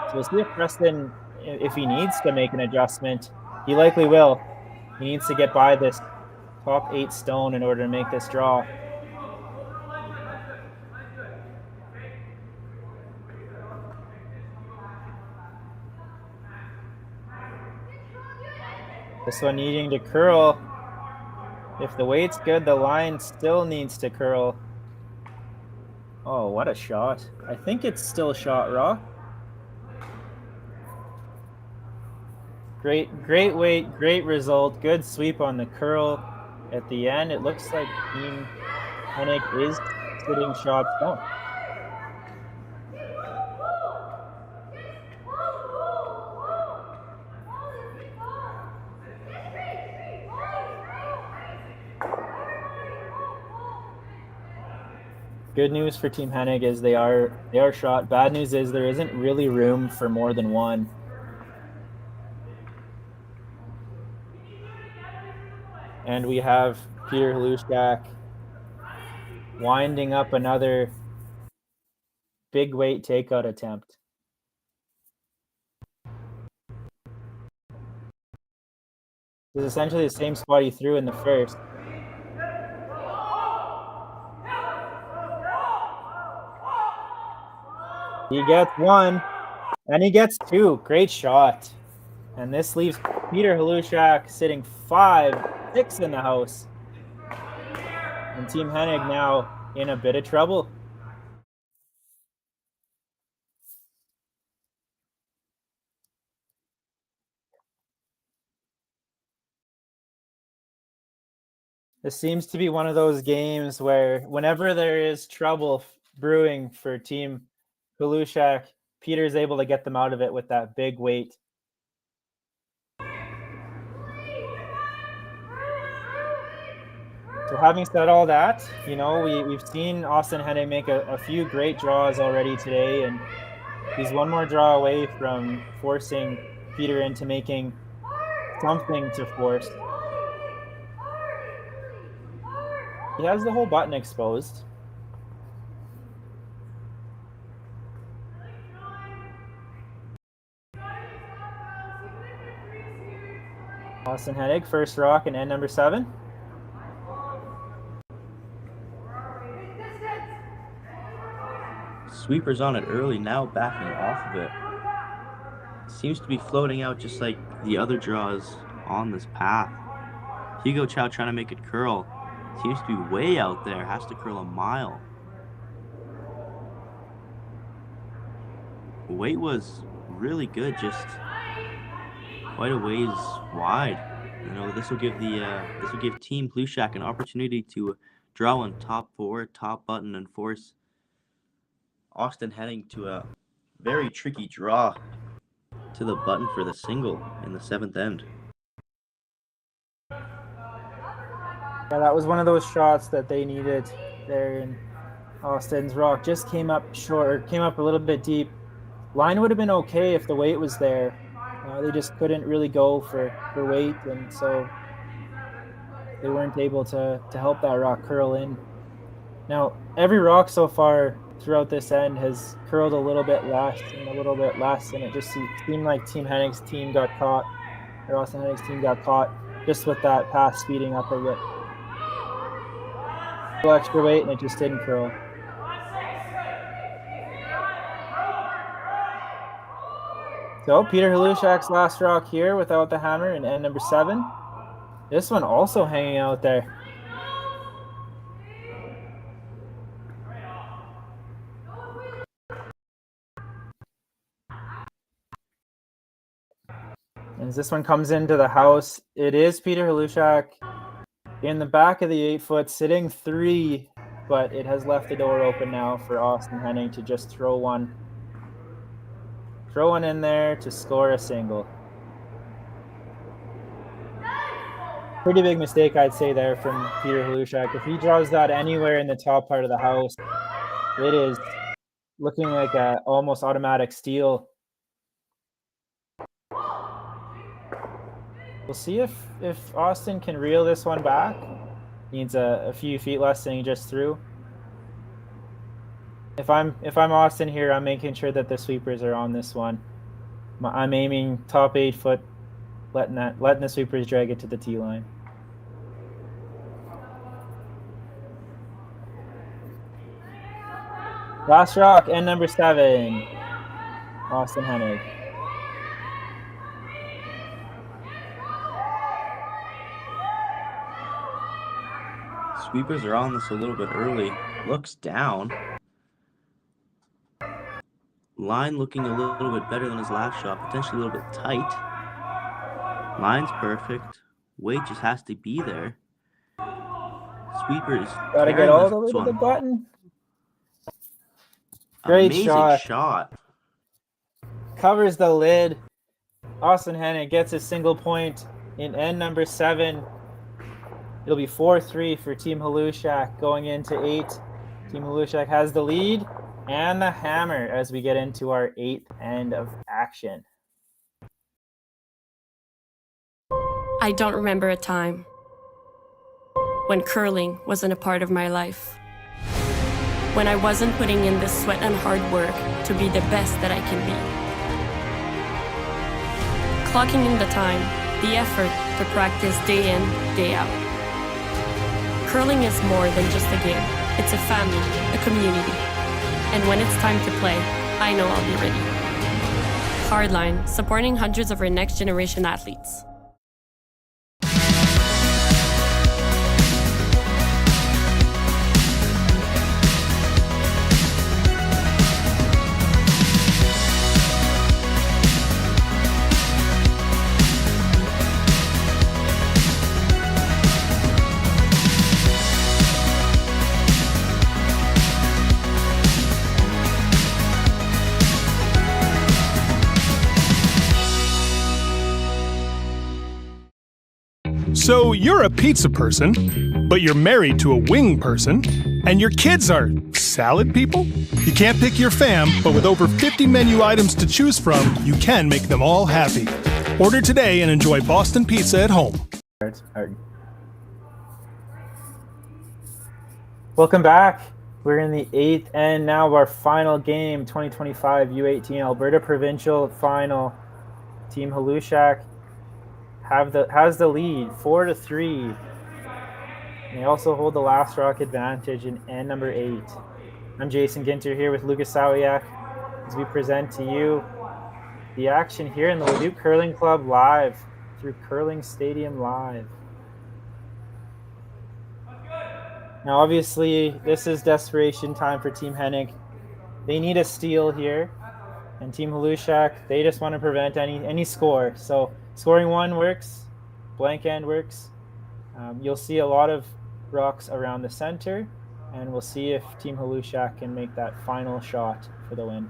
So we'll see if Preston, if he needs to make an adjustment, he likely will. He needs to get by this top 8 stone in order to make this draw. This one needing to curl. If the weight's good, the line still needs to curl. Oh, what a shot. I think it's still shot rock. Great weight, great result. Good sweep on the curl. At the end, it looks like Team Hennig is sitting shot stone. Good news for Team Hennig is they are shot. Bad news is there isn't really room for more than one. And we have Peter Halushak winding up another big weight takeout attempt. This is essentially the same spot he threw in the first. He gets one, and he gets two. Great shot. And this leaves Peter Halushak sitting 5-6 in the house. And Team Hennig now in a bit of trouble. This seems to be one of those games where whenever there is trouble brewing for Team Halushak, Peter's able to get them out of it with that big weight. So having said all that, we've seen Austin Hennig make a few great draws already today, and he's one more draw away from forcing Peter into making something to force. He has the whole button exposed. Austin Hennig, first rock and end number 7. Sweeper's on it early, now backing off of it. Seems to be floating out just like the other draws on this path. Hugo Chow trying to make it curl. Seems to be way out there, has to curl a mile. Weight was really good, just quite a ways wide. You know, this will give Team Blue Shack an opportunity to draw on top forward, top button, and force Austin Hennig to a very tricky draw to the button for the single in the 7th end. Yeah, that was one of those shots that they needed there, and Austin's rock just came up short, or came up a little bit deep. Line would have been okay if the weight was there. They just couldn't really go for weight, and so they weren't able to help that rock curl in. Now, every rock so far throughout this end has curled a little bit less and a little bit less, and it just seemed like Team Hennig's team got caught, or Austin Hennig's team got caught just with that path speeding up a bit. A little extra weight, and it just didn't curl. So Peter Halushak's last rock here without the hammer in end number 7. This one also hanging out there. As this one comes into the house, it is Peter Halushak in the back of the 8-foot, sitting 3, but it has left the door open now for Austin Hennig to just throw one in there to score a single. Pretty big mistake, I'd say, there from Peter Halushak. If he draws that anywhere in the top part of the house, it is looking like a almost automatic steal. We'll see if Austin can reel this one back. Needs a few feet less than he just threw. If I'm Austin here, I'm making sure that the sweepers are on this one. I'm aiming top 8-foot, letting the sweepers drag it to the tee line. Last rock, end number 7. Austin Hennig. Sweepers are on this a little bit early. Looks down. Line looking a little bit better than his last shot, potentially a little bit tight. Line's perfect. Weight just has to be there. Sweepers gotta get all the way to the button. Great shot. Covers the lid. Austin Hennig gets a single point in end number 7. It'll be 4-3 for Team Halushak going into 8. Team Halushak has the lead and the hammer as we get into our 8th end of action. I don't remember a time when curling wasn't a part of my life. When I wasn't putting in the sweat and hard work to be the best that I can be. Clocking in the time, the effort to practice day in, day out. Curling is more than just a game. It's a family, a community. And when it's time to play, I know I'll be ready. Hardline, supporting hundreds of our next generation athletes. So you're a pizza person, but you're married to a wing person, and your kids are salad people? You can't pick your fam, but with over 50 menu items to choose from, you can make them all happy. Order today and enjoy Boston pizza at home. Welcome back. We're in the 8th end now of our final game, 2025 U18 Alberta Provincial Final. Team Halushak has the lead 4-3. They also hold the last rock advantage in end number 8. I'm Jason Ginter here with Lucas Sawiak as we present to you the action here in the Leduc Curling Club live through Curling Stadium Live. Now, obviously, this is desperation time for Team Hennig. They need a steal here. And Team Halushak, they just want to prevent any score. So scoring one works, blank end works. You'll see a lot of rocks around the center, and we'll see if Team Halushak can make that final shot for the win.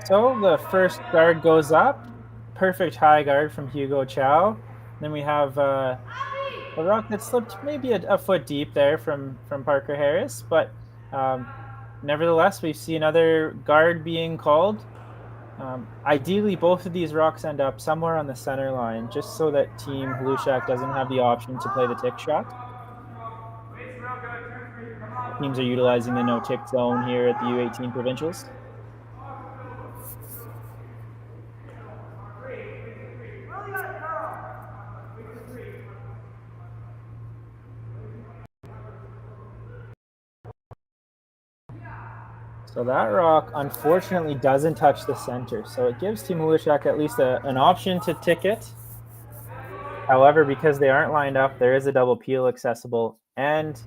So the first guard goes up. Perfect high guard from Hugo Chow. Then we have a rock that slipped maybe a foot deep there from Parker Harris. But nevertheless, we see another guard being called. Ideally, both of these rocks end up somewhere on the center line, just so that Team Halushak doesn't have the option to play the tick shot. Teams are utilizing the no-tick zone here at the U18 Provincials. So that rock, unfortunately, doesn't touch the center. So it gives Team Halushak at least an option to tick it. However, because they aren't lined up, there is a double peel accessible. And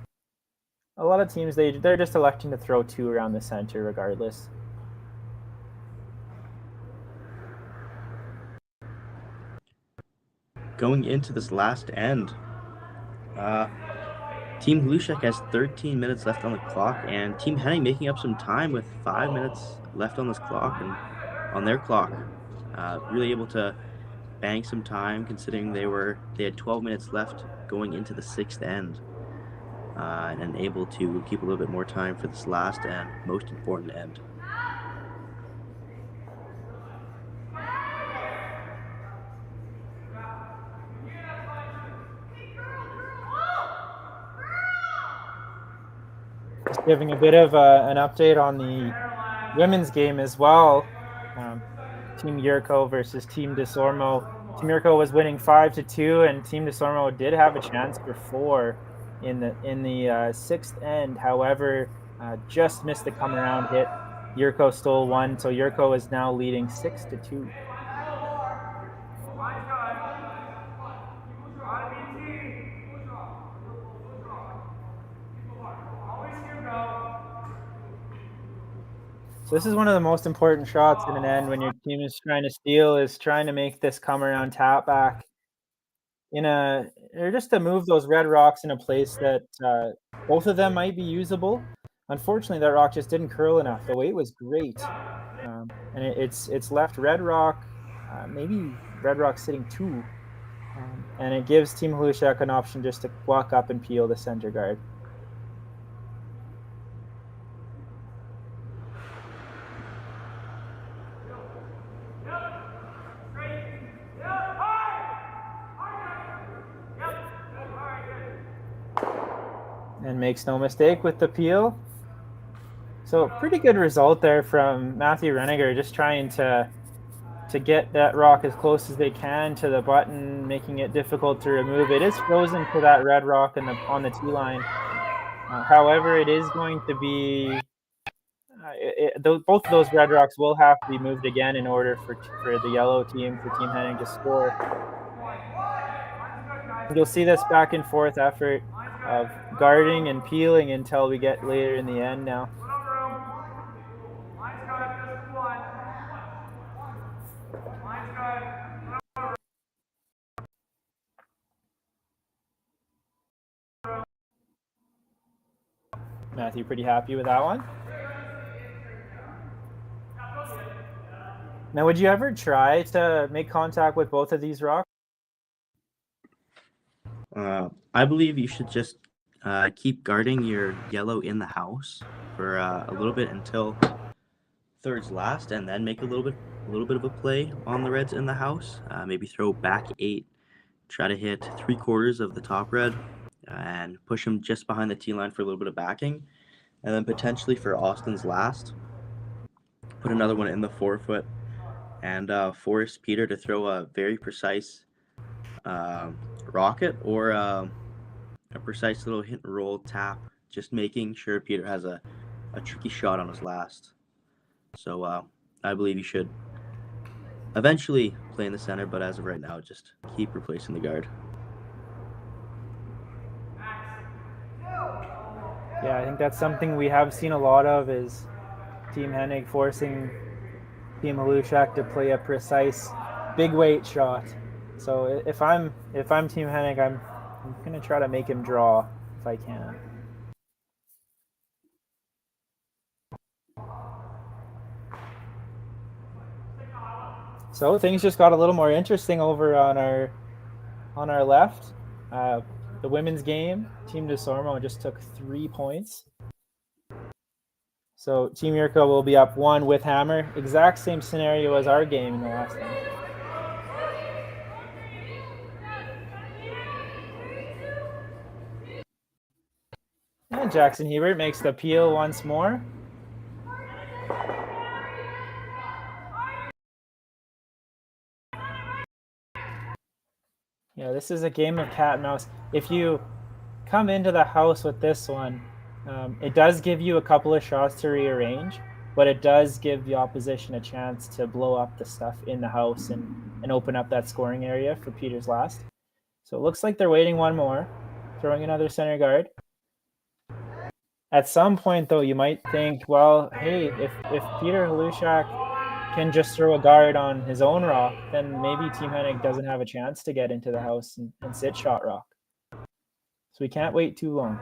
a lot of teams, they're just electing to throw two around the center regardless. Going into this last end, Team Halushak has 13 minutes left on the clock, and Team Hennig making up some time with 5 minutes left on this clock and on their clock. Really able to bank some time, considering they had 12 minutes left going into the sixth end, and able to keep a little bit more time for this last and most important end. Just giving a bit of an update on the women's game as well. Team Yurko versus Team Desormo. Team Yurko was winning 5-2, and Team Desormo did have a chance for 4 in the sixth end. However, just missed the come around hit. Yurko stole one, so Yurko is now leading 6-2. So this is one of the most important shots in an end when your team is trying to steal, is trying to make this come around tap back or just to move those red rocks in a place that both of them might be usable. Unfortunately, that rock just didn't curl enough. The weight was great, and it's left red rock, maybe red rock sitting 2, and it gives Team Halushak an option just to walk up and peel the center guard. And makes no mistake with the peel. So pretty good result there from Matthew Reniger, just trying to get that rock as close as they can to the button, making it difficult to remove. It is frozen to that red rock on the tee line. However, it is going to be both of those red rocks will have to be moved again in order for the yellow team, for Team Hennig to score. You'll see this back and forth effort of guarding and peeling until we get later in the end now. Matthew pretty happy with that one. Now, would you ever try to make contact with both of these rocks? I believe you should just keep guarding your yellow in the house for a little bit until thirds last, and then make a little bit of a play on the reds in the house. Maybe throw back 8, try to hit 3/4 of the top red, and push him just behind the tee line for a little bit of backing, and then potentially for Austin's last, put another one in the 4-foot and force Peter to throw a very precise rocket or a precise little hit and roll tap, just making sure Peter has a tricky shot on his last. So I believe you should eventually play in the center, but as of right now, just keep replacing the guard. Yeah, I think that's something we have seen a lot of, is Team Hennig forcing Team Halushak to play a precise big weight shot. So if I'm Team Hennig, I'm gonna try to make him draw if I can. So things just got a little more interesting over on our left. The women's game, Team DeSormo just took 3 points. So Team Yurko will be up 1 with hammer. Exact same scenario as our game in the last one. And Jackson Hebert makes the appeal once more. Yeah, this is a game of cat and mouse. If you come into the house with this one, it does give you a couple of shots to rearrange, but it does give the opposition a chance to blow up the stuff in the house and open up that scoring area for Peter's last. So it looks like they're waiting one more, throwing another center guard. At some point, though, you might think, well, hey, if Peter Halushak can just throw a guard on his own rock, then maybe Team Hennig doesn't have a chance to get into the house and sit shot rock. So we can't wait too long.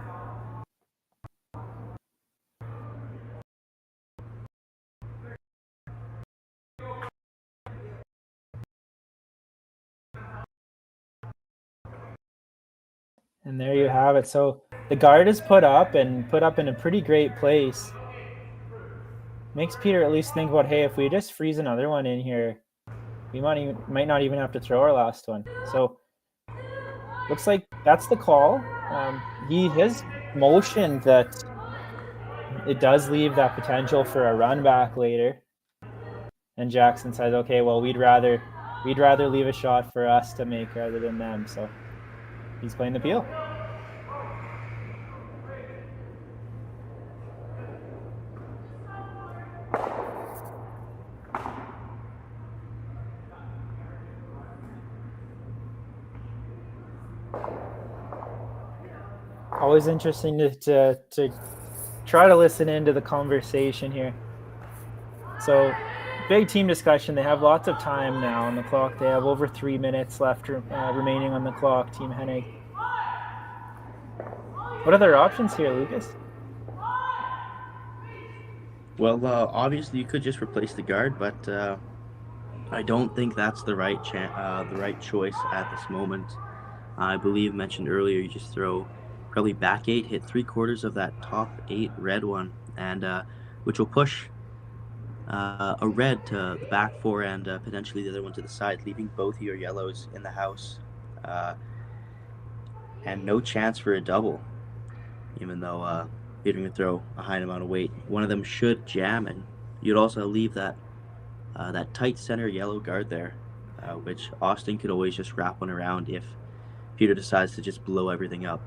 And there you have it. So the guard is put up in a pretty great place. Makes Peter at least think about, hey, if we just freeze another one in here, we might not even have to throw our last one. So looks like that's the call. He has motioned that it does leave that potential for a run back later. And Jackson says, okay, well, we'd rather leave a shot for us to make rather than them. So he's playing the peel. Always interesting to try to listen into the conversation here. So big team discussion. They have lots of time now on the clock. They have over 3 minutes left remaining on the clock, Team Hennig. What are their options here, Lucas? Well, obviously you could just replace the guard, but I don't think that's the right choice at this moment. I believe mentioned earlier, you just throw probably back 8, hit 3/4 of that top 8 red one, and which will push a red to the back 4 and potentially the other one to the side, leaving both of your yellows in the house, and no chance for a double, even though you're going to throw a high amount of weight. One of them should jam, and you'd also leave that tight center yellow guard there, which Austin could always just wrap one around if Peter decides to just blow everything up.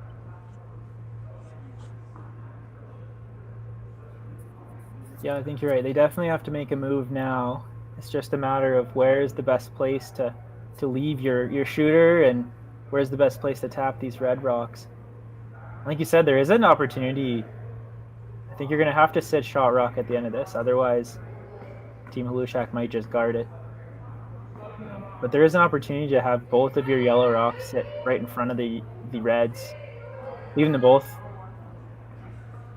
Yeah, I think you're right. They definitely have to make a move now. It's just a matter of where is the best place to leave your shooter and where's the best place to tap these red rocks. Like you said, there is an opportunity. I think you're going to have to sit shot rock at the end of this. Otherwise, Team Halushak might just guard it. But there is an opportunity to have both of your yellow rocks sit right in front of the reds, leaving them both.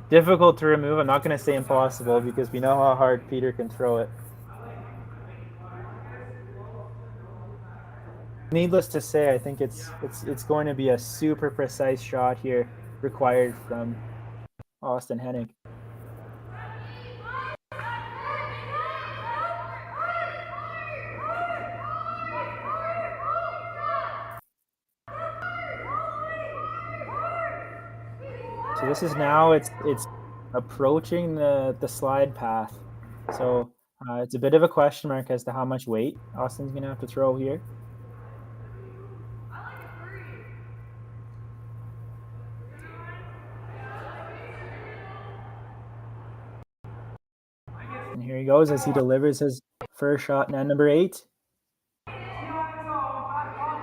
Difficult to remove. I'm not going to say impossible because we know how hard Peter can throw it. Needless to say, I think it's going to be a super precise shot here required from Austin Hennig. So this is now it's approaching the slide path. So it's a bit of a question mark as to how much weight Austin's going to have to throw here. And here he goes as he delivers his first shot, net number 8. Here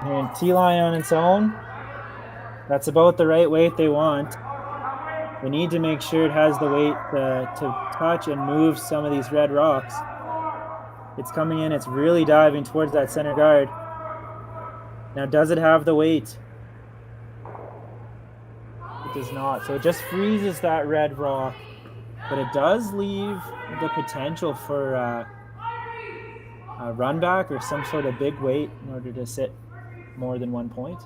in T-line on its own. That's about the right weight they want. They need to make sure it has the weight to touch and move some of these red rocks. It's coming in. It's really diving towards that center guard. Now, does it have the weight? It does not. So it just freezes that red rock. But it does leave the potential for a run back or some sort of big weight in order to sit more than 1 point.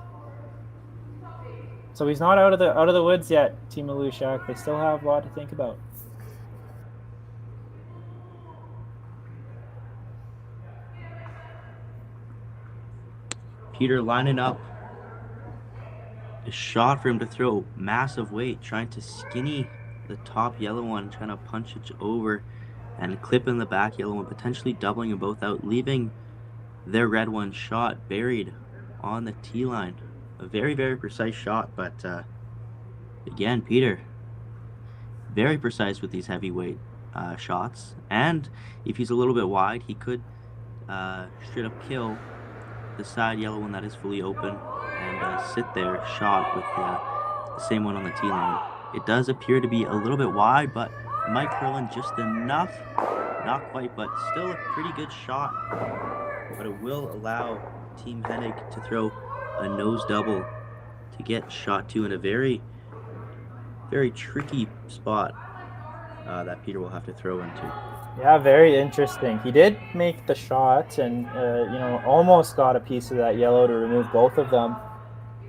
So he's not out of the woods yet, Team Alushak. They still have a lot to think about. Peter lining up a shot for him to throw massive weight, trying to skinny the top yellow one, trying to punch it over and clipping the back yellow one, potentially doubling them both out, leaving their red one shot buried on the tee line. A very, very precise shot, but again, Peter, very precise with these heavyweight shots. And if he's a little bit wide, he could straight up kill the side yellow one that is fully open and sit there shot with the same one on the tee line. It does appear to be a little bit wide, but might curl in just enough. Not quite, but still a pretty good shot. But it will allow Team Hennig to throw a nose double to get shot 2 in a very, very tricky spot that Peter will have to throw into. Yeah, very interesting. He did make the shot and almost got a piece of that yellow to remove both of them.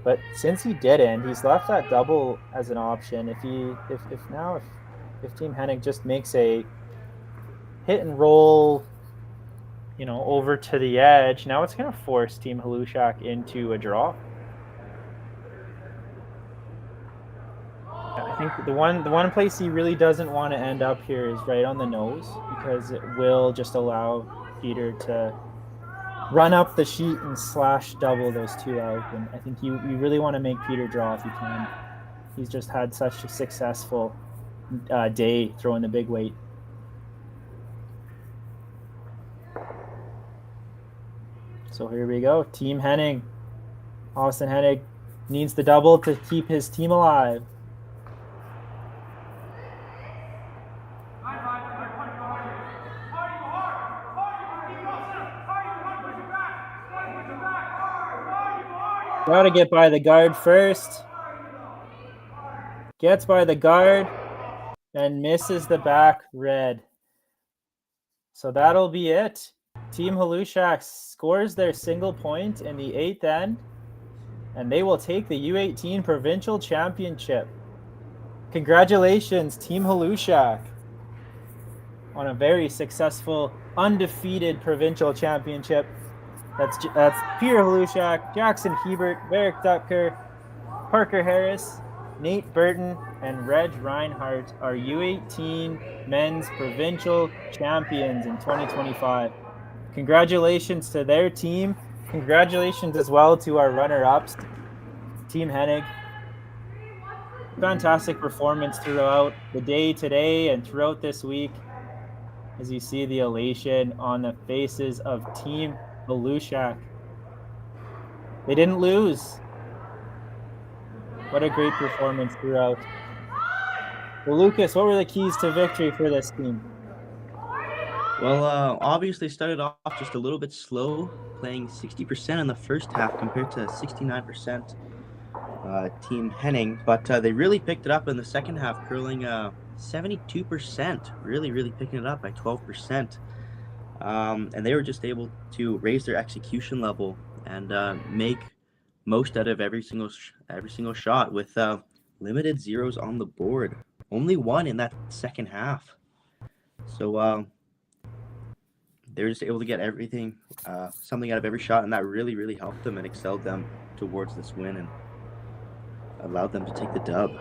But since he didn't, he's left that double as an option. If Team Hennig just makes a hit and roll, over to the edge, now it's going to force Team Halushak into a draw. I think the one place he really doesn't want to end up here is right on the nose, because it will just allow Peter to run up the sheet and slash double those two out. And I think you really want to make Peter draw if you can. He's just had such a successful day throwing the big weight. So here we go. Team Hennig. Austin Hennig needs the double to keep his team alive. Got to get by the guard first. Gets by the guard and misses the back red. So that'll be it. Team Halushak scores their single point in the 8th end, and they will take the U18 Provincial Championship. Congratulations, Team Halushak, on a very successful, undefeated Provincial Championship. That's Peter Halushak, Jackson Hebert, Eric Dutker, Parker Harris, Nate Burton, and Reg Reinhardt are U18 Men's Provincial Champions in 2025. Congratulations to their team. Congratulations as well to our runner-ups, Team Hennig. Fantastic performance throughout the day today and throughout this week, as you see the elation on the faces of Team Halushak. They didn't lose. What a great performance throughout. Well, Lucas, what were the keys to victory for this team? Well, obviously started off just a little bit slow, playing 60% in the first half compared to 69% Team Hennig, but they really picked it up in the second half, curling 72%, really picking it up by 12%. And they were just able to raise their execution level and make most out of every single shot with limited zeros on the board. Only one in that second half. So they're just able to get everything, something out of every shot, and that really, really helped them and excelled them towards this win and allowed them to take the dub.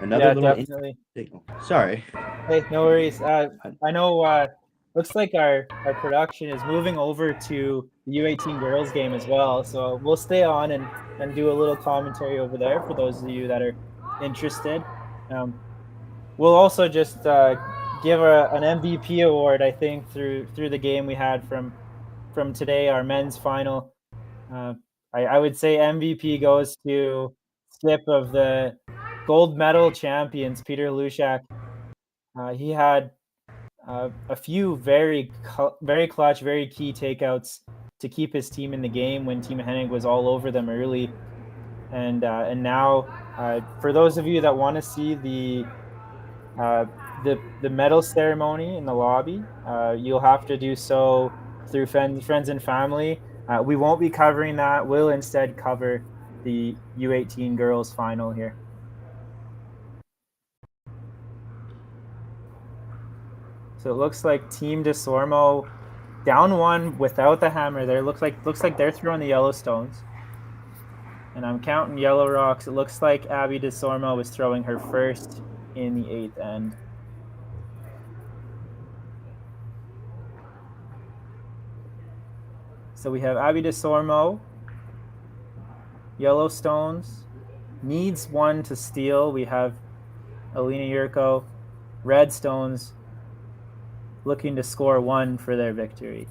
Another little definitely. Sorry. Hey, no worries. I know. Looks like our production is moving over to the U18 girls game as well, so we'll stay on and do a little commentary over there for those of you that are interested. We'll also just give an MVP award, I think, through the game we had from today, our men's final. I would say MVP goes to Skip of the gold medal champions, Peter Lushak. He had a few very clutch, very key takeouts to keep his team in the game when Team Hennig was all over them early. And now, for those of you that want to see the medal ceremony in the lobby, you'll have to do so through friends and family. We won't be covering that. We'll instead cover the U18 girls final here. So it looks like Team DeSormo down one without the hammer there. Looks like they're throwing the Yellowstones. And I'm counting yellow rocks. It looks like Abby DeSormo was throwing her first in the 8th end. So we have Abby DeSormo, Yellowstones, needs one to steal. We have Alina Yurko, Redstones, looking to score one for their victory.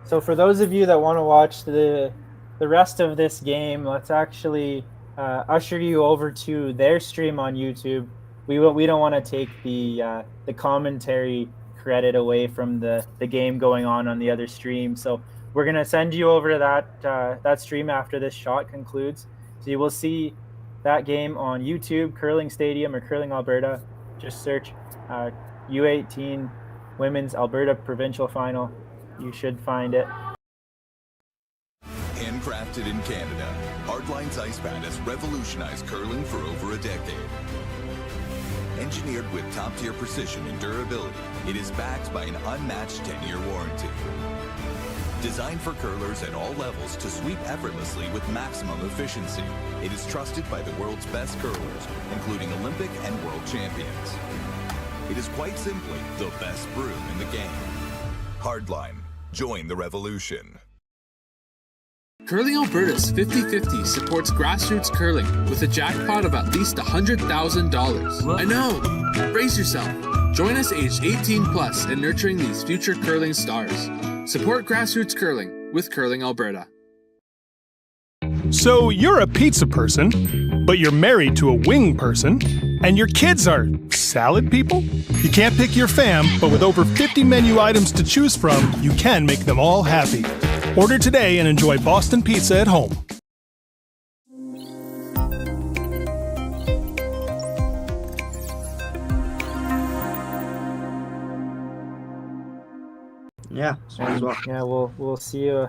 So for those of you that want to watch the rest of this game, let's actually usher you over to their stream on YouTube. We don't want to take the commentary credit away from the game going on the other stream. So we're gonna send you over to that stream after this shot concludes. So you will see that game on YouTube, Curling Stadium or Curling Alberta. Just search U18 Women's Alberta Provincial Final. You should find it. Handcrafted in Canada, Hardline's ice pad has revolutionized curling for over a decade. Engineered with top-tier precision and durability, it is backed by an unmatched 10-year warranty. Designed for curlers at all levels to sweep effortlessly with maximum efficiency, it is trusted by the world's best curlers, including Olympic and world champions. It is quite simply the best broom in the game. Hardline. Join the revolution. Curling Alberta's 50/50 supports grassroots curling with a jackpot of at least $100,000. I know! Brace yourself. Join us aged 18 plus in nurturing these future curling stars. Support grassroots curling with Curling Alberta. So you're a pizza person, but you're married to a wing person, and your kids are salad people? You can't pick your fam, but with over 50 menu items to choose from, you can make them all happy. Order today and enjoy Boston pizza at home. Yeah, as well. Yeah, we'll see you